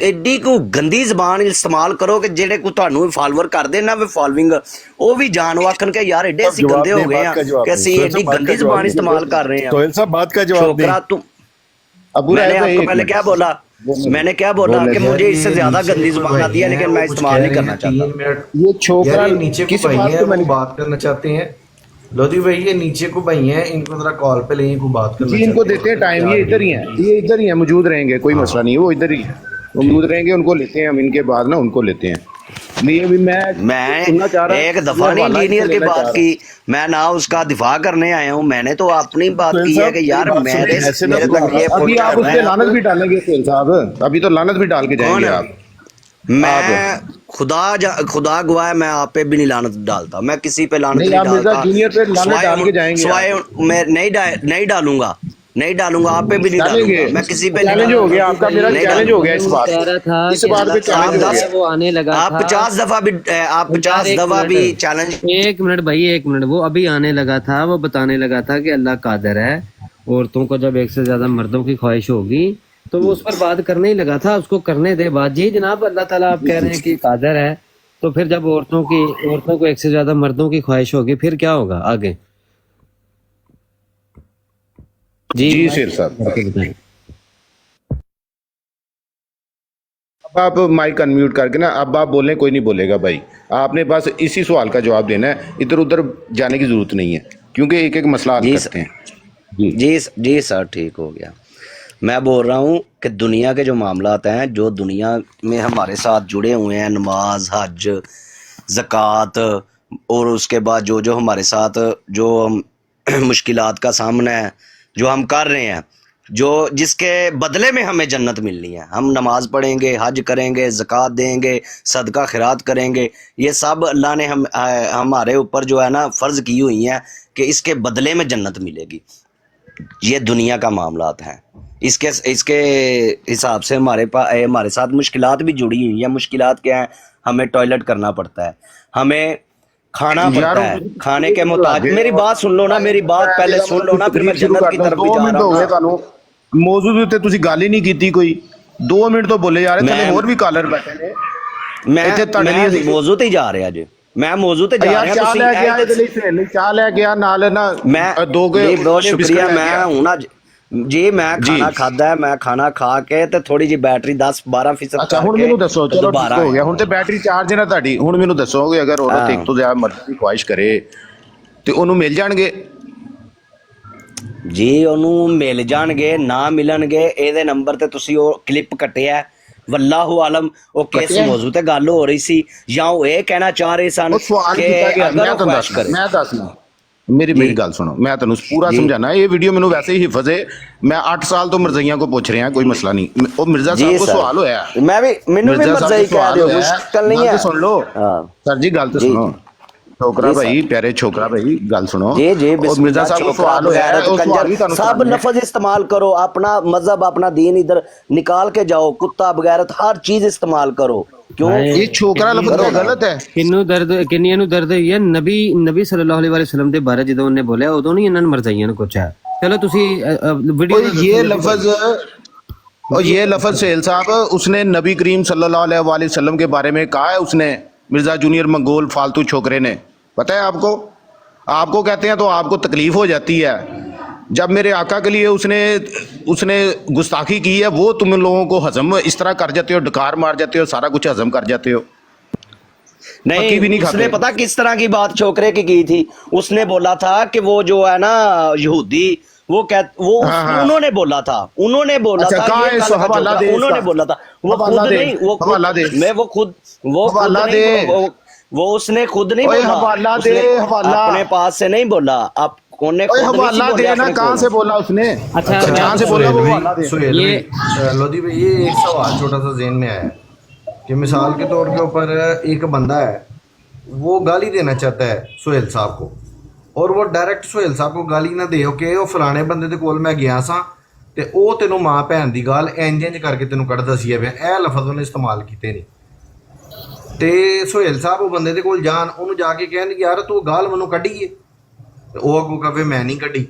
ਐਡੀ ਕੋ ਗੰਦੀ ਜ਼ਬਾਨ ਇਸਤੇਮਾਲ ਕਰੋ ਕਿ ਜਿਹੜੇ ਕੋ ਤੁਹਾਨੂੰ ਫਾਲੋਅਰ ਕਰਦੇ ਨਾ ਫਾਲੋਇੰਗ ਉਹ ਵੀ ਜਾਣ ਆਖਣ ਕੇ ਯਾਰ ਐਡੇ ਅਸੀਂ ਗੰਦੇ ਹੋ ਗਏ ਆ ਕਿ ਅਸੀਂ ਐਡੀ ਗੰਦੀ ਜ਼ਬਾਨ ਇस्तेमाल कर रहे हैं। सोहेल साहब बात का जवाब दें। तुम मैंने आपको पहले क्या बोला? मैंने क्या बोला कि मुझे इससे ज्यादा गंदी जुबान आती है लेकिन मैं इस्तेमाल नहीं करना चाहता। ये छोकरा नीचे को भाई है, मैंने बात करना चाहते हैं। लोधी भाई ये नीचे को भाई हैं, इनको जरा कॉल पे लेंगे, को बात करना। जी इनको देते हैं टाइम, ये इधर ही हैं, ये इधर ही हैं, मौजूद रहेंगे, कोई मसला नहीं है, वो इधर ही है मौजूद रहेंगे। उनको लेते हैं हम, इनके बाद ना उनको लेते हैं। मैं एक दफा नहीं इंजीनियर की बात की, मैं ना उसका दिफा करने आया हूँ। मैंने तो अपनी बात की है कि यार मेरे तक ये अभी आप उस पे लानत भी डालेंगे सोहेल साहब, अभी तो लानत भी डाल के जाएंगे आप। मैं खुदा गवाह मैं आप पे भी नहीं लानत डालता, मैं किसी पे लानत नहीं डालता। जूनियर पे लानत डाल के जाएंगे, स्वाय मैं नहीं डालूंगा, नहीं डालूंगा, आप पे भी नहीं डालूंगा, मैं किसी पे चैलेंज हो गया आपका, मेरा चैलेंज हो गया इस बात पे चैलेंज हो गया। वो आने लगा था, आप 50 दफा भी चैलेंज। एक मिनट भाई, एक मिनट। वो अभी आने लगा था, वो बताने लगा था कि अल्लाह कादर है, औरतों को जब एक से ज्यादा मर्दों की ख्वाहिश होगी तो वो उस पर बात करने ही लगा था। उसको करने दे बात। जी जनाब, अल्लाह ताला आप कह रहे हैं कि कादर है, तो फिर जब औरतों को एक से ज्यादा मर्दों की ख्वाहिश होगी फिर क्या होगा आगे? जी शेर साहब, अब आप माइक अनम्यूट करके ना, अब आप बोलें, कोई नहीं बोलेगा भाई। आपने बस इसी सवाल का जवाब देना है, इधर उधर जाने की जरूरत नहीं है, क्योंकि एक एक मसला हल करते हैं। जी सर, ठीक हो गया। मैं बोल रहा हूँ कि दुनिया के जो मामलात हैं, जो दुनिया में हमारे साथ जुड़े हुए हैं, नमाज, हज, ज़कात, और उसके बाद जो जो हमारे साथ जो मुश्किलात का सामना है जो हम कर रहे हैं, जो जिसके बदले में हमें जन्नत मिलनी है, हम नमाज पढ़ेंगे, हज करेंगे, ज़कात देंगे, सदका खैरात करेंगे, ये सब अल्लाह ने हमारे ऊपर जो है ना फ़र्ज़ की हुई हैं कि इसके बदले में जन्नत मिलेगी। ये दुनिया का मामलात हैं। इसके हिसाब से हमारे साथ मुश्किलात भी जुड़ी हुई हैं। मुश्किलात क्या हैं? हमें टॉयलेट करना पड़ता है, हमें खाना पड़ता है, खाने के मुताबिक। मेरी बात सुन लो ना, मेरी बात पहले सुन लो ना, फिर मैं जन्नत की तरफ भी जा रहा हूं। मौजूद होते तुसी गाल ही नहीं की कोई 2 मिनट तो बोले जा रहे थे, और भी कॉलर बैठे ने। मैं मौजूद ही जा रहा जी, मैं मौजूद ही जा रहा चाह लेके आ नाल ना। मैं बहुत शुक्रिया, मैं हूं ना जी, मैं खाना खादा है, मैं खाना खा के ते थोड़ी जी बैटरी 10-12% अच्छा हुन मेनू दसो, चलो ठीक हो गया, हुन ते बैटरी चार्ज है ना ਤੁਹਾਡੀ। हुन मेनू दसो कि अगर औरत एक तो ज्यादा मर्द की ख्वाहिश करे ਤੇ ਉਹਨੂੰ ਮਿਲ ਜਾਣਗੇ ਜੀ, ਉਹਨੂੰ ਮਿਲ ਜਾਣਗੇ ਨਾ ਮਿਲਣਗੇ ਇਹਦੇ ਨੰਬਰ ਤੇ ਤੁਸੀਂ ਉਹ ਕਲਿੱਪ ਕੱਟਿਆ ਵੱਲਾਹੁ ਆਲਮ ਉਹ ਕਿਸ ਮੌਜੂ ਤੇ ਗੱਲ ਹੋ ਰਹੀ ਸੀ, ਜਾਂ ਉਹ ਇਹ ਕਹਿਣਾ ਚਾਹ ਰਹੇ ਸਨ ਕਿ ਅਗਰ ਉਹ ख्वाहिश करे। मैं दसना मेरी गल सुनो, मैं तेन पूरा समझाना। ये वीडियो मैंने वैसे ही हिफज है, मैं 8 साल तो मिर्जाइया को पूछ रहा, कोई मसला नहीं। वो मिर्जा साहब को सवाल होया, मैं भी मिर्जा साहब को सवाल होया, मुश्किल नहीं है। सुन लो सर जी, गल तो सुनो छोकरा भाई, प्यारे छोकरा भाई, गल सुनो। और मिर्जा साहब को सवाल होया, सब लफ्ज इस्तेमाल करो, अपना मजहब अपना दीन इधर निकाल के जाओ, कुत्ता बगैरत हर चीज इस्तेमाल करो। क्यों ये छोकरा लफ्ज गलत है? किन्नियां नु दर्द है नबी सल्लल्लाहु अलैहि वसल्लम दे बारे ਜਦੋਂ ਉਹਨੇ ਬੋਲਿਆ ਉਦੋਂ ਨਹੀਂ ਇਹਨਾਂ ਨੇ ਮਰਜ਼ਾਈਆਂ ਨੂੰ ਕੁਛ ਹੈ। चलो तुसी वीडियो ये लफ्ज सोहेल साहब उसने नबी करीम सल्लल्लाहु अलैहि वसल्लम के बारे में कहा है, उसने मिर्जा जूनियर मंगोल फालतू छोकरे ने, पता है आपको? आपको कहते हैं तो आपको तकलीफ हो जाती है। जब मेरे आका के लिए उसने गुस्ताखी की है, वो तुम लोगों को हजम इस तरह कर जाते हो, डकार मार जाते हो, सारा कुछ हजम कर जाते हो। नहीं भी नहीं उसने पता किस तरह की बात छोकरे की थी। उसने बोला था कि वो जो है ना यहूदी, वो उन्होंने बोला था, उन्होंने बोला था, उन्होंने बोला था, वो खुद नहीं, वो उसने खुद नहीं बोला, अपने पास से नहीं बोला, आप हवाला देना कहाँ से बोला उसने? अच्छा कहाँ से बोला वो हवाला दे? ये लोधी भाई, ये एक सवाल छोटा सा ज़हन में आया कि मिसाल के तौर के ऊपर एक बंदा है, वो गाली देना चाहता है सोहेल साहब को, और वो डायरेक्ट सोहेल साहब को गाली ना दे के वो फलाने बंदे दे कोल मैं गया सा ते ओ तेनों मां भैन दी गाल इंज करके तेनों कढ़दा सी, ए लफज उन्हें इस्तेमाल कीते नहीं। ਤੇ ਸੁਹੇਲ ਸਾਹਿਬ ਉਹ ਬੰਦੇ ਦੇ ਕੋਲ ਜਾਣ, ਉਹਨੂੰ ਜਾ ਕੇ ਕਹਿਣ ਕਿ ਯਾਰ ਤੂੰ ਗਾਲ ਮੈਨੂੰ ਕੱਢੀਏ, ਤੇ ਉਹ ਅੱਗੋਂ ਕਹੇ ਮੈਂ ਨਹੀਂ ਕੱਢੀ।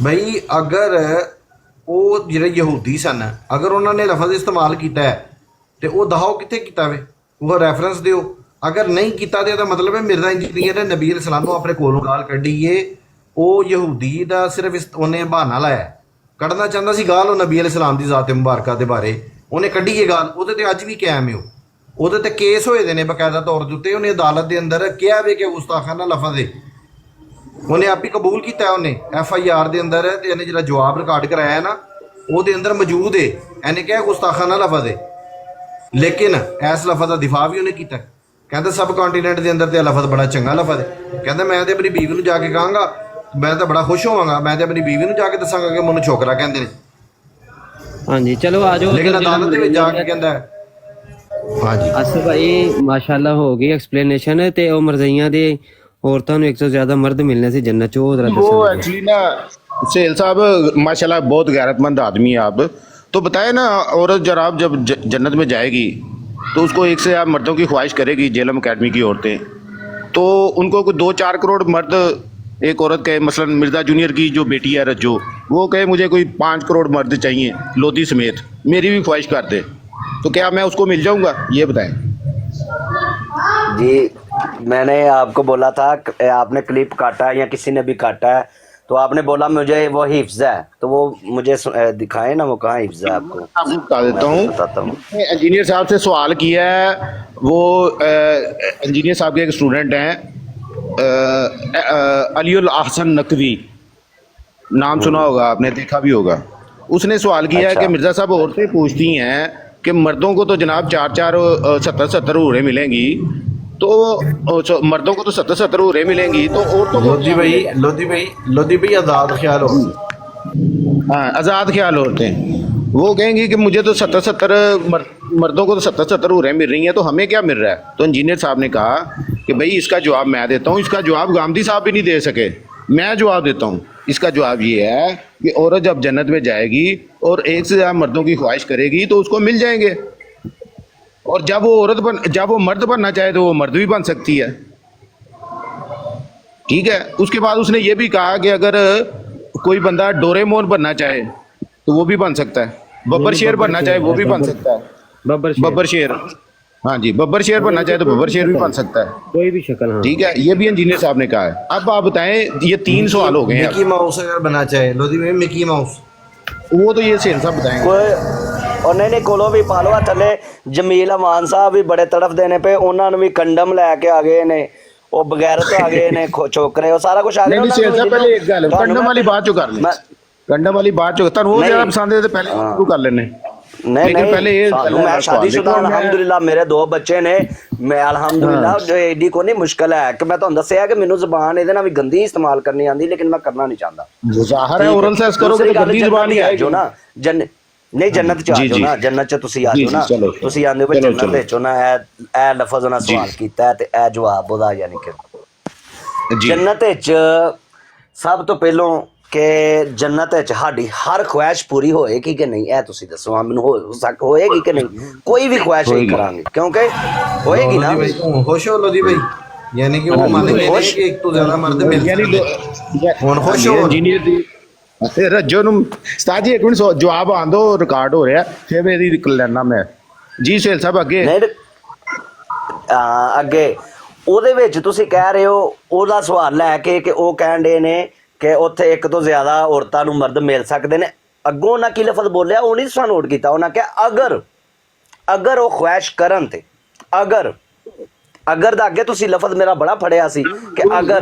ਬਈ ਅਗਰ ਉਹ ਜਿਹੜੇ ਯਹੂਦੀ ਸਨ, ਅਗਰ ਉਹਨਾਂ ਨੇ ਲਫ਼ਜ਼ ਇਸਤੇਮਾਲ ਕੀਤਾ ਹੈ ਤੇ ਉਹ ਦਿਖਾਓ ਕਿੱਥੇ ਕੀਤਾ ਵੇ, ਉਹ ਰੈਫਰੈਂਸ ਦਿਓ। ਅਗਰ ਨਹੀਂ ਕੀਤਾ ਤੇ ਇਹਦਾ ਮਤਲਬ ਹੈ ਮਿਰਜ਼ਾ ਇੰਜੀਨੀਅਰ ਨੇ ਨਬੀ ਇਸਲਾਮ ਨੂੰ ਆਪਣੇ ਕੋਲੋਂ ਗਾਲ ਕੱਢੀ ਏ। ਉਹ ਯਹੂਦੀ ਦਾ ਸਿਰਫ ਉਹਨੇ ਬਹਾਨਾ ਲਾਇਆ, ਕੱਢਣਾ ਚਾਹੁੰਦਾ ਸੀ ਗਾਲ ਉਹ ਨਬੀ ਇਸਲਾਮ ਦੀ ਜ਼ਾਤ ਮੁਬਾਰਕਾ ਦੇ ਬਾਰੇ, ਉਹਨੇ ਕੱਢੀ ਏ ਗਾਲ। ਉਹਦੇ ਤੇ ਅੱਜ ਵੀ ਕਾਇਮ ਹੈ, ਉਹਦੇ ਤੇ ਕੇਸ ਹੋਏ ਦੇ ਨੇ ਬਕਾਇਦਾ ਤੌਰ ਦੇ ਉੱਤੇ। ਉਹਨੇ ਅਦਾਲਤ ਦੇ ਅੰਦਰ ਕਿਹਾ ਵੇ ਕਿ ਗੁਸਤਾਖਾਨਾ ਲਫ਼ਜ਼ ਹੈ, ਉਹਨੇ ਆਪ ਹੀ ਕਬੂਲ ਕੀਤਾ। ਉਹਨੇ FIR ਦੇ ਅੰਦਰ ਤੇ ਇਹਨੇ ਜਿਹੜਾ ਜਵਾਬ ਰਿਕਾਰਡ ਕਰਾਇਆ ਨਾ ਉਹਦੇ ਅੰਦਰ ਮੌਜੂਦ ਹੈ, ਇਹਨੇ ਕਿਹਾ ਗੁਸਤਾਖਾਨਾ ਲਫ਼ਜ਼ ਹੈ। ਲੇਕਿਨ ਇਸ ਲਫ਼ਜ਼ ਦਾ ਦਿਫਾ ਵੀ ਉਹਨੇ ਕੀਤਾ, ਕਹਿੰਦਾ ਸਬ ਕੰਟੀਨੈਂਟ ਦੇ ਅੰਦਰ ਤੇ ਇਹ ਲਫ਼ਜ਼ ਬੜਾ ਚੰਗਾ ਲਫ਼ਜ਼ ਹੈ। ਕਹਿੰਦਾ ਮੈਂ ਤੇ ਆਪਣੀ ਬੀਵੀ ਨੂੰ ਜਾ ਕੇ ਕਹਾਂਗਾ, ਮੈਂ ਤਾਂ ਬੜਾ ਖੁਸ਼ ਹੋਵਾਂਗਾ, ਮੈਂ ਤੇ ਆਪਣੀ ਬੀਵੀ ਨੂੰ ਜਾ ਕੇ ਦੱਸਾਂਗਾ ਕਿ ਮੈਨੂੰ ਛੋਕਰਾ ਕਹਿੰਦੇ ਨੇ। ਹਾਂਜੀ ਚਲੋ ਆ ਜਾਓ। ਲੇਕਿਨ ਅਦਾਲਤ ਦੇ ਵਿੱਚ ਜਾ ਕੇ ਕਹਿੰਦਾ ਹਾਂਜੀ ਅਸਲ ਭਾਈ ਮਾਸ਼ਾਅੱਲਾ ਹੋ ਗਈ ਐਕਸਪਲੇਨੇਸ਼ਨ। ਤੇ ਉਹ ਮਰਜ਼ਈਆਂ ਦੇ औरतों ਨੂੰ 100 से ज्यादा मर्द मिलने से जन्नत चो वो एक्चुअली ना सेल साहब माशाल्लाह बहुत गैरतमंद आदमी है आप। तो बताए ना औरत जब जन्नत में जाएगी तो उसको 1 से 8 मर्दों की ख्वाहिश करेगी जेलम अकेडमी की औरतें, तो उनको कोई 2-4 करोड़ मर्द, एक औरत कहे मसलन मिर्ज़ा जूनियर की जो बेटी है रज्जो, वो कहे मुझे कोई 5 करोड़ मर्द चाहिए लोधी समेत, मेरी भी ख्वाहिश कर दे, तो क्या मैं उसको मिल जाऊँगा? ये बताएं जी। मैंने आपको बोला था, आपने क्लिप काटा या किसी ने भी काटा है तो आपने बोला मुझे वो हिफ्ज है, तो वो मुझे दिखाए ना वो कहाँ हिफ्ज है आपको बता देता हूँ। इंजीनियर साहब से सवाल किया है, वो इंजीनियर साहब के एक स्टूडेंट हैं अलीउल अहसन नकवी, नाम सुना होगा आपने, देखा भी होगा। उसने सवाल किया है कि मिर्ज़ा साहब औरतें पूछती हैं कि मर्दों को तो जनाब 4-4 70-70 हूरें मिलेंगी, तो मर्दों को तो 70-70 हूरें मिलेंगी, तो औरतों को लोधी भाई आज़ाद ख्याल हो, हाँ आज़ाद ख्याल औरतें वो कहेंगी कि मुझे तो 70-70 मर्दों को तो 70-70 हूरें मिल रही हैं, तो हमें क्या मिल रहा है? तो इंजीनियर साहब ने कहा कि भाई इसका जवाब मैं देता हूँ। इसका जवाब गांधी साहब भी नहीं दे सके, मैं जवाब देता हूँ। इसका जवाब ये है कि औरत जब जन्नत में जाएगी और 1 से ज़्यादा मर्दों की ख्वाहिश करेगी तो उसको मिल जाएंगे, और जब वो मर्द बनना चाहे तो वो मर्द भी बन सकती है, ठीक है। उसके बाद उसने ये भी कहा कि अगर कोई बंदा डोरेमोन बनना चाहे तो वो भी बन सकता है, बब्बर शेर बनना चाहे वो भी बन सकता है, बब्बर शेर, हाँ जी, बब्बर शेर बनना चाहे तो बब्बर शेर भी बन सकता है, कोई भी शक्ल, हाँ ठीक है। ये भी इंजीनियर साहब ने कहा है। अब आप बताएं, ये 3 सवाल हो गए हैं। मिकी माउस अगर बनना चाहे लोधी भाई, मिकी माउस, वो तो ये सेल साहब बताएंगे। और नहीं कोलो भी पालो थले जमील अमान साहब भी बड़े तड़फ देने पे, उन्होंने भी कंडम लैके आ गए ने, वो बगैरत आ गए ने, छोकरे वो सारा कुछ आ गया। नहीं सेल साहब पहले एक गल कंडम वाली बात जो कर ले, कंडम वाली बात जो तन वो ज्यादा पसंद है तो पहले शुरू कर लेने। नहीं पहले ये मैं शादीशुदा अल्हम्दुलिल्लाह, मेरे 2 बच्चे ने, मैं अल्हम्दुलिल्लाह जो एडी को नहीं मुश्किल है कि मैं तुहानू दस्सिया कि मैनू ज़बान इहदे नाल भी गंदी इस्तेमाल करनी आंदी, लेकिन मैं करना नहीं चाहता। ज़ाहिर है ओरल सेक्स करोगे तो गंदी ज़बान ही आएगी ना। नहीं जन्नत च आ जाओ ना, जन्नत च तुसी आ जाओ ना, तुसी आंदे हो जन्नत विच ना। ए लफज उन्हां सवाल कीता ते ए जवाब ओदा, यानी कि जन्नत च सब तो पहलों कि जन्नत च साडी हर ख्वाहिश पूरी होएगी कि नहीं, ए तुसी दसो। मैनूं हो सक होएगी कि नहीं, कोई भी ख्वाहिश नहीं करांगे क्योंकि होएगी ना। खुश हो लोधी भाई, यानी कि वो मान गए कि 1 ਤੋਂ ਜ਼ਿਆਦਾ ਮਰਦ ਮਿਲ ਸਕਦੇ, ਹੁਣ ਖੁਸ਼ ਹੋ। इंजीनियर दी रज्जो नूं उस्ताद जी 1 मिनट जवाब आन दो, रिकॉर्ड हो रहा फिर मेरी लेना मैं जी। सेल साहब अगे ਅੱਗੇ ਉਹਦੇ ਵਿੱਚ ਤੁਸੀਂ ਕਹਿ ਰਹੇ ਹੋ ਉਹਦਾ ਸਵਾਲ ਲੈ ਕੇ ਕਿ ਉਹ ਕਹਿਣ ਦੇ ਨੇ ਕਿ ਉੱਥੇ 1 ਤੋਂ ਜ਼ਿਆਦਾ ਔਰਤਾਂ ਨੂੰ ਮਰਦ ਮਿਲ ਸਕਦੇ ਨੇ। ਅੱਗੋਂ ਉਹਨਾਂ ਕੀ ਲਫ਼ਜ਼ ਬੋਲਿਆ ਉਹ ਨਹੀਂ ਸਾਨੂੰ ਨੋਟ ਕੀਤਾ। ਉਹਨਾਂ ਕਿਹਾ ਅਗਰ ਉਹ ਖੁਆਇਸ਼ ਕਰਨ ਤੇ ਅਗਰ ਦਾ ਅੱਗੇ ਤੁਸੀਂ ਲਫ਼ਜ਼ ਮੇਰਾ ਬੜਾ ਫੜਿਆ ਸੀ ਕਿ ਅਗਰ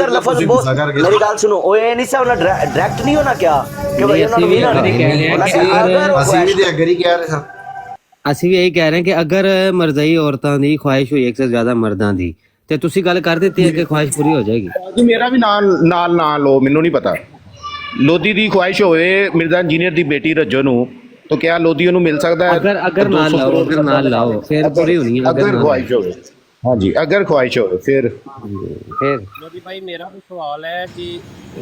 ਲਫ਼ਜ਼ ਮੇਰੀ ਗੱਲ ਸੁਣੋ, ਉਹ ਇਹ ਨਹੀਂ ਸੀ ਉਹਨਾਂ ਡਾਇਰੈਕਟ ਨਹੀਂ ਉਹਨਾਂ ਕਿਹਾ ਕਿ ਭਈ ਉਹਨਾਂ ਨੂੰ ਮਿਲਣ ਅਸੀਂ ਵੀ ਤੇ ਅਗਰ ਹੀ ਕਹਿ ਰਹੇ ਸਾਂ। ਅਸੀਂ ਵੀ ਇਹੀ ਕਹਿ ਰਹੇ ਕਿ ਅਗਰ ਮਰਜ਼ਈ ਔਰਤਾਂ ਦੀ ਖੁਆਇਸ਼ ਹੋਈ 1 ਤੋਂ ਜ਼ਿਆਦਾ ਮਰਦਾਂ ਦੀ, ਤੇ ਤੁਸੀਂ ਗੱਲ ਕਰ ਦਿੱਤੀ ਹੈ ਕਿ ਖੁਆਇਸ਼ ਪੂਰੀ ਹੋ ਜਾਏਗੀ। ਜੀ ਮੇਰਾ ਵੀ ਨਾਲ ਨਾ ਲਓ, ਮੈਨੂੰ ਨਹੀਂ ਪਤਾ। ਲੋਧੀ ਦੀ ਖੁਆਇਸ਼ ਹੋਵੇ ਮਿਰਜ਼ਾ ਇੰਜੀਨੀਅਰ ਦੀ ਬੇਟੀ ਰज्जो ਨੂੰ, तो क्या लोधी ਨੂੰ मिल सकता है? अगर ना लाओ फिर पूरी होनी है। अगर ख्वाहिश हो, हाँ जी, अगर ख्वाहिश हो फिर लोधी भाई मेरा भी सवाल है कि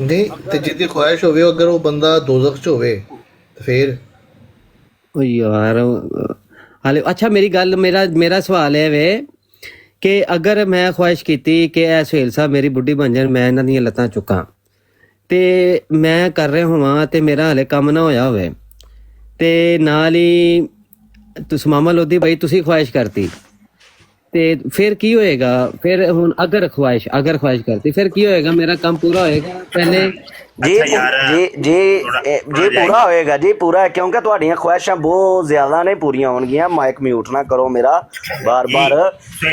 नहीं ते जिदी ख्वाहिश होवे अगर वो बंदा दोज़ख च होवे तो फिर ओ यार ਹਾਲੇ ਅੱਛਾ ਮੇਰੀ ਗੱਲ ਮੇਰਾ ਸਵਾਲ ਹੈ ਵੇ ਕਿ ਅਗਰ ਮੈਂ ਖੁਆਇਸ਼ ਕੀਤੀ ਕਿ ਇਹ ਸੁਹੇਲ ਸਾਹਿਬ ਮੇਰੀ ਬੁੱਢੀ ਬਣ ਜਾਣ, ਮੈਂ ਇਹਨਾਂ ਦੀਆਂ ਲੱਤਾਂ ਚੁੱਕਾਂ ਤੇ ਮੈਂ ਕਰ ਰਿਹਾ ਹੋਵਾਂ ਤੇ ਮੇਰਾ ਹਲੇ ਕੰਮ ਨਾ ਹੋਇਆ ਹੋਵੇ ਤੇ ਨਾਲ ਹੀ ਤੁਸੀਂ ਮਾਮਾ ਲੋਧੀ ਭਾਈ ਤੁਸੀਂ ਖੁਆਇਸ਼ ਕਰਤੀ ਤੇ ਫਿਰ ਕੀ ਹੋਏਗਾ? ਫਿਰ ਹੁਣ ਅਗਰ ਖੁਆਇਸ਼ ਕਰਤੀ ਫਿਰ ਕੀ ਹੋਏਗਾ? ਮੇਰਾ ਕੰਮ ਪੂਰਾ ਹੋਏਗਾ ਪਹਿਲੇ ਜੀ ਪੂਰਾ ਹੋਏਗਾ ਜੀ, ਪੂਰਾ, ਕਿਉਂਕਿ ਤੁਹਾਡੀਆਂ ਖੁਆਇਸ਼ਾਂ ਬਹੁਤ ਜ਼ਿਆਦਾ ਨੇ ਪੂਰੀਆਂ ਹੋਣਗੀਆਂ। ਮਾਈਕ ਮਿਊਟ ਨਾ ਕਰੋ ਮੇਰਾ ਬਾਰ-ਬਾਰ।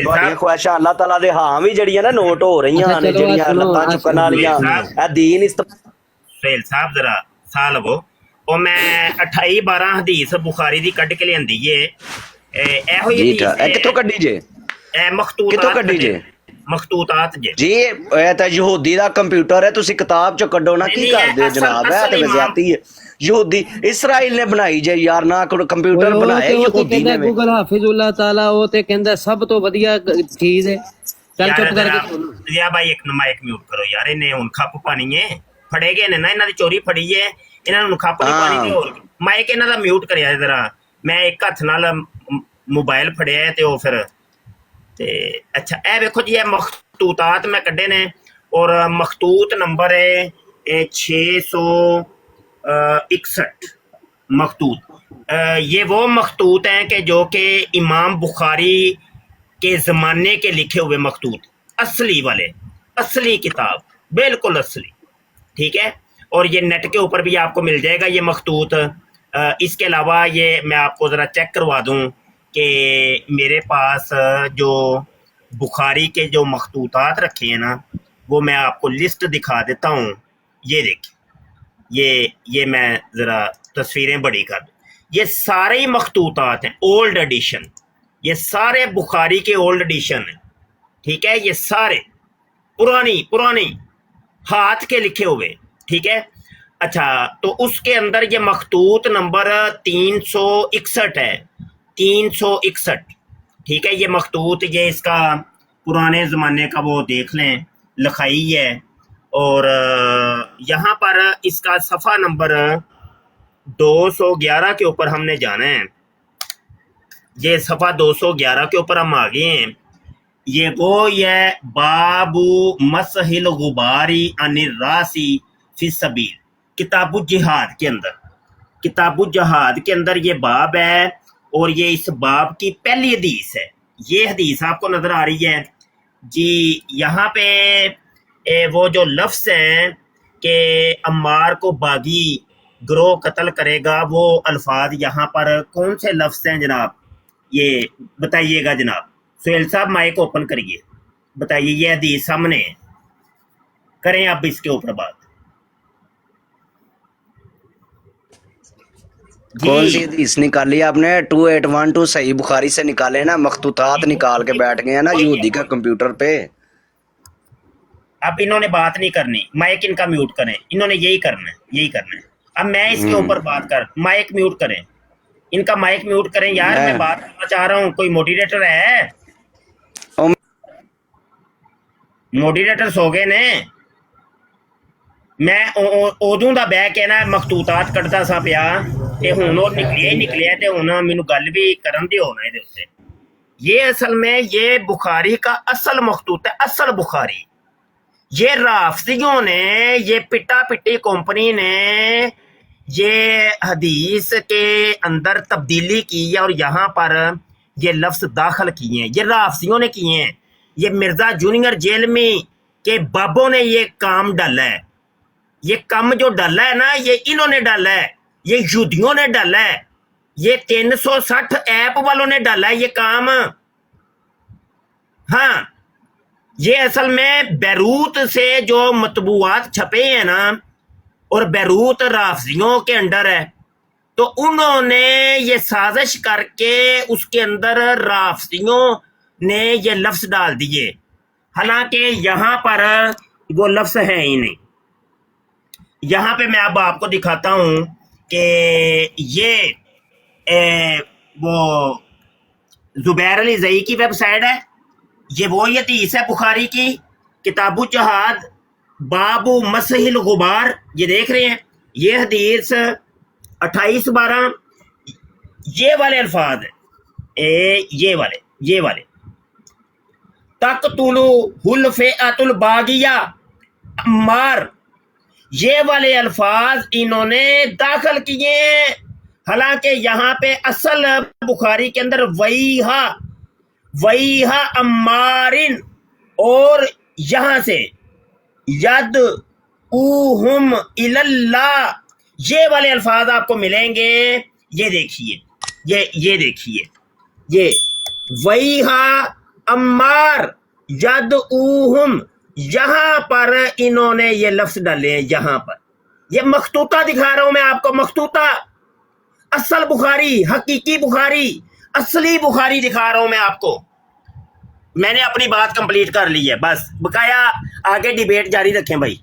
ਤੁਹਾਡੀਆਂ ਖੁਆਇਸ਼ਾਂ ਅੱਲਾਹ ਤਾਲਾ ਦੇ ਹਾਂ ਵੀ ਜਿਹੜੀਆਂ ਨਾ ਨੋਟ ਹੋ ਰਹੀਆਂ ਨੇ, ਜਿਹੜੀਆਂ ਲੱਤਾਂ ਚੁੱਕਣ ਵਾਲੀਆਂ, ਇਹ ਦੀਨ ਸੁਹੇਲ ਸਾਹਿਬ ਜ਼ਰਾ ਸਾਹ ਲਵੋ। ਉਹ ਮੈਂ 28-12 ਹਦੀਸ ਬੁਖਾਰੀ ਦੀ ਕੱਢ ਕੇ ਲਿਆਂਦੀ ਏ। ਇਹੋ ਹੀ ਕਿੱਥੋਂ ਕੱਢੀ ਜੇ? ਕਿੱਥੋਂ ਕੱਢੀ ਜੇ? ਮਖਤੂਤਾਤ ਜੀ ਇਹ ਤਾਂ ਯਹੂਦੀ ਦਾ ਕੰਪਿਊਟਰ ਹੈ, ਤੁਸੀਂ ਕਿਤਾਬ ਚੋਂ ਕੱਢੋ ਨਾ। ਕੀ ਕਰਦੇ ਹੋ ਜਨਾਬ? ਇਹ ਤੇ ਜ਼ਿਆਦਤੀ ਹੈ। ਯਹੂਦੀ ਇਸਰਾਈਲ ਨੇ ਬਣਾਈ ਜੇ ਯਾਰ, ਨਾ ਕੰਪਿਊਟਰ ਬਣਾਇਆ ਯਹੂਦੀ ਨੇ। ਗੂਗਲ ਹਾਫਿਜ਼ੁੱਲਾਹ ਤਾਲਾ ਉਹ ਤੇ ਕਹਿੰਦਾ ਸਭ ਤੋਂ ਵਧੀਆ ਚੀਜ਼ ਹੈ। ਚੱਲ ਚੁੱਪ ਕਰਕੇ ਯਾ ਭਾਈ ਇੱਕ ਮਾਈਕ ਮਿਊਟ ਕਰੋ ਯਾਰ। ਇਹਨੇ ਹੁਣ ਖੱਪ ਪਾਣੀ ਏ, ਫੜੇ ਗਏ ਨੇ ਨਾ, ਇਹਨਾਂ ਦੀ ਚੋਰੀ ਫੜੀ ਏ, ਇਹਨਾਂ ਨੂੰ ਖੱਪ ਨਹੀਂ ਪਾਣੀ ਤੇ ਹੋਰ ਮਾਈਕ ਇਹਨਾਂ ਦਾ ਮਿਊਟ ਕਰਿਆ ਜਰਾ। ਮੈਂ ਇੱਕ ਹੱਥ ਨਾਲ ਮੋਬਾਈਲ ਫੜਿਆ ਤੇ ਉਹ ਫਿਰ ਤੇ ਅੱਛਾ ਇਹ ਵੇਖੋ ਜੀ, ਇਹ ਮਖਤੂਤਾਤ ਮੈਂ ਕੱਢੇ ਨੇ ਔਰ ਮਖਤੂਤ ਨੰਬਰ है 661 मखतूत। ये वो मखतूत हैं कि जो कि इमाम बुखारी के ज़माने के लिखे हुए मखतूत, असली वाले, असली किताब, बिल्कुल असली, ठीक है। और ये नेट के ऊपर भी आपको मिल जाएगा ये मखतूत। इसके अलावा ये मैं आपको ज़रा चेक करवा दूँ कि मेरे पास जो बुखारी के जो मखतूतात रखे हैं ना, वो मैं आपको लिस्ट दिखा देता हूँ। ये देखिए, ये मैं ज़रा तस्वीरें बड़ी कर दूँ। ये सारे ही मखतूतात हैं, ओल्ड एडिशन, ये सारे बुखारी के ओल्ड एडिशन हैं, ठीक है। ये सारे पुरानी हाथ के लिखे हुए, ठीक है। अच्छा, तो उसके अंदर ये मखतूत नंबर 361 है, 361, ठीक है। ये मखतूत, ये इसका पुराने ज़माने का वो देख लें लिखाई है। और यहाँ पर इसका सफ़ा नंबर 211 के ऊपर हमने जाना है। ये सफ़ा 211 के ऊपर हम आ गए हैं। ये बाबू मसहिल गुबारी अनिर रासी फी सबील, किताबुल जिहाद के अंदर, किताबुल जिहाद के अंदर ये बाब है और ये इस बाब की पहली हदीस है। ये हदीस आपको नज़र आ रही है जी। यहाँ पे वो जो लफ्ज़ हैं कि अम्मार को बागी ग्रोह कत्ल करेगा, वो अल्फाज यहाँ पर कौन से लफ्ज़ हैं जनाब? ये बताइएगा जनाब। सुहेल साहब माइक ओपन करिए, बताइए। ये हदीस सामने है, करें आप इसके ऊपर बात। कौन सी हदीस निकाली आपने? 2812 सही बुखारी से निकाले ना, मखतूतात निकाल के बैठ गए हैं ना यहूदी का कंप्यूटर पे। अब इन्होंने बात नहीं करनी, माइक इनका म्यूट करें, इन्होंने यही करना है। अब मैं इसके ऊपर बात कर, माइक म्यूट करें, इनका माइक म्यूट करें यार। मैं बात करना चाह रहा हूँ, कोई मोडिरेटर है? मोडिरेटर सो गए ने। मैं उदों दा बह के ना मखतूतात कटदा सा पिया ते हुण ओ निकलिया ते हुण मैनूं गल भी करन दिओ ना इहदे उत्ते। ये असल में ये बुखारी का असल मखतूत है, असल बुखारी। ये राफजियों ने, ये पिटा पिटी कंपनी ने ये हदीस के अंदर तब्दीली की है और यहाँ पर ये लफ्ज़ दाखिल किए हैं, ये राफजियों ने किए हैं। ये मिर्ज़ा जूनियर जेल में के बाबों ने ये काम डाला है। ये काम जो डाला है ना, ये इन्होंने डाला है, ये यहूदियों ने डाला है, ये 360 ऐप वालों ने डाला है ये काम। हाँ, ये असल में बैरूत से जो मतबूआत छपे हैं ना, और बैरूत राफजियों के अंडर है, तो उन्होंने ये साजिश करके उसके अंदर राफजियों ने ये लफ्ज़ डाल दिए, हालांकि यहाँ पर वो लफ्ज़ हैं ही नहीं। यहाँ पे मैं अब आपको दिखाता हूँ कि ये वो ज़ुबैर अली ज़ई की वेबसाइट है। ये वो हदीस है बुखारी की, किताबुल जिहाद बाबू मसहिल गुबार, ये देख रहे हैं। ये हदीस 28-12 ये वाले अल्फाज हैं, ये वाले तक़तुलु हुलफ़िअतुल बागिया अम्मार, ये वाले अल्फाज इन्होंने दाखिल किए हैं। हालांकि यहाँ पे असल बुखारी के अंदर वहीहा अम्मारिन, और यहाँ से यद उहुम इलल्लाह, ये वाले अल्फाज आपको मिलेंगे। ये देखिए, ये देखिए, ये वहीहा अम्मार यद उहुम, यहाँ पर इन्होंने ये लफ्ज डाले हैं। यहाँ पर ये मखतूता दिखा रहा हूं मैं आपको, मखतूता, असल बुखारी, हकीकी बुखारी, असली बुखारी दिखा रहा हूं मैं आपको। मैंने अपनी बात कंप्लीट कर ली है, बस बकाया आगे डिबेट जारी रखें भाई।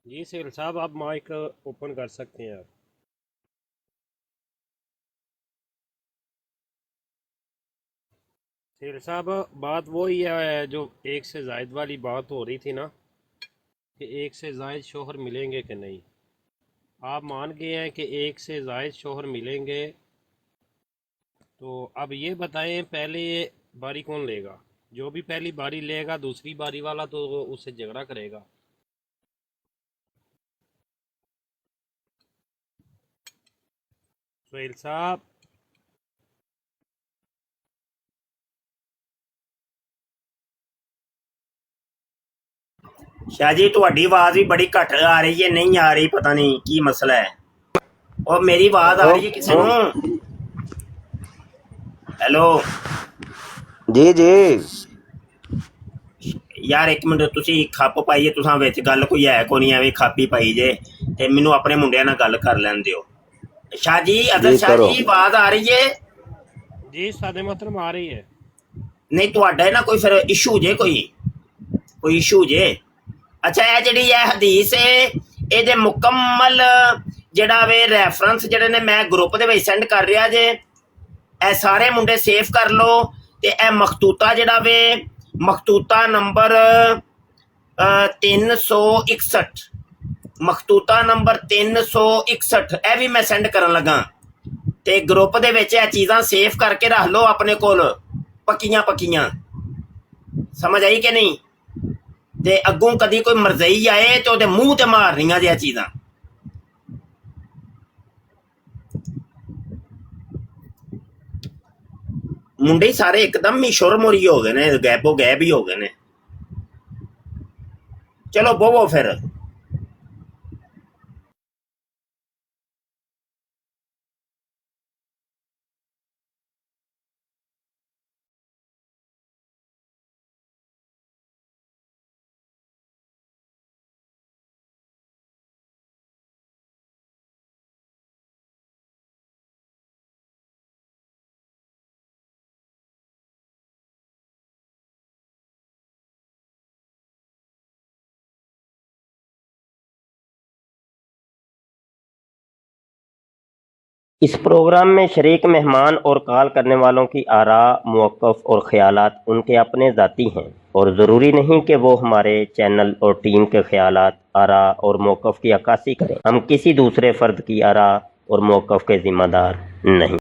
जी सेल साहब, आप माइक ओपन कर सकते हैं आप। सेल साहब, बात वही है जो एक से जायद वाली बात हो रही थी ना, कि एक से जायद शोहर मिलेंगे कि नहीं। आप मान गए हैं कि एक से जायद शोहर मिलेंगे, तो अब ये बताएं पहले ये बारी कौन लेगा। जो भी पहली बारी लेगा, दूसरी बारी वाला तो उससे झगड़ा करेगा। सोहेल साहब, शाह जी ਤੁਹਾਡੀ आवाज भी बड़ी घट आ रही है, नहीं आ रही, पता नहीं की मसला है। और मेरी आवाज आ रही है किसी को? हेलो जी जी यार, एक मिनट, तुसी खप पाइए, तुसां विच गल कोई है को नहीं, एवें खापी पाई जे, ते मैनू अपने मुंडियां नाल गल कर लैन दिओ। शाह जी, अदर शाह जी, आवाज आ रही है? जी सादे मोहतरम, आ रही है। नहीं, तुहाडा ना कोई फिर इशू जे, कोई इशू जे। अच्छा, ये जिहड़ी है हदीस है, ਇਹਦੇ ਮੁਕੰਮਲ ਜਿਹੜਾ ਵੇ ਰੈਫਰੈਂਸ ਜਿਹੜੇ ਨੇ ਮੈਂ ਗਰੁੱਪ ਦੇ ਵਿੱਚ ਸੈਂਡ ਕਰ ਰਿਹਾ ਜੇ, ਇਹ ਸਾਰੇ ਮੁੰਡੇ ਸੇਵ ਕਰ ਲਓ। ਤੇ ਇਹ ਮਖਤੂਤਾ ਜਿਹੜਾ ਵੇ, ਮਖਤੂਤਾ ਨੰਬਰ 361, ਮਖਤੂਤਾ ਨੰਬਰ 361, ਇਹ ਵੀ ਮੈਂ ਸੈਂਡ ਕਰਨ ਲੱਗਾ। ਤੇ ਗਰੁੱਪ ਦੇ ਵਿੱਚ ਇਹ ਚੀਜ਼ਾਂ ਸੇਵ ਕਰਕੇ ਰੱਖ ਲਓ ਆਪਣੇ ਕੋਲ, ਪੱਕੀਆਂ। ਸਮਝ ਆਈ ਕਿ ਨਹੀਂ? ਤੇ ਅੱਗੋਂ ਕਦੀ ਕੋਈ ਮਰਜ਼ਈ ਆਏ ਤੇ ਉਹਦੇ ਮੂੰਹ ਤੇ ਮਾਰਨੀਆਂ ਜੇ ਚੀਜ਼ਾਂ। ਮੁੰਡੇ ਸਾਰੇ ਇੱਕਦਮ ਹੀ ਸ਼ੁਰਮੁਰੀ ਹੋ ਗਏ ਨੇ, ਗੈਬੋ ਗੈਬ ਹੀ ਹੋ ਗਏ ਨੇ। ਚਲੋ ਬੋਵੋ ਫਿਰ। इस प्रोग्राम में शरीक मेहमान और कॉल करने वालों की आरा, मौक़िफ़ और ख़यालात उनके अपने ज़ाती हैं और ज़रूरी नहीं कि वो हमारे चैनल और टीम के ख़यालात, आरा और मौक़िफ़ की अक्कासी करें। हम किसी दूसरे फ़र्द की आरा और मौक़िफ़ के ज़िम्मेदार नहीं।